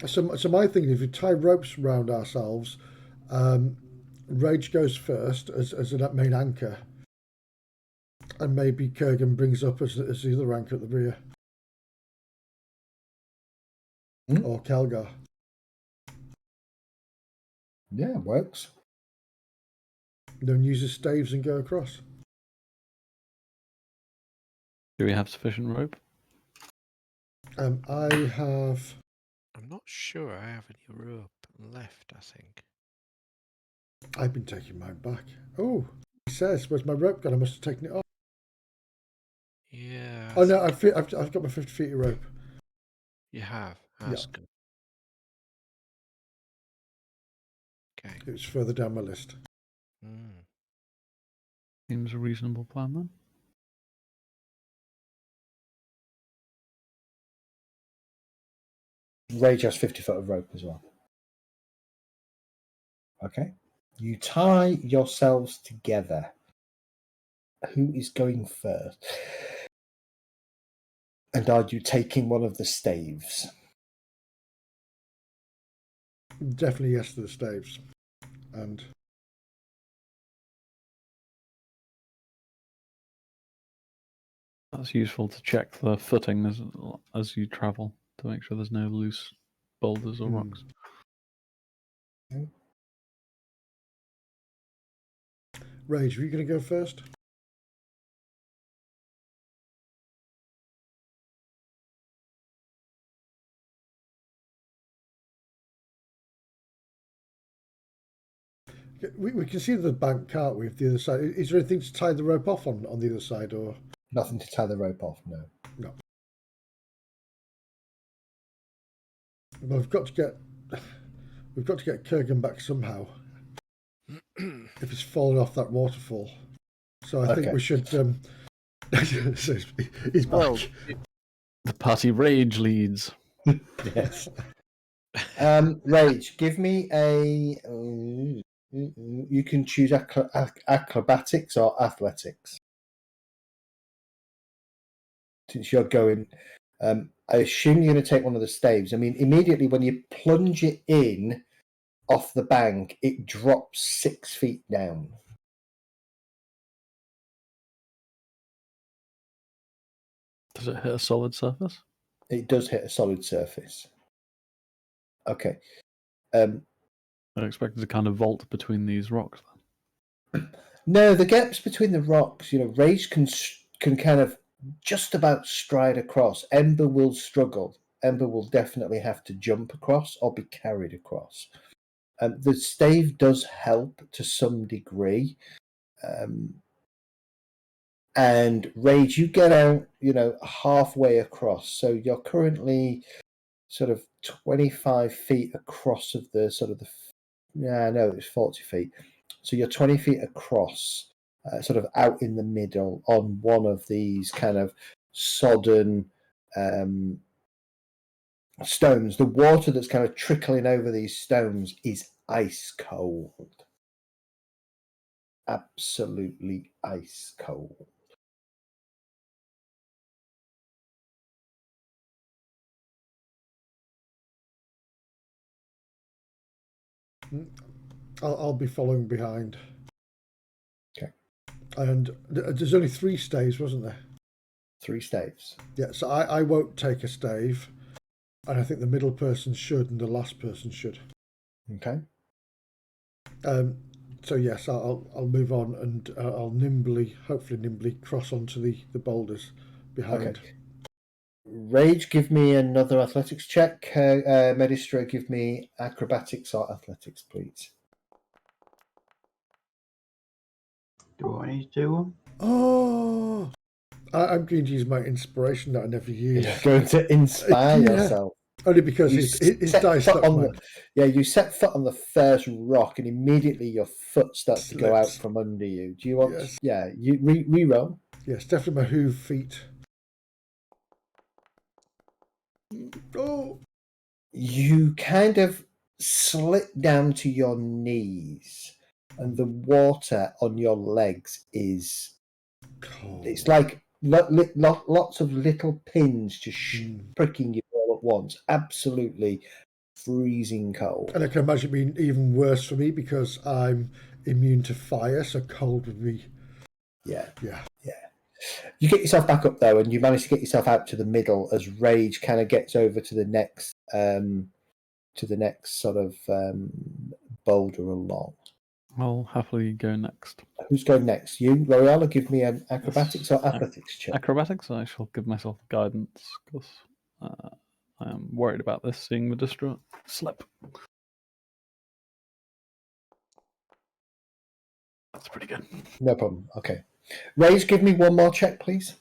So my thing, if you tie ropes around ourselves, Rage goes first as a main anchor, and maybe Kurgan brings up as the other anchor at the rear, or Kelgar. Yeah, it works. Then use his staves and go across. Do we have sufficient rope? I have. I'm not sure I have any rope left, I think. I've been taking mine back. Oh, he says, "Where's my rope gone? I must have taken it off." Yeah. Oh no, I've got my 50 feet of rope. You have. That's good. Okay. It was further down my list. Seems a reasonable plan then. Rage has 50 foot of rope as well. Okay. You tie yourselves together. Who is going first? And are you taking one of the staves? Definitely yes to the staves. And that's useful to check the footing as you travel to make sure there's no loose boulders or rocks. Okay. Rage, are you going to go first? We can see the bank, can't we, of the other side? Is there anything to tie the rope off on the other side, or Nothing to tie the rope off, no. no? Well, we've got to get Kurgan back somehow. If he's fallen off that waterfall, so I think we should. He's back. Well, the party Rage leads. Yes. Rage, give me a. You can choose acrobatics or athletics. Since you're going I assume you're going to take one of the staves. I mean, immediately when you plunge it in off the bank, it drops 6 feet down. Does it hit a solid surface? It does hit a solid surface. Okay. I expected to kind of vault between these rocks. No, the gaps between the rocks, Rage can kind of just about stride across. Ember will struggle. Ember will definitely have to jump across or be carried across. The stave does help to some degree. And Rage, you get out, halfway across. So you're currently sort of 25 feet across of the sort of the... Yeah, no, it's 40 feet. So you're 20 feet across, sort of out in the middle on one of these kind of sodden stones. The water that's kind of trickling over these stones is ice cold. Absolutely ice cold. I'll be following behind. Okay. And there's only 3 staves, wasn't there? 3 staves. Yeah, so I won't take a stave, and I think the middle person should, and the last person should. Okay. So yes, I'll move on, and I'll hopefully nimbly cross onto the boulders behind. Okay. Rage, give me another athletics check. Medistra, give me acrobatics or athletics, please. Do I need to do one? Oh, I'm going to use my inspiration that I never use. You're going to inspire Yeah. yourself. Only because his dice foot stuck, on you set foot on the first rock, and immediately your foot starts to go out from under you. Do you want? Yes. Yeah, you re-roll. Yes, definitely my hoof feet. Oh, you kind of slip down to your knees, and the water on your legs is cold. It's like lots of little pins just pricking you all at once. Absolutely freezing cold. And I can imagine it being even worse for me because I'm immune to fire, so cold would be... Yeah. Yeah. You get yourself back up though, and you manage to get yourself out to the middle as Rage kind of gets over to the next sort of boulder along. I'll happily go next. Who's going next? You, L'Oreal, give me an acrobatics or athletics check. Acrobatics, I shall give myself guidance because I am worried about this, seeing the Medistra slip. That's pretty good. No problem. Okay. Rage, give me one more check, please.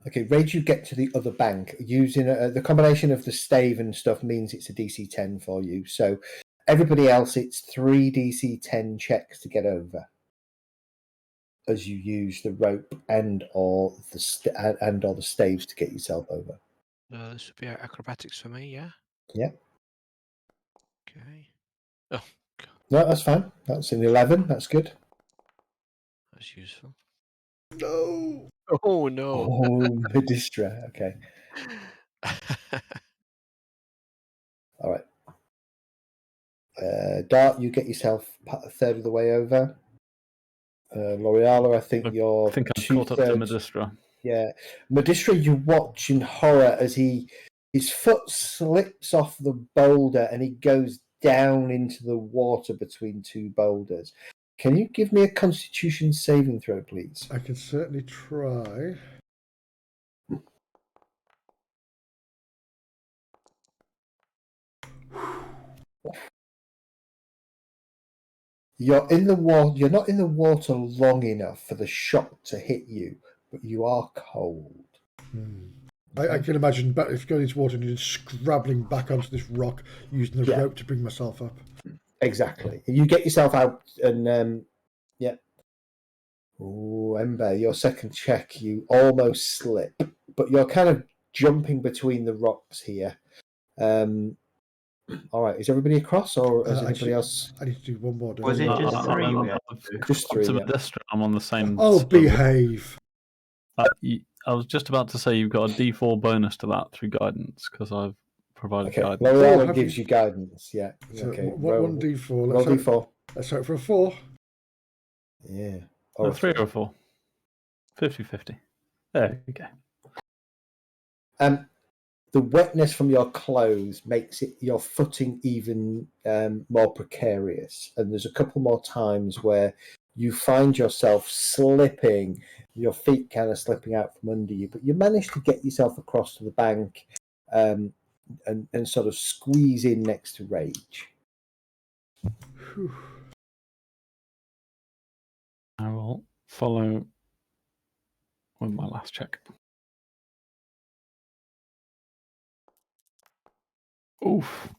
Okay, Rage, you get to the other bank. Using the combination of the stave and stuff means it's a DC 10 for you. So everybody else, it's 3 DC 10 checks to get over as you use the rope and or the staves to get yourself over. This would be acrobatics for me, yeah? Yeah. Okay. Oh, God. No, that's fine. That's an 11. That's good. That's useful. No. Oh, no. Oh, Medistra. Okay. All right. Dart, you get yourself a third of the way over. L'Oreal, I think you're... I think I'm caught up to Medistra. Yeah. Medistra, you watch in horror as his foot slips off the boulder and he goes down into the water between 2 boulders. Can you give me a Constitution saving throw, please? I can certainly try. You're in the water. You're not in the water long enough for the shock to hit you, but you are cold. I can imagine if going into water and just scrabbling back onto this rock using the rope to bring myself up. Exactly. You get yourself out and yeah. Oh, Ember, your second check, you almost slip, but you're kind of jumping between the rocks here. All right. Is everybody across, or is anybody else? I need to do one more. don't Was I? it just I- three? I'm- we had I've to do? Just got three, some yeah. Destro, I'm on the same. Oh, sort of- behave. I was just about to say you've got a D4 bonus to that through guidance because I've provided Okay. guidance. L'Oreal have gives you- you guidance. Yeah. So Okay. what one D4? Roll Let's hope, D4. let's hope for a 4. Yeah. A Or 3 or a 4? 50-50. There you go. The wetness from your clothes makes your footing even more precarious. And there's a couple more times where you find yourself slipping, your feet kind of slipping out from under you, but you manage to get yourself across to the bank and sort of squeeze in next to Rage. Whew. I will follow with my last check. Oof.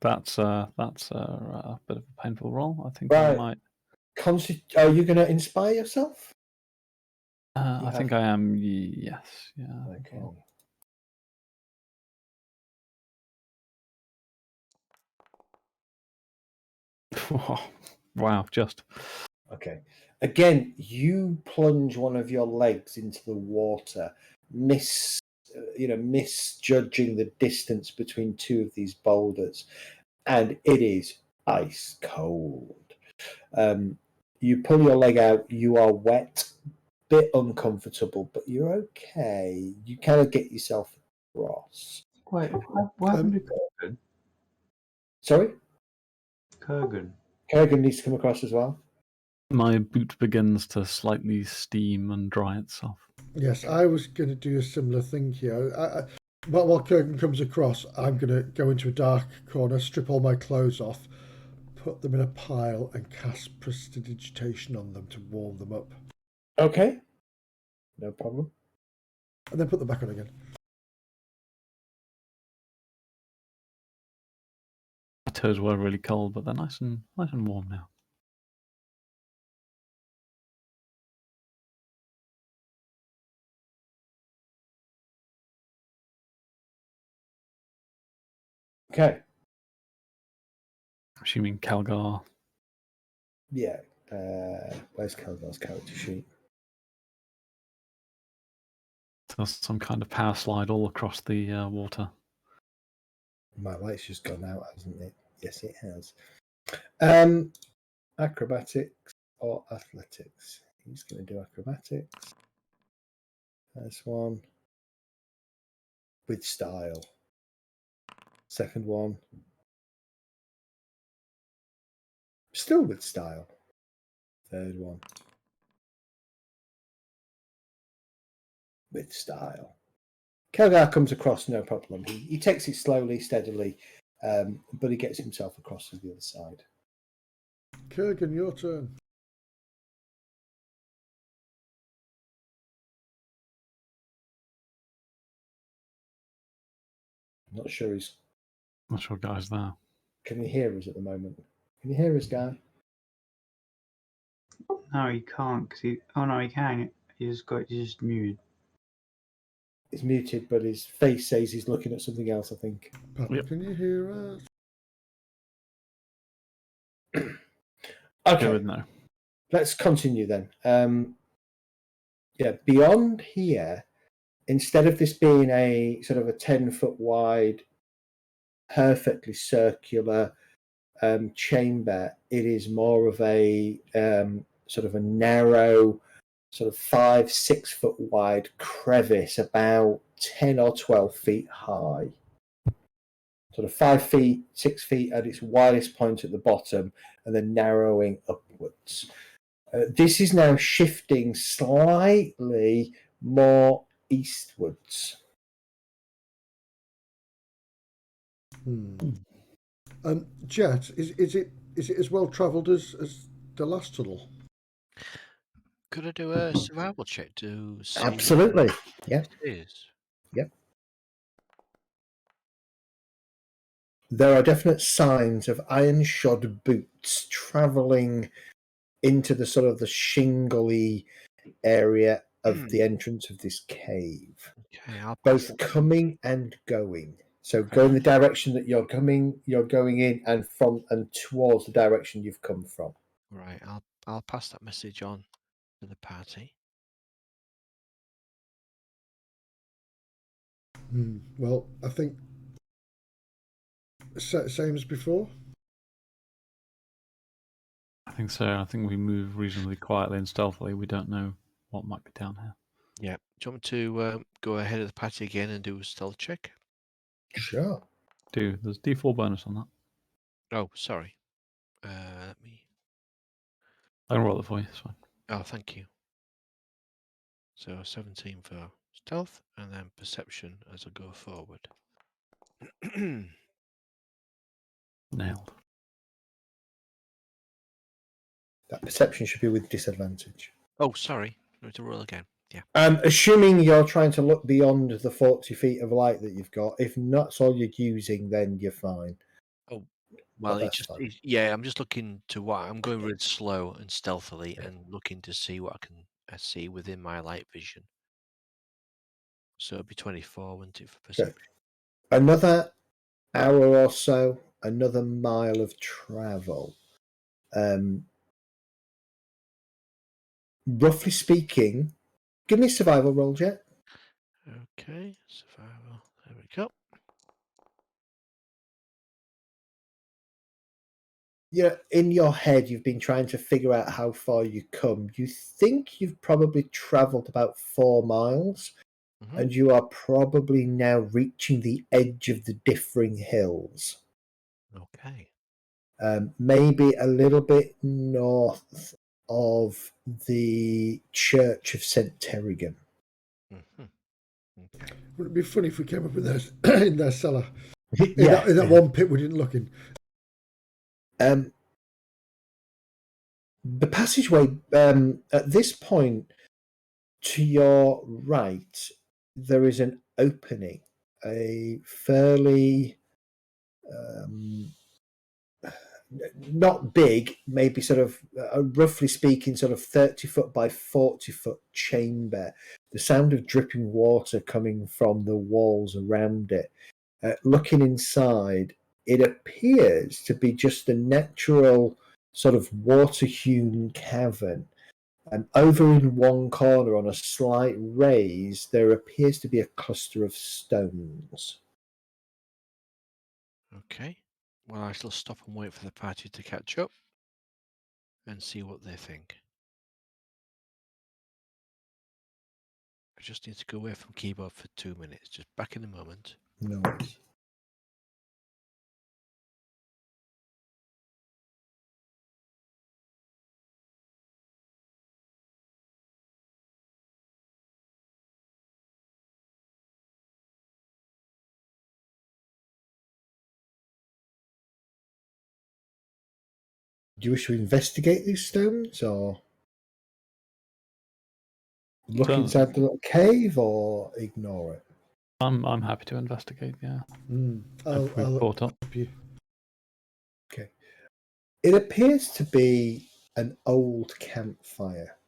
That's a bit of a painful roll. I think I Right. might. Are you going to inspire yourself? I think I am. Yes. Yeah. Okay. Wow. Just. Okay. Again, you plunge one of your legs into the water, misjudging the distance between two of these boulders, and it is ice cold. You pull your leg out, you are wet, bit uncomfortable, but you're okay. You kind of get yourself across. Wait, what happened to Kurgan? Sorry? Kurgan. Kerrigan needs to come across as well. My boot begins to slightly steam and dry itself. Yes, I was going to do a similar thing here. But while Kurgan comes across, I'm going to go into a dark corner, strip all my clothes off, put them in a pile, and cast prestidigitation on them to warm them up. Okay. No problem. And then put them back on again. My toes were really cold, but they're nice and warm now. Okay. Assuming Calgar. Yeah. Where's Calgar's character sheet? Does some kind of power slide all across the water. My light's just gone out, hasn't it? Yes, it has. Acrobatics or athletics? He's going to do acrobatics. There's one. With style. Second one. Still with style. Third one. With style. Kelgar comes across no problem. He takes it slowly, steadily, but he gets himself across to the other side. Kurgan, your turn. I'm not sure he's... Not sure guy's there. Can he hear us at the moment? Can you hear us, Guy? No, he can't. Cause he. Oh no, he can. He's just muted. He's muted, but his face says he's looking at something else, I think. Papa, Yep. can you hear us? Okay. Go with no. Let's continue then. Beyond here, instead of this being a sort of a 10-foot wide, perfectly circular chamber, it is more of a sort of a narrow, sort of 5-6 foot wide crevice, about 10 or 12 feet high. Sort of 5 feet, 6 feet at its widest point at the bottom, and then narrowing upwards. This is now shifting slightly more eastwards. Jet, is it as well travelled as the last tunnel? Could I do a survival check to see Absolutely. Yeah. what it is? Yep. There are definite signs of iron-shod boots travelling into the sort of the shingly area of the entrance of this cave. Okay, I'll Both coming and going. So go in the direction that you're going in, and from and towards the direction you've come from. Right. I'll pass that message on to the party. Well, I think same as before. I think so. I think we move reasonably quietly and stealthily. We don't know what might be down here. Yeah. Do you want me to go ahead of the party again and do a stealth check? Sure. There's D4 bonus on that. Oh, sorry. Let me. I can roll it for you. It's fine. Oh, thank you. So 17 for stealth, and then perception as I go forward. Nailed. That perception should be with disadvantage. Oh, sorry. I need to roll again. Yeah. Assuming you're trying to look beyond the 40 feet of light that you've got. If that's all you're using, then you're fine. Oh, well, that's fine. yeah. I'm just looking to what I'm going really slow and stealthily, and looking to see what I can see within my light vision. So it'd be 24, wouldn't it, for perception? Another hour or so, another mile of travel. Roughly speaking, give me a survival roll, Jet. Okay, survival. There we go. Yeah, in your head, you've been trying to figure out how far you come. You think you've probably travelled about 4 miles, and you are probably now reaching the edge of the differing hills. Okay. Maybe a little bit north of the Church of St. Terrigan. Okay. Wouldn't it be funny if we came up in their cellar? In that one pit we didn't look in. The passageway, at this point, to your right, there is an opening, a fairly not big, maybe sort of roughly speaking, sort of 30 foot by 40 foot chamber. The sound of dripping water coming from the walls around it. Looking inside, it appears to be just a natural sort of water-hewn cavern. And over in one corner, on a slight raise, there appears to be a cluster of stones. Okay. Well, I shall stop and wait for the party to catch up and see what they think. I just need to go away from keyboard for 2 minutes. Just back in a moment. No worries. Do you wish to investigate these stones, or look inside the little cave, or ignore it? I'm happy to investigate. Yeah. I'll caught up. help you. Okay. It appears to be an old campfire.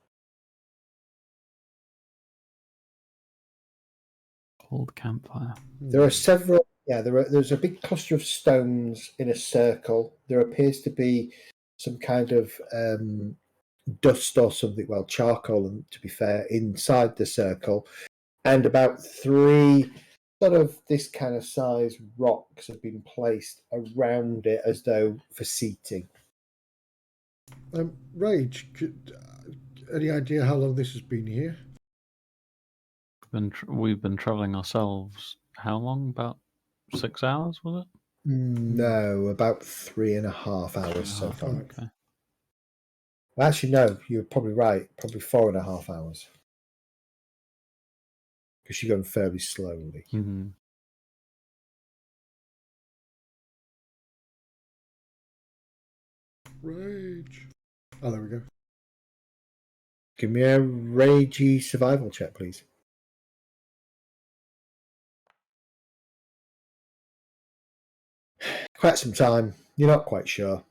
Old campfire. There are several. Yeah, there's a big cluster of stones in a circle. There appears to be some kind of dust or something, well, charcoal, to be fair, inside the circle, and about 3 sort of this kind of size rocks have been placed around it as though for seating. Rage, any idea how long this has been here? We've been travelling ourselves. How long? About 6 hours, was it? No, about 3.5 hours so far. Okay. Well, actually, no, you're probably right. Probably 4.5 hours. Because you're going fairly slowly. Mm-hmm. Rage. Oh, there we go. Give me a ragey survival check, please. Quite some time. You're not quite sure.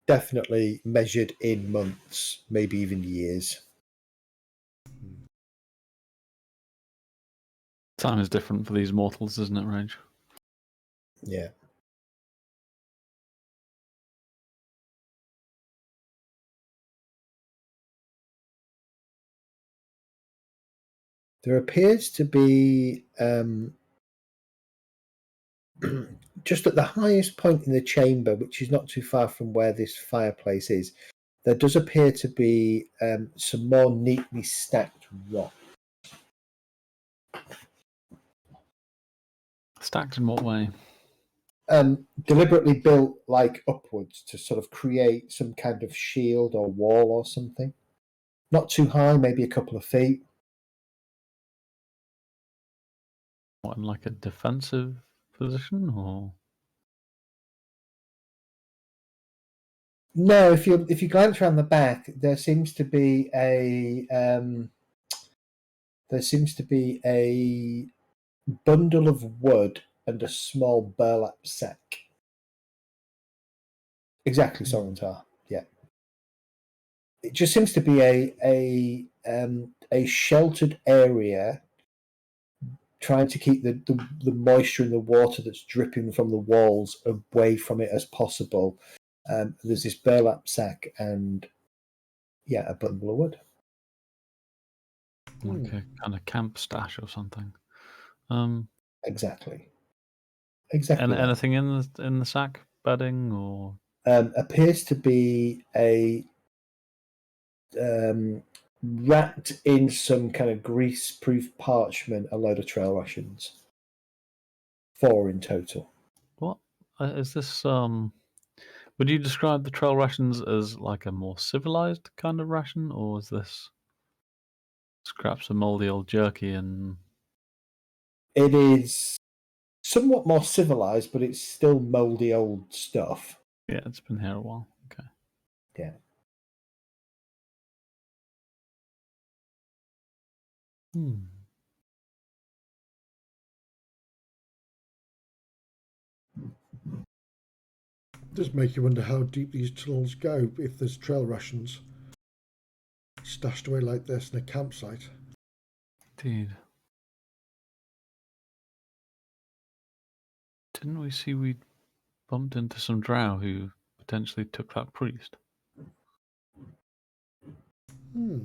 Definitely measured in months, maybe even years. Time is different for these mortals, isn't it, Rage? Yeah. There appears to be just at the highest point in the chamber, which is not too far from where this fireplace is, there does appear to be some more neatly stacked rock. Stacked in what way? Deliberately built like upwards to sort of create some kind of shield or wall or something. Not too high, maybe a couple of feet. What, in like a defensive position, or? No, if you glance around the back, there seems to be a bundle of wood and a small burlap sack. Exactly, Sorentar. Yeah. It just seems to be a sheltered area, trying to keep the moisture in the water that's dripping from the walls away from it as possible. There's this burlap sack and a bundle of wood. Like a kind of camp stash or something. Exactly. And that. anything in the sack? Bedding or? Appears to be a wrapped in some kind of grease-proof parchment, a load of trail rations. 4 in total. What is this? Would you describe the trail rations as like a more civilized kind of ration, or is this scraps of moldy old jerky and? It is somewhat more civilized, but it's still moldy old stuff. Yeah, it's been here a while. Okay. Yeah. Does make you wonder how deep these tunnels go if there's trail rations stashed away like this in a campsite. Indeed. Didn't we see we bumped into some drow who potentially took that priest? Well,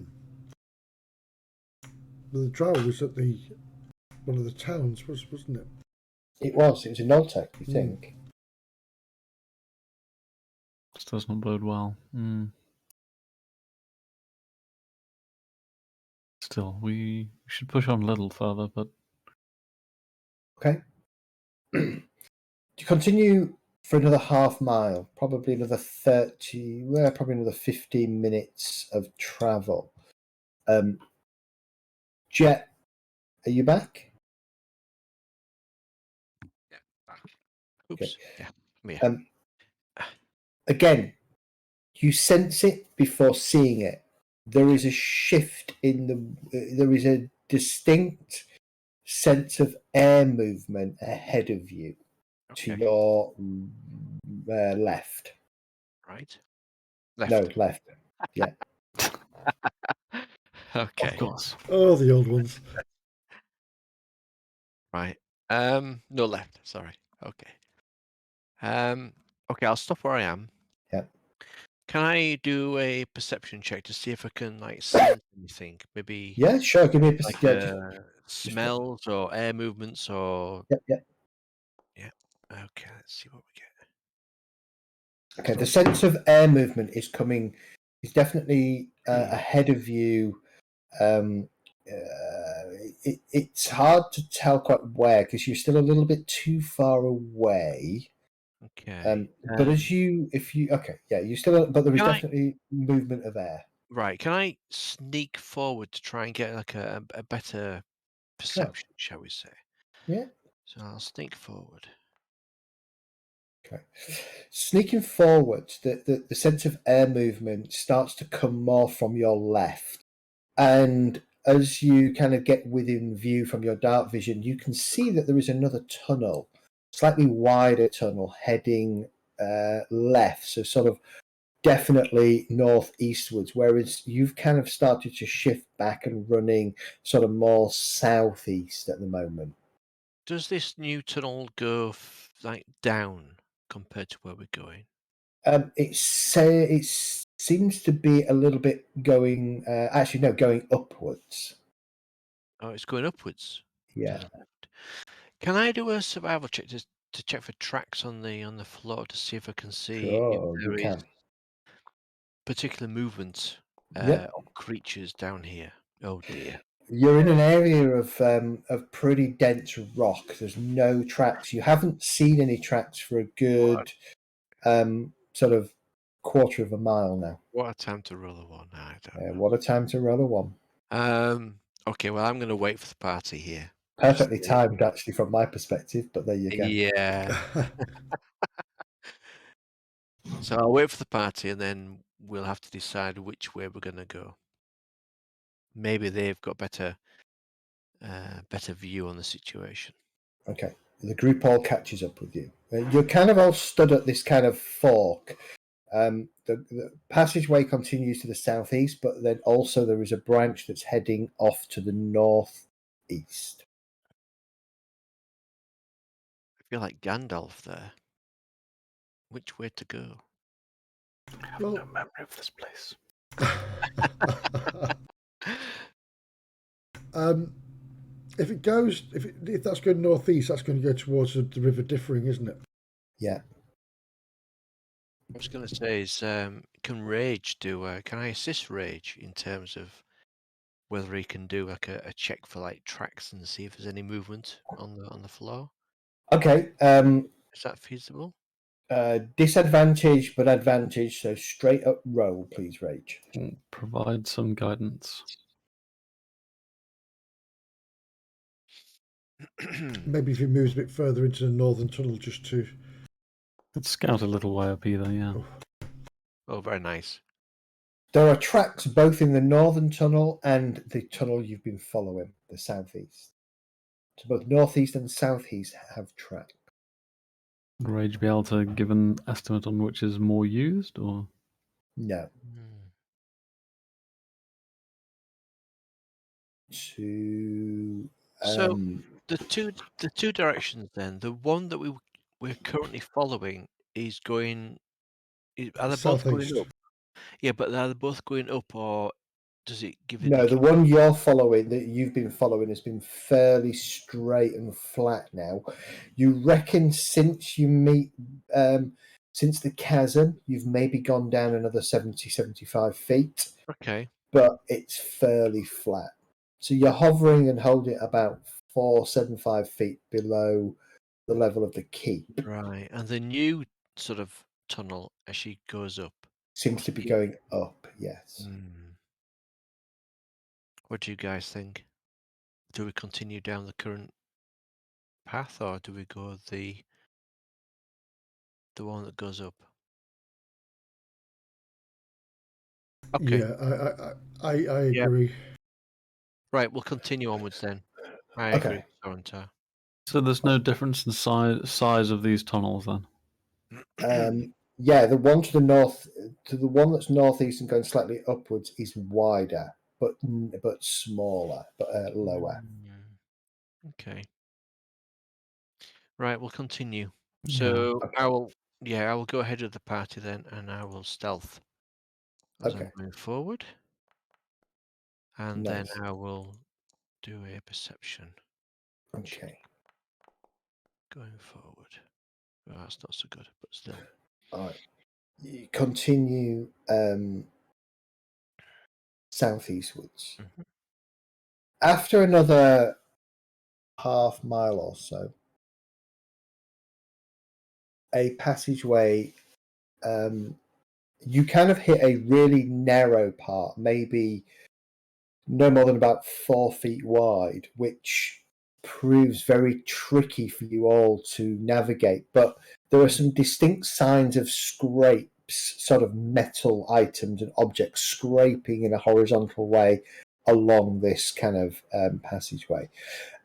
the drow was at one of the towns, wasn't it? It was in Noltec, you think? This does not bode well. Still, we should push on a little further, but... Okay. To continue for another half mile, probably another 15 minutes of travel. Jet, are you back? Yeah, back. Oops. Okay. Yeah. Yeah. Again, you sense it before seeing it. There is a shift there is a distinct sense of air movement ahead of you to your left. Right. Left. No, left. Yeah. Okay. Of course. Oh, the old ones. Right. No, left. Sorry. Okay. Okay, I'll stop where I am. Yeah. Can I do a perception check to see if I can sense anything? Maybe. Yeah, sure. Give me a like smells or air movements or. Yep. Yeah. Okay. Let's see what we get. Okay. The sense of air movement is coming. Is definitely ahead of you. It's hard to tell quite where because you're still a little bit too far away. Okay. But you're still, but there is definitely movement of air. Right. Can I sneak forward to try and get like a better perception, shall we say? Yeah. So I'll sneak forward. Okay. Sneaking forward, the sense of air movement starts to come more from your left. And as you kind of get within view from your dark vision, you can see that there is another tunnel, slightly wider tunnel heading left. So sort of definitely northeastwards, whereas you've kind of started to shift back and running sort of more southeast at the moment. Does this new tunnel go like down compared to where we're going? It seems to be a little bit going. Actually, no, going upwards. Oh, it's going upwards. to Yeah. the left. Can I do a survival check to check for tracks on the floor to see if I can see if Sure, you there is can. particular movement Yep. of creatures down here? Oh dear. You're in an area of pretty dense rock. There's no tracks. You haven't seen any tracks for a good sort of quarter of a mile now. What a time to roll a one. I don't know. What a time to roll a one. Okay, well, I'm going to wait for the party here. Perfectly Just, timed, actually, from my perspective. But there you go. yeah. So I'll wait for the party, and then we'll have to decide which way we're going to go. Maybe they've got better view on the situation. Okay. The group all catches up with you. You're kind of all stood at this kind of fork. The passageway continues to the southeast, but then also there is a branch that's heading off to the northeast. I feel like Gandalf there. Which way to go? I have Well- no memory of this place. If that's going northeast, that's going to go towards the River Differing, isn't it? Yeah. I was going to say is, can Rage do? Can I assist Rage in terms of whether he can do like a check for like tracks and see if there's any movement on the floor? Okay. Is that feasible? Disadvantage, but advantage. So straight up roll, please, Rage. Provide some guidance. Maybe if he moves a bit further into the northern tunnel, just to. Let's scout a little way up either, yeah. Oh, very nice. There are tracks both in the northern tunnel and the tunnel you've been following, the southeast. So both northeast and southeast have tracks. Would Rage be able to give an estimate on which is more used, or? No. To So the two directions then, the one that we're currently following is going. Are they both going Southeast. up? Yeah, but are they both going up, or does it give it? no, the one you're following, that you've been following, has been fairly straight and flat now. You reckon since you meet, since the chasm, you've maybe gone down another 70, 75 feet, Okay. but it's fairly flat. So you're hovering and holding about 475 feet below the level of the keep. Right, and the new sort of tunnel as she goes up. Seems to be going up, yes. What do you guys think? Do we continue down the current path, or do we go the one that goes up? Okay. Yeah, I agree. Right, we'll continue onwards then. I Okay. agree with Sorentar. So there's no difference in size of these tunnels then? Yeah, the one to the north, to the one that's northeast and going slightly upwards is wider, but smaller, but lower. Okay. Right, we'll continue. Yeah. So Okay. I will go ahead of the party then, and I will stealth as I'm Okay. going forward, and Nice. then I will do a perception Okay. going forward. Well, that's not so good, but still. All right. You continue southeastwards. Mhm. After another half mile or so, a passageway, you kind of hit a really narrow part, maybe no more than about 4 feet wide, which proves very tricky for you all to navigate. But there are some distinct signs of scrapes, sort of metal items and objects scraping in a horizontal way along this kind of passageway.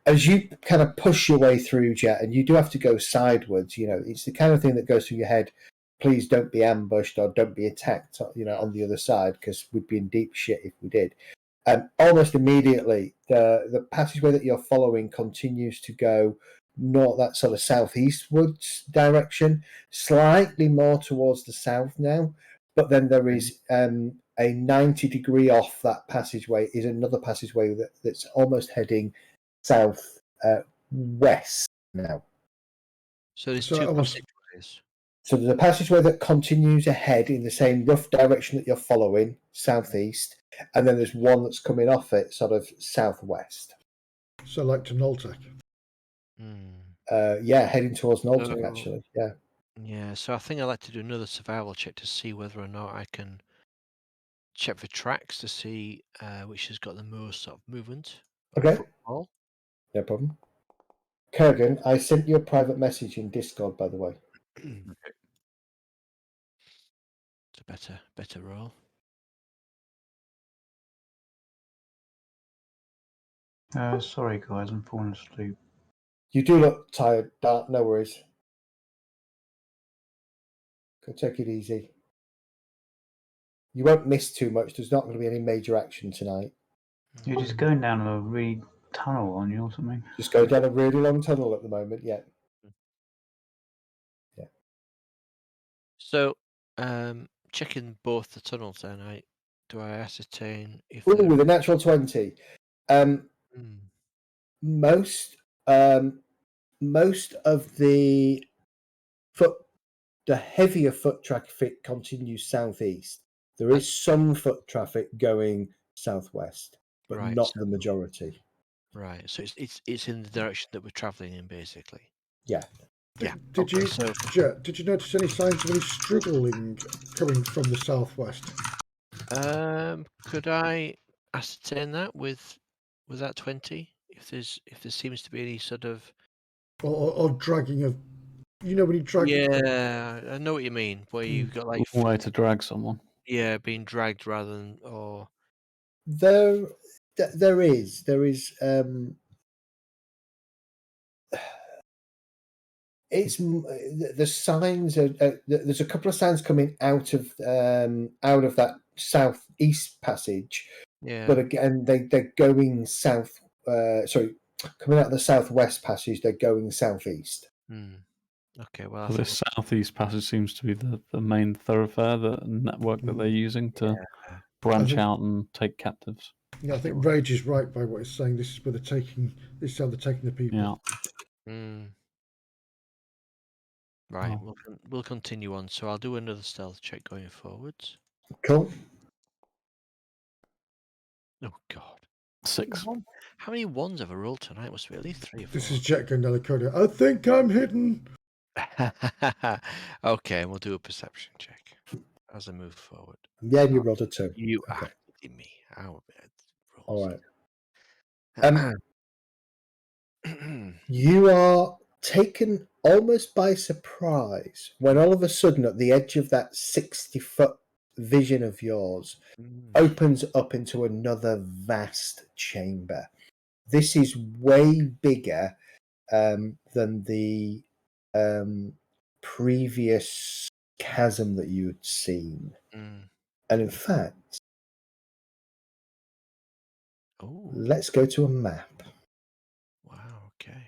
As you kind of push your way through, Jet, and you do have to go sideways, it's the kind of thing that goes through your head. Please don't be ambushed or don't be attacked, on the other side, because we'd be in deep shit if we did. Almost immediately, the passageway that you're following continues to go north, that sort of southeastwards direction, slightly more towards the south now. But then there is a 90-degree off that passageway is another passageway that's almost heading south west now. So there's So two almost- passageways. So there's a passageway that continues ahead in the same rough direction that you're following, southeast, and then there's one that's coming off it, sort of southwest. So like to Noltec. Yeah, heading towards Noltec, So- actually. Yeah. Yeah, so I think I'd like to do another survival check to see whether or not I can check for tracks to see which has got the most sort of movement. Okay, Football. no problem. Kurgan, I sent you a private message in Discord, by the way. It's a better roll. Sorry, guys, I'm falling asleep. You do look tired, Dart. No worries. Go take it easy. You won't miss too much. There's not going to be any major action tonight. You're just going down a really tunnel, aren't you, or something? Just going down a really long tunnel at the moment. Yeah. Yeah. So, checking both the tunnels, then do I ascertain if Ooh, they're- with a natural 20. Most of the heavier foot traffic continues southeast. There is some foot traffic going southwest, but Right, not so- the majority. Right, so it's in the direction that we're travelling in, basically. Yeah. Yeah. Did okay, you so Jet, did you notice any signs of any struggling coming from the southwest? could I ascertain that with that 20? If there seems to be any sort of Or dragging of, you know, when you drag. yeah, I know what you mean. Where you've got like Long way to drag someone. yeah, being dragged rather than or There is it's the signs are there's a couple of signs coming out of that southeast passage, yeah. but again they're going south. Coming out of the southwest passage, they're going southeast. Okay, well, I So think this southeast passage seems to be the main thoroughfare, the network that they're using to branch think- out and take captives. Yeah, I think Rage is right by what he's saying. This is where they're taking. This is how they're taking the people. Yeah. Right, Oh. we'll continue on. So I'll do another stealth check going forwards. Cool. Oh God, 6. how many ones have I rolled tonight? Must be at least 3 or 4. This is Jet going down the corridor. I think I'm hidden. Okay, we'll do a perception check as I move forward. Yeah, you rolled a 2. You Okay. are kidding me. How bad All rolls? right. You are taken almost by surprise when all of a sudden at the edge of that 60-foot vision of yours opens up into another vast chamber. This is way bigger than the previous chasm that you had seen. And in fact, Oh, let's go to a map. wow. Okay.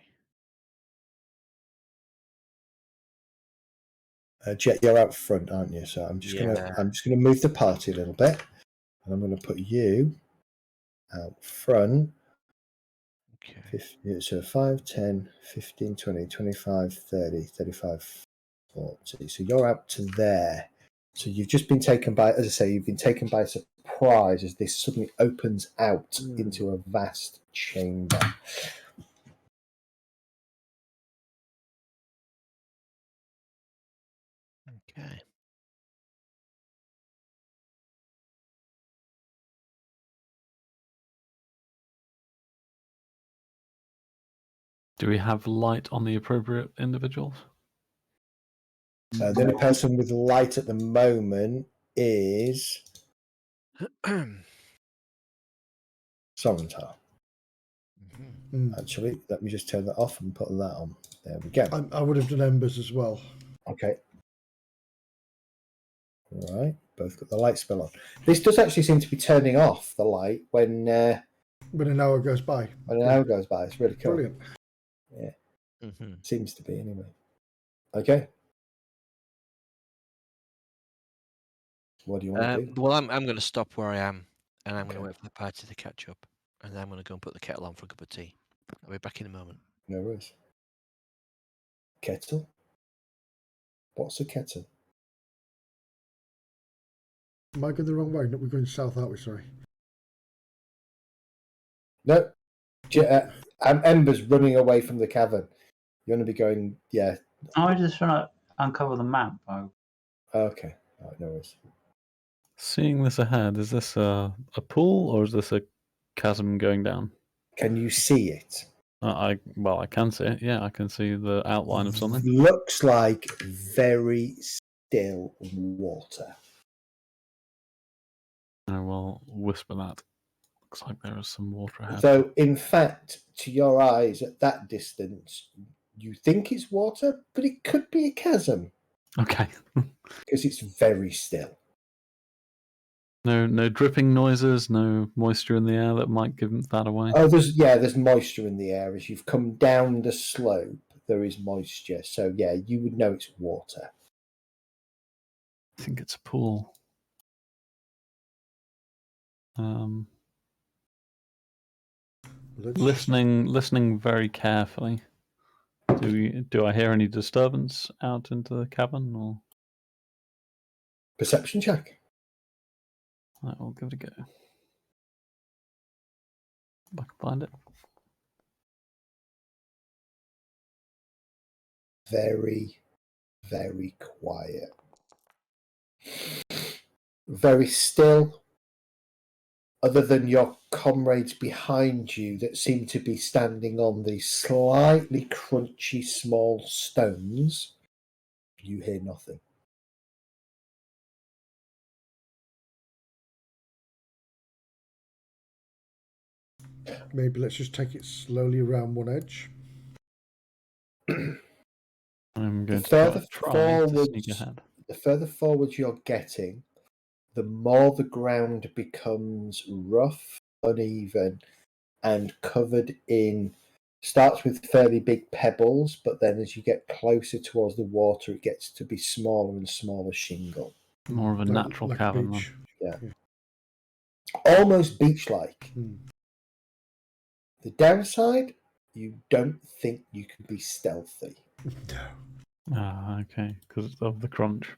Jet, you're out front, aren't you? So I'm just gonna move the party a little bit, and I'm gonna put you out front. Okay. 50, so 5, 10, 15, 20, 25, 30, 35, 40. So you're out to there. So you've just been taken by, as I say, you've been taken by surprise as this suddenly opens out into a vast chamber. Okay. Do we have light on the appropriate individuals? The only person with light at the moment is Sorentar. Actually, let me just turn that off and put that on. There we go. I would have done Embers as well. Okay. All right. Both got the light spell on. This does actually seem to be turning off the light when an hour goes by. When an hour goes by. It's really cool. Brilliant. Yeah. Seems to be anyway. Okay. What do you want to do? Well, I'm going to stop where I am, and I'm going to Okay. wait for the party to catch up, and then I'm going to go and put the kettle on for a cup of tea. I'll be back in a moment. No worries. Kettle? What's a kettle? Am I going the wrong way? No, we're going south, aren't we? Sorry. No. Ember's running away from the cavern. You want to be going, yeah. I'm just trying to uncover the map. Okay. All right, no worries. Seeing this ahead, is this a pool or is this a chasm going down? Can you see it? I can see it. Yeah, I can see the outline of something. Looks like very still water. I will whisper that. Looks like there is some water ahead. So, in fact, to your eyes at that distance, you think it's water, but it could be a chasm Okay. because it's very still. No dripping noises, no moisture in the air that might give that away. Oh, there's moisture in the air as you've come down the slope. There is moisture, so yeah, you would know it's water. I think it's a pool. Listening very carefully. Do I hear any disturbance out into the cabin? Or Perception check. I will give it a go. If I can find it. Very, very quiet. Very still. Other than your comrades behind you that seem to be standing on the slightly crunchy small stones, you hear nothing. Maybe let's just take it slowly around one edge. I'm going to try to sneak ahead. The further forward you're getting, the more the ground becomes rough, uneven, and covered in. Starts with fairly big pebbles, but then as you get closer towards the water, it gets to be smaller and smaller shingle. More of a natural like cavern. beach. Yeah. Almost beach-like. The downside, you don't think you can be stealthy. No. Ah, okay, because of the crunch.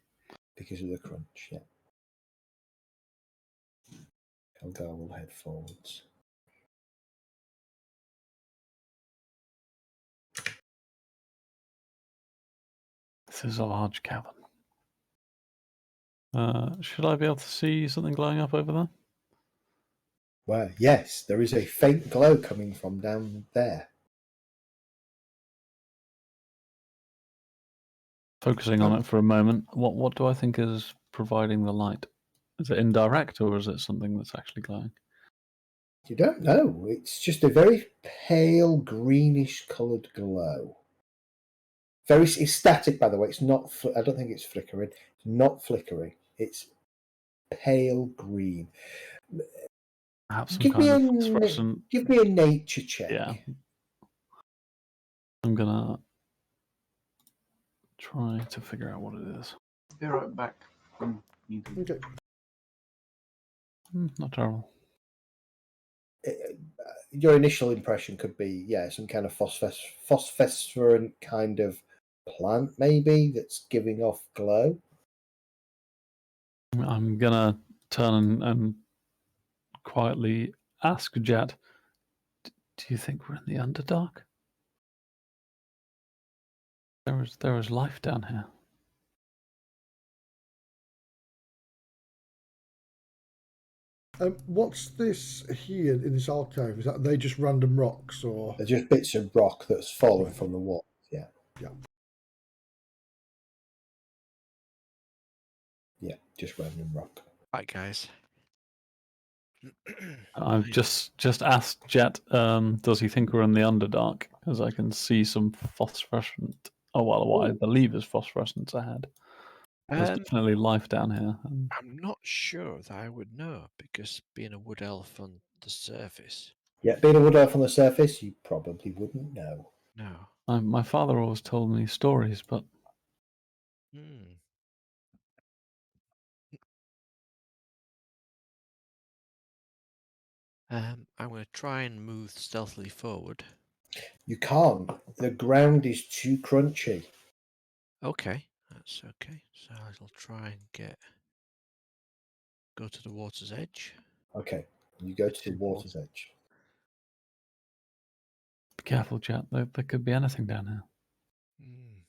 Because of the crunch, yeah. Elgar will head forwards. This is a large cavern. Should I be able to see something glowing up over there? Well, yes, there is a faint glow coming from down there. Focusing on it for a moment, what do I think is providing the light? Is it indirect or is it something that's actually glowing? You don't know. It's just a very pale greenish coloured glow. It's static, by the way. It's not. I don't think it's flickering. It's not flickering. It's pale green. Perhaps some kind of phosphorescent. Give me a nature check. Yeah. I'm gonna try to figure out what it is. Be right back. Okay. Not terrible. Your initial impression could be, some kind of phosphorescent kind of plant, maybe, that's giving off glow. I'm gonna turn and quietly ask Jet, do you think we're in the Underdark? There is life down here. What's this here in this alcove? Is that they just random rocks or? They're just bits of rock that's fallen from the wall. Yeah. Yeah. Yeah, just random rock. Right, guys. I've just asked Jet, does he think we're in the Underdark? Because I can see some phosphorescent. Oh, well, what I believe is phosphorescence ahead. There's definitely life down here. I'm not sure that I would know because being a wood elf on the surface. Yeah, being a wood elf on the surface, you probably wouldn't know. No. My father always told me stories, but Hmm. I'm going to try and move stealthily forward. You can't. The ground is too crunchy. Okay, that's okay. So I'll try and go to the water's edge. Okay, you go to the Too water's edge. be careful, Jet. There could be anything down here. Hmm.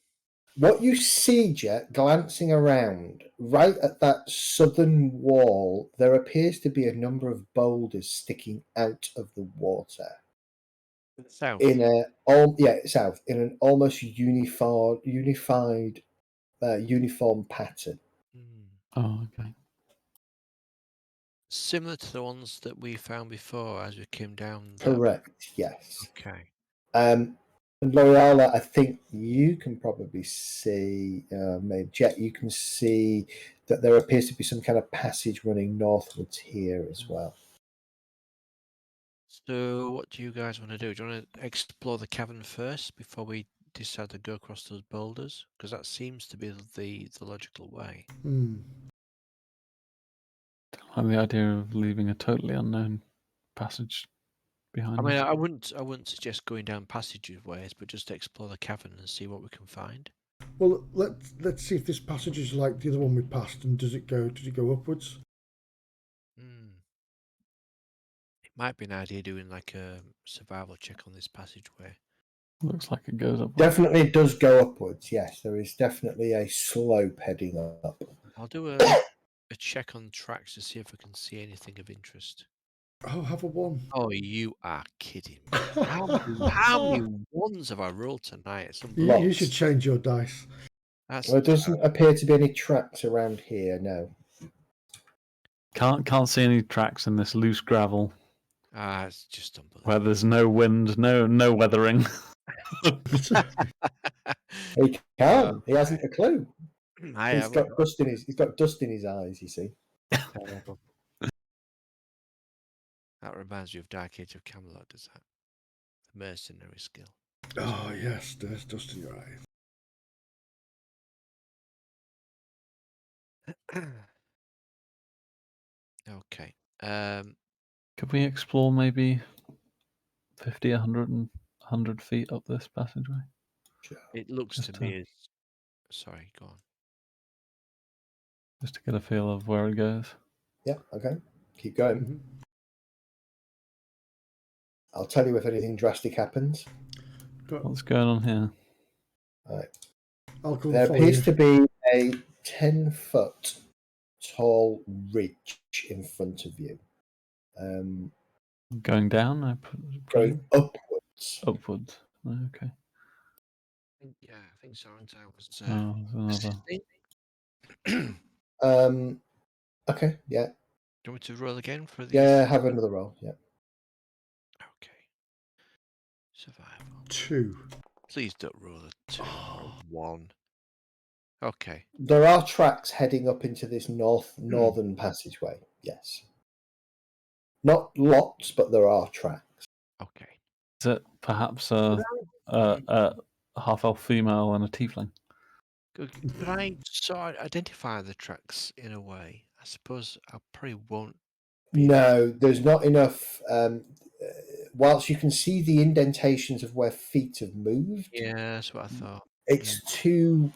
What you see, Jet, glancing around, right at that southern wall, there appears to be a number of boulders sticking out of the water. South. In south, in an almost unified uniform pattern. Hmm. Oh, okay. Similar to the ones that we found before as we came down. Correct. Yes. Okay. And L'Oreal, I think you can probably see, maybe Jet, you can see that there appears to be some kind of passage running northwards here as well. So what do you guys want to do? Do you want to explore the cavern first before we decide to go across those boulders? Because that seems to be the logical way. Don't like the idea of leaving a totally unknown passage behind I mean, us. I wouldn't suggest going down passageways, but just explore the cavern and see what we can find. Well, let's see if this passage is like the other one we passed, and does it go upwards? It might be an idea doing like a survival check on this passageway. Looks like it goes upwards. Definitely it does go upwards. Yes, there is definitely a slope heading up. I'll do a check on tracks to see if I can see anything of interest. Oh, have a one. Oh, you are kidding me. How many ones have I rolled tonight? It's You unbelievable. should change your dice. That's Well, it doesn't appear to be any tracks around here, no. Can't see any tracks in this loose gravel it's just unbelievable. where there's no wind, no weathering. He can. He hasn't a clue. He's got dust in his eyes, you see. Terrible. That reminds me of Dark Age of Camelot, does that? The mercenary skill. Oh yes, there's dust in your eyes. Okay. Could we explore maybe 50, 100 feet up this passageway? It looks Just to me as... Sorry, go on. Just to get a feel of where it goes. Yeah, okay. Keep going. Mm-hmm. I'll tell you if anything drastic happens. What's going on here? Right. There appears to be a 10-foot tall ridge in front of you. Going down? Going upwards. Upwards. Okay. Yeah, I think so. I was another. Okay, yeah. Do you want me to roll again for the... Yeah, have another roll, yeah. Okay. Survival. 2. Please don't roll a 2 or a 1. Okay. There are tracks heading up into this northern passageway, yes. Not lots, but there are tracks. Okay. Is it perhaps a half-elf female and a tiefling? Good. Could I sort of identify the tracks in a way? I suppose I probably won't. No, there's not enough. Whilst you can see the indentations of where feet have moved, Yeah, that's what I thought. it's too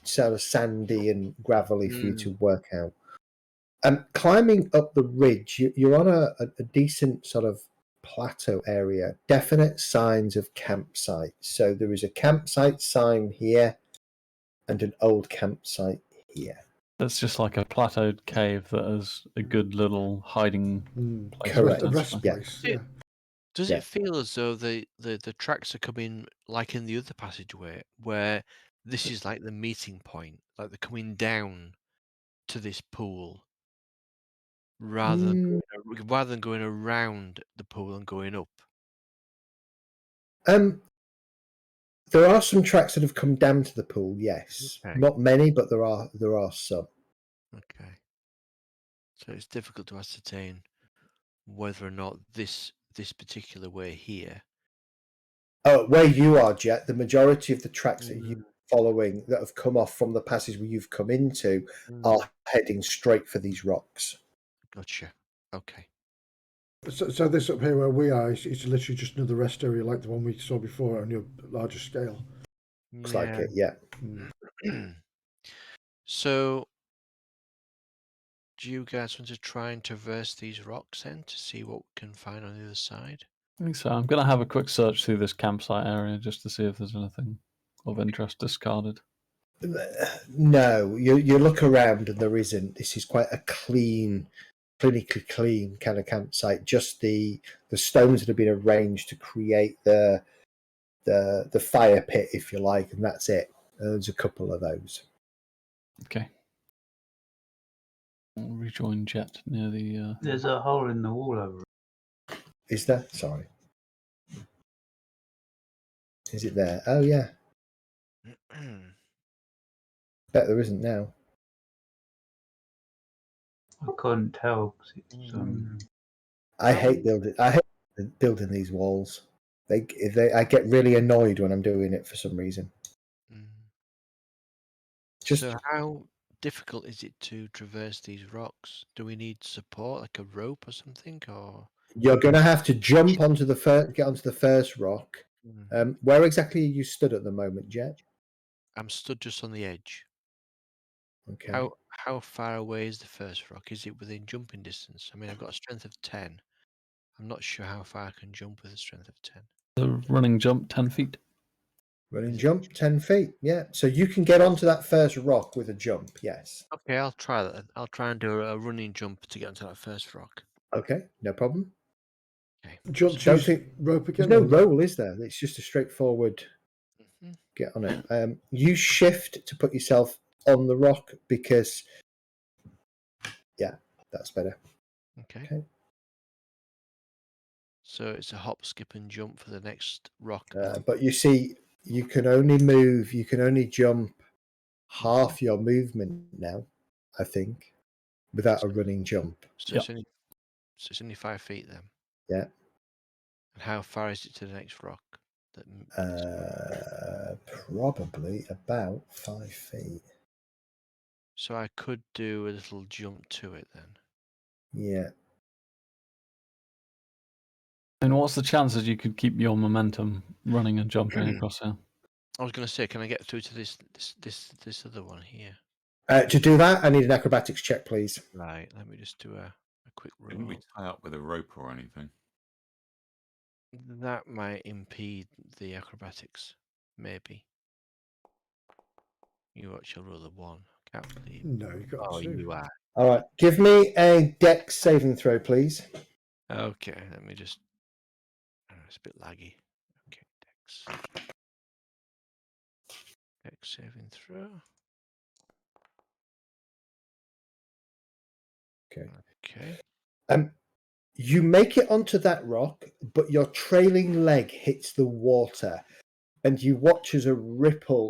sort of sandy and gravelly for you to work out. Climbing up the ridge, you're on a decent sort of plateau area. Definite signs of campsite. So there is a campsite sign here, and an old campsite here. That's just like a plateaued cave that has a good little hiding place. Correct. A rest place. Yeah. Does it feel as though the tracks are coming like in the other passageway, where this is like the meeting point, like they're coming down to this pool, rather than going around the pool and going up? There are some tracks that have come down to the pool. Yes, Okay. not many, but there are some. Okay. So it's difficult to ascertain whether or not this particular way here Oh, where you are, Jet, the majority of the tracks that you're following that have come off from the passage where you've come into are heading straight for these rocks. Gotcha. Okay. So this up here where we are, it's literally just another rest area like the one we saw before on your larger scale. Looks like it, yeah. So, do you guys want to try and traverse these rocks then to see what we can find on the other side? I think so. I'm going to have a quick search through this campsite area just to see if there's anything of interest discarded. No, you look around and there isn't. This is quite a clean, clinically clean kind of campsite. Just the stones that have been arranged to create the fire pit, if you like, and that's it. There's a couple of those. Okay. I'll rejoin Jet near the... There's a hole in the wall over it. Is there? Sorry. Is it there? Oh, yeah. Bet there isn't now. I couldn't tell. 'Cause it's, I hate building these walls. I get really annoyed when I'm doing it for some reason. So how difficult is it to traverse these rocks? Do we need support, like a rope or something, or? You're going to have to jump onto get onto the first rock. Where exactly are you stood at the moment, Jet? I'm stood just on the edge. Okay. How far away is the first rock? Is it within jumping distance? I mean, I've got a strength of 10. I'm not sure how far I can jump with a strength of 10. The running jump, 10 feet. Running jump, 10 feet. Yeah. So you can get onto that first rock with a jump, yes. Okay, I'll try that. I'll try and do a running jump to get onto that first rock. Okay, no problem. Okay. Don't think rope again? There's no roll, is there? It's just a straightforward get on it. You shift to put yourself on the rock because, yeah, that's better. Okay. So it's a hop, skip, and jump for the next rock. But you see, you can only jump half your movement now, I think, without a running jump. So it's only 5 feet then. Yeah. And how far is it to the next rock? Probably about 5 feet. So I could do a little jump to it then. Yeah. And what's the chances you could keep your momentum running and jumping across here? I was going to say, can I get through to this other one here? To do that, I need an acrobatics check, please. Right. Let me just do a quick roll. Didn't we tie up with a rope or anything? That might impede the acrobatics, maybe. You watch your roll a 1. Can't believe. No, you got Oh, 2. you are. All right. Give me a dex saving throw, please. Okay, let me just. It's a bit laggy. Okay, dex saving throw. Okay. You make it onto that rock, but your trailing leg hits the water, and you watch as a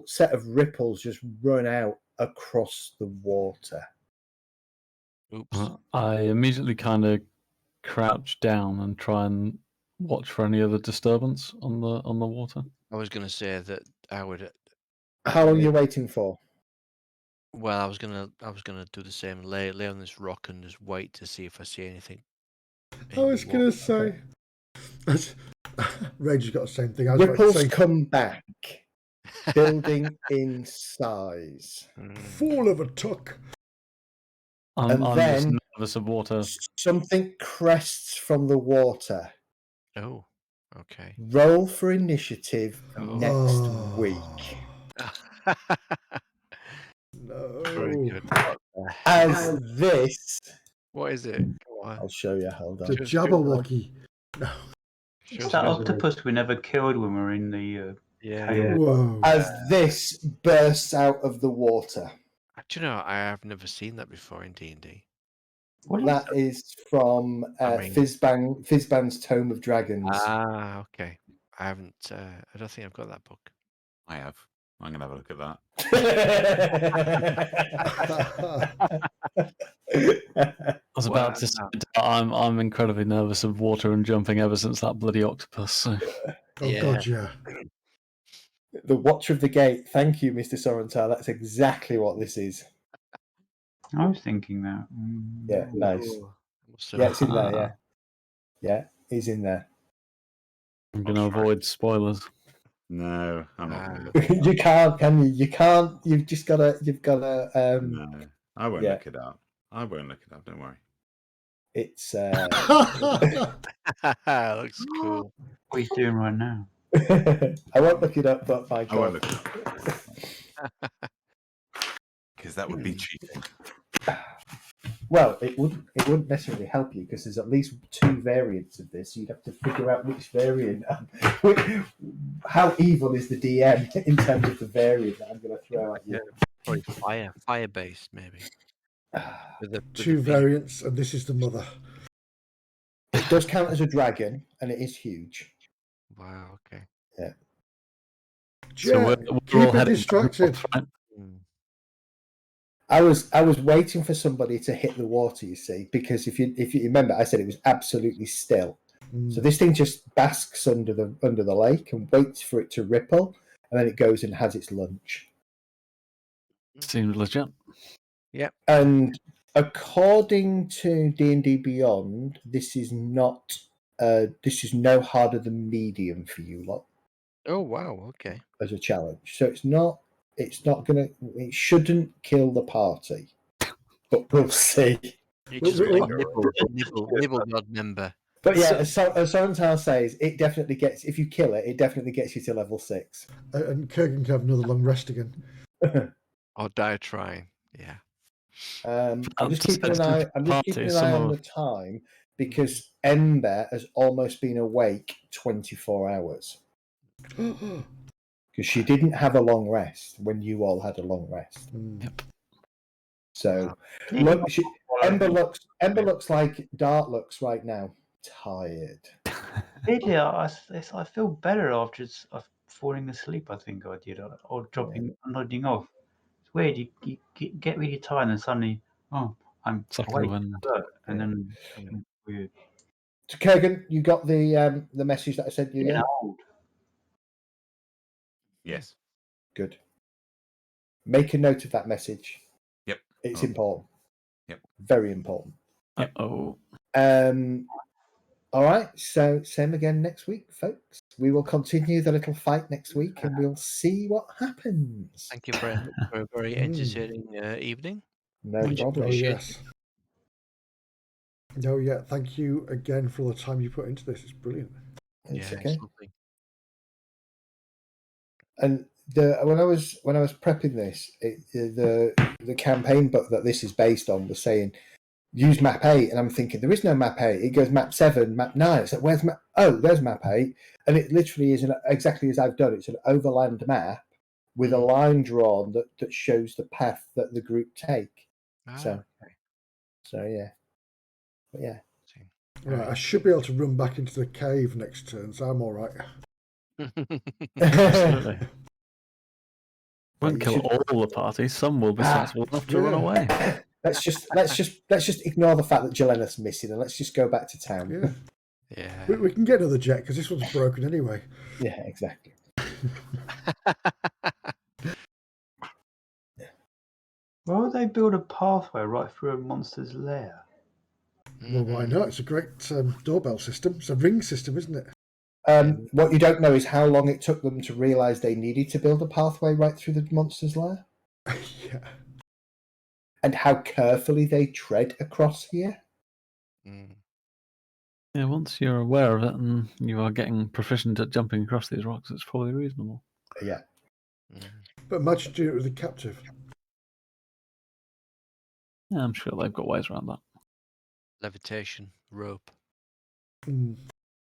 set of ripples just run out across the water. Oops. I immediately kind of crouch down and try and watch for any other disturbance on the water. I was going to say that I would. How long are you waiting for? Well, I was gonna do the same. Lay on this rock and just wait to see if I see anything. I was going to say. Rage has got the same thing. Ripples come back, building in size. Fool of a tuck. I'm just nervous of water. Something crests from the water. Oh, okay. Roll for initiative next week. No. Very good. As this. What is it? I'll show you. Hold on. The Jabberwocky. No. It's that octopus we never killed when we were in the cave. Whoa. As this bursts out of the water. Do you know, I have never seen that before in D&D. That is from Fizban's Tome of Dragons. Ah, okay. I haven't. I don't think I've got that book. I have. I'm going to have a look at that. I was about to say, I'm incredibly nervous of water and jumping ever since that bloody octopus. So. Oh Yeah. God, yeah. The Watcher of the Gate. Thank you, Mr. Sorental. That's exactly what this is. I was thinking that. Yeah, nice. Ooh, must have- Yeah, it's in there. Yeah, yeah, he's in there. I'm going to avoid spoilers. No, I'm not going to look. You can't, can you? You can't. You've just gotta. You've gotta. No, I won't yeah. look it up. I won't look it up. Don't worry. It's. Looks cool. What are you doing right now? I won't look it up, but my I won't God. look it up because that would be cheating. Well, it wouldn't necessarily help you because there's at least 2 variants of this. You'd have to figure out which variant. How evil is the DM in terms of the variant that I'm going to throw at you? Probably fire based maybe. With the 2 big- variants, and this is the mother. It does count as a dragon, and it is huge. Wow. Okay. Jet, we're keep all it heading distracted. right? Hmm. I was waiting for somebody to hit the water, you see, because if you remember, I said it was absolutely still. So this thing just basks under the lake and waits for it to ripple, and then it goes and has its lunch. Seems legit. Yep. And according to D&D Beyond, this is not. This is no harder than medium for you lot Oh wow. Okay. as a challenge. So it's not. It's not gonna. It shouldn't kill the party, but we'll see. You Well, just we- like nibble God member. But yeah, as Sorental says, it definitely gets. If you kill it, it definitely gets you to level 6. And Kurgan can have another long rest again. Or die trying. Yeah. I'm just Just keeping an eye. I'm just keeping an eye on the time because Ember has almost been awake 24 hours because she didn't have a long rest when you all had a long rest. Yep. So Wow. look, Ember looks like Dart looks right now, tired. Really, I feel better after falling asleep. I think I did, or nodding off. It's weird. You get really tired, and suddenly, oh, I'm Second awake, wind. and then Yeah. weird. So Kurgan, you got the message that I sent you? Yeah, Yeah, old. Yes. good. Make a note of that message. Yep. It's Oh. important. Yep. Very important. Uh-oh. All right, so same again next week, folks. We will continue the little fight next week, and we'll see what happens. Thank you very much for a very entertaining evening. No problem. Oh yes. No, yeah. Thank you again for all the time you put into this. It's brilliant. It's Yeah, okay. it's lovely. And when I was prepping this, the campaign book that this is based on was saying use map 8, and I'm thinking there is no map 8. It goes map 7, map 9. It's like where's map? Oh, there's map 8, and it literally is exactly as I've done. It's an overland map with a line drawn that shows the path that the group take. So yeah, but yeah. Right, I should be able to run back into the cave next turn, so I'm all right. Absolutely. Won't you kill should- all the party. Some will be sensible enough to run yeah. away. Let's just ignore the fact that Jelena's missing, and let's just go back to town. Yeah, Yeah. we can get another jet because this one's broken anyway. Yeah, exactly. Why would they build a pathway right through a monster's lair? Well, why not? It's a great doorbell system. It's a ring system, isn't it? What you don't know is how long it took them to realise they needed to build a pathway right through the monster's lair, Yeah. and how carefully they tread across here. Mm. Yeah, once you're aware of it and you are getting proficient at jumping across these rocks, it's probably reasonable. Yeah. Mm. But imagine doing it with a captive. Yeah, I'm sure they've got ways around that. Levitation, rope. Mm.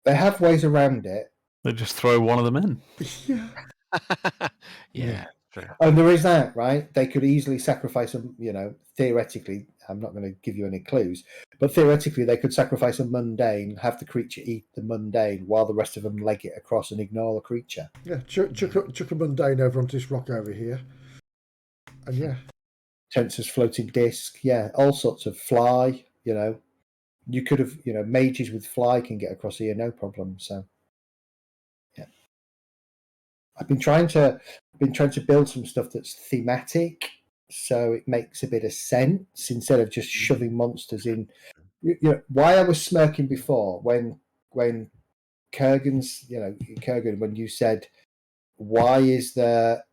They have ways around it, They just throw one of them in. Yeah. Yeah, true. and there is that, right? They could easily sacrifice them. Theoretically, I'm not going to give you any clues, but theoretically, they could sacrifice a mundane, have the creature eat the mundane, while the rest of them leg it across and ignore the creature. Yeah. Chuck a mundane over onto this rock over here. And yeah. Tensor's floating disc, yeah, all sorts of fly. You could have, mages with fly can get across here, no problem. So, yeah. I've been trying to build some stuff that's thematic, so it makes a bit of sense instead of just shoving monsters in. You know why I was smirking before when Kurgan, when you said, why is there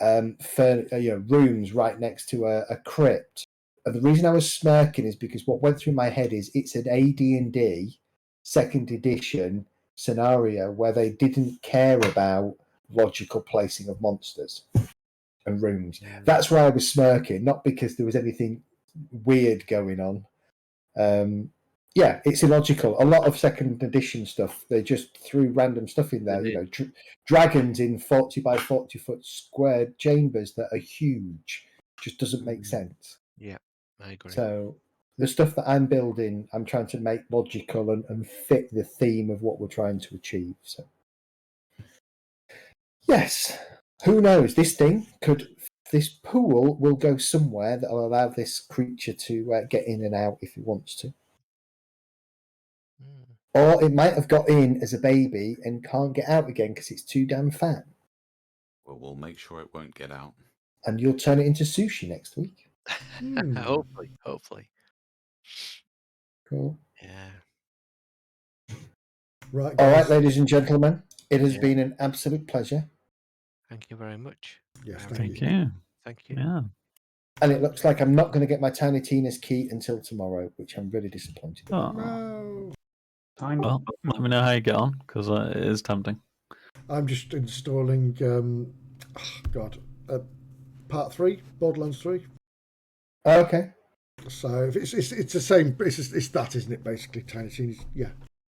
rooms right next to a crypt? And the reason I was smirking is because what went through my head is it's an AD&D 2nd edition scenario where they didn't care about logical placing of monsters and rooms. That's why I was smirking, not because there was anything weird going on. Yeah, it's illogical. A lot of 2nd edition stuff, they just threw random stuff in there. Dragons in 40 by 40 foot square chambers that are huge. Just doesn't make sense. Yeah, I agree. So the stuff that I'm building, I'm trying to make logical and fit the theme of what we're trying to achieve. So yes, who knows? This pool will go somewhere that will allow this creature to get in and out if he wants to. Or it might have got in as a baby and can't get out again because it's too damn fat. Well, we'll make sure it won't get out. And you'll turn it into sushi next week. Hopefully. Cool. Yeah. Right, All guys. right, ladies and gentlemen, it has been an absolute pleasure. Thank you very much. Yes, Thank you. Thank you. Yeah. And it looks like I'm not going to get my Tiny Tina's key until tomorrow, which I'm really disappointed about. Oh. No. Tiny. Well, let me know how you get on, because it is tempting. I'm just installing, Part 3, Borderlands 3. Oh, okay. So it's the same. It's that, isn't it? Basically, Tiny Tina's. Yeah.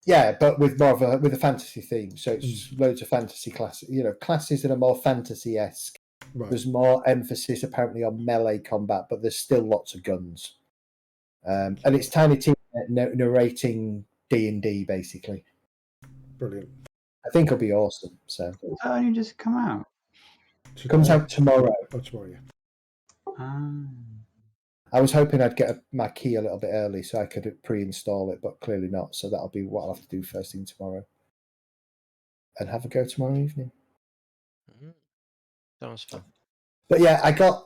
Yeah, but with more of a fantasy theme. So it's loads of fantasy classes. Classes that are more fantasy-esque. Right. There's more emphasis apparently on melee combat, but there's still lots of guns. And it's Tiny Tina narrating D&D basically. Brilliant. I think it'll be awesome. So It's only just come out. it comes out tomorrow. Oh, tomorrow, yeah. I was hoping I'd get my key a little bit early so I could pre-install it, but clearly not. So that'll be what I'll have to do first thing tomorrow. And have a go tomorrow evening. Sounds fun. But yeah, I got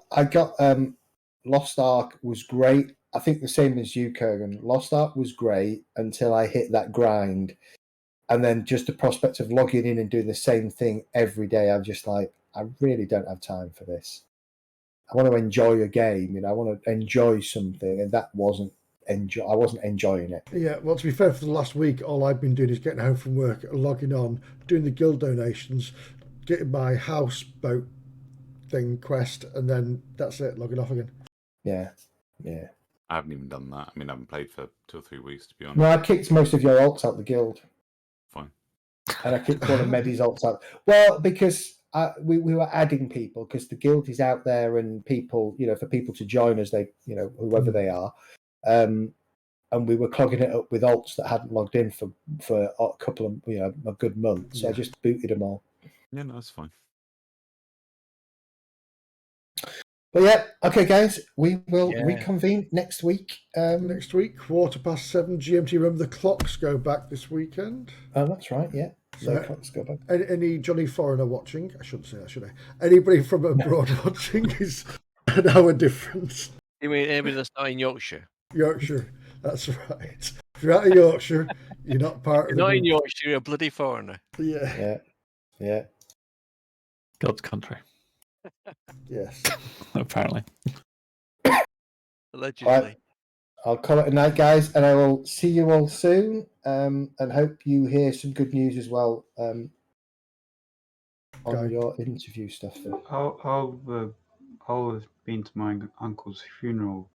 Lost Ark was great. I think the same as you, Kurgan. Lost Ark was great until I hit that grind. And then just the prospect of logging in and doing the same thing every day, I'm just like, I really don't have time for this. I want to enjoy a game, I want to enjoy something, and that wasn't I wasn't enjoying it. Yeah, well, to be fair, for the last week, all I've been doing is getting home from work, logging on, doing the guild donations, getting my houseboat thing quest, and then that's it, logging off again. Yeah. I haven't even done that. I mean, I haven't played for 2 or 3 weeks, to be honest. No, I kicked most of your alts out the guild. Fine. And I kicked one of Medi's alts out. Well, because we were adding people, because the guild is out there and people, for people to join us, they, whoever they are. And we were clogging it up with alts that hadn't logged in for a couple of, a good month. So I just booted them all. Yeah, no, that's fine. But yeah, okay, guys, we will reconvene next week. Next week, 7:15 GMT. Remember, the clocks go back this weekend. Oh, that's right, yeah. So clocks go back. Any Johnny Foreigner watching? I shouldn't say that, should I? Anybody from abroad watching is an hour difference. You mean anybody that's not in Yorkshire? Yorkshire, that's right. If you're out of Yorkshire, you're not part of the Not group. in Yorkshire, you're a bloody foreigner. Yeah. God's country. Yes. Apparently. Allegedly. Right. I'll call it a night, guys, and I will see you all soon. And hope you hear some good news as well on your interview stuff. I've been to my uncle's funeral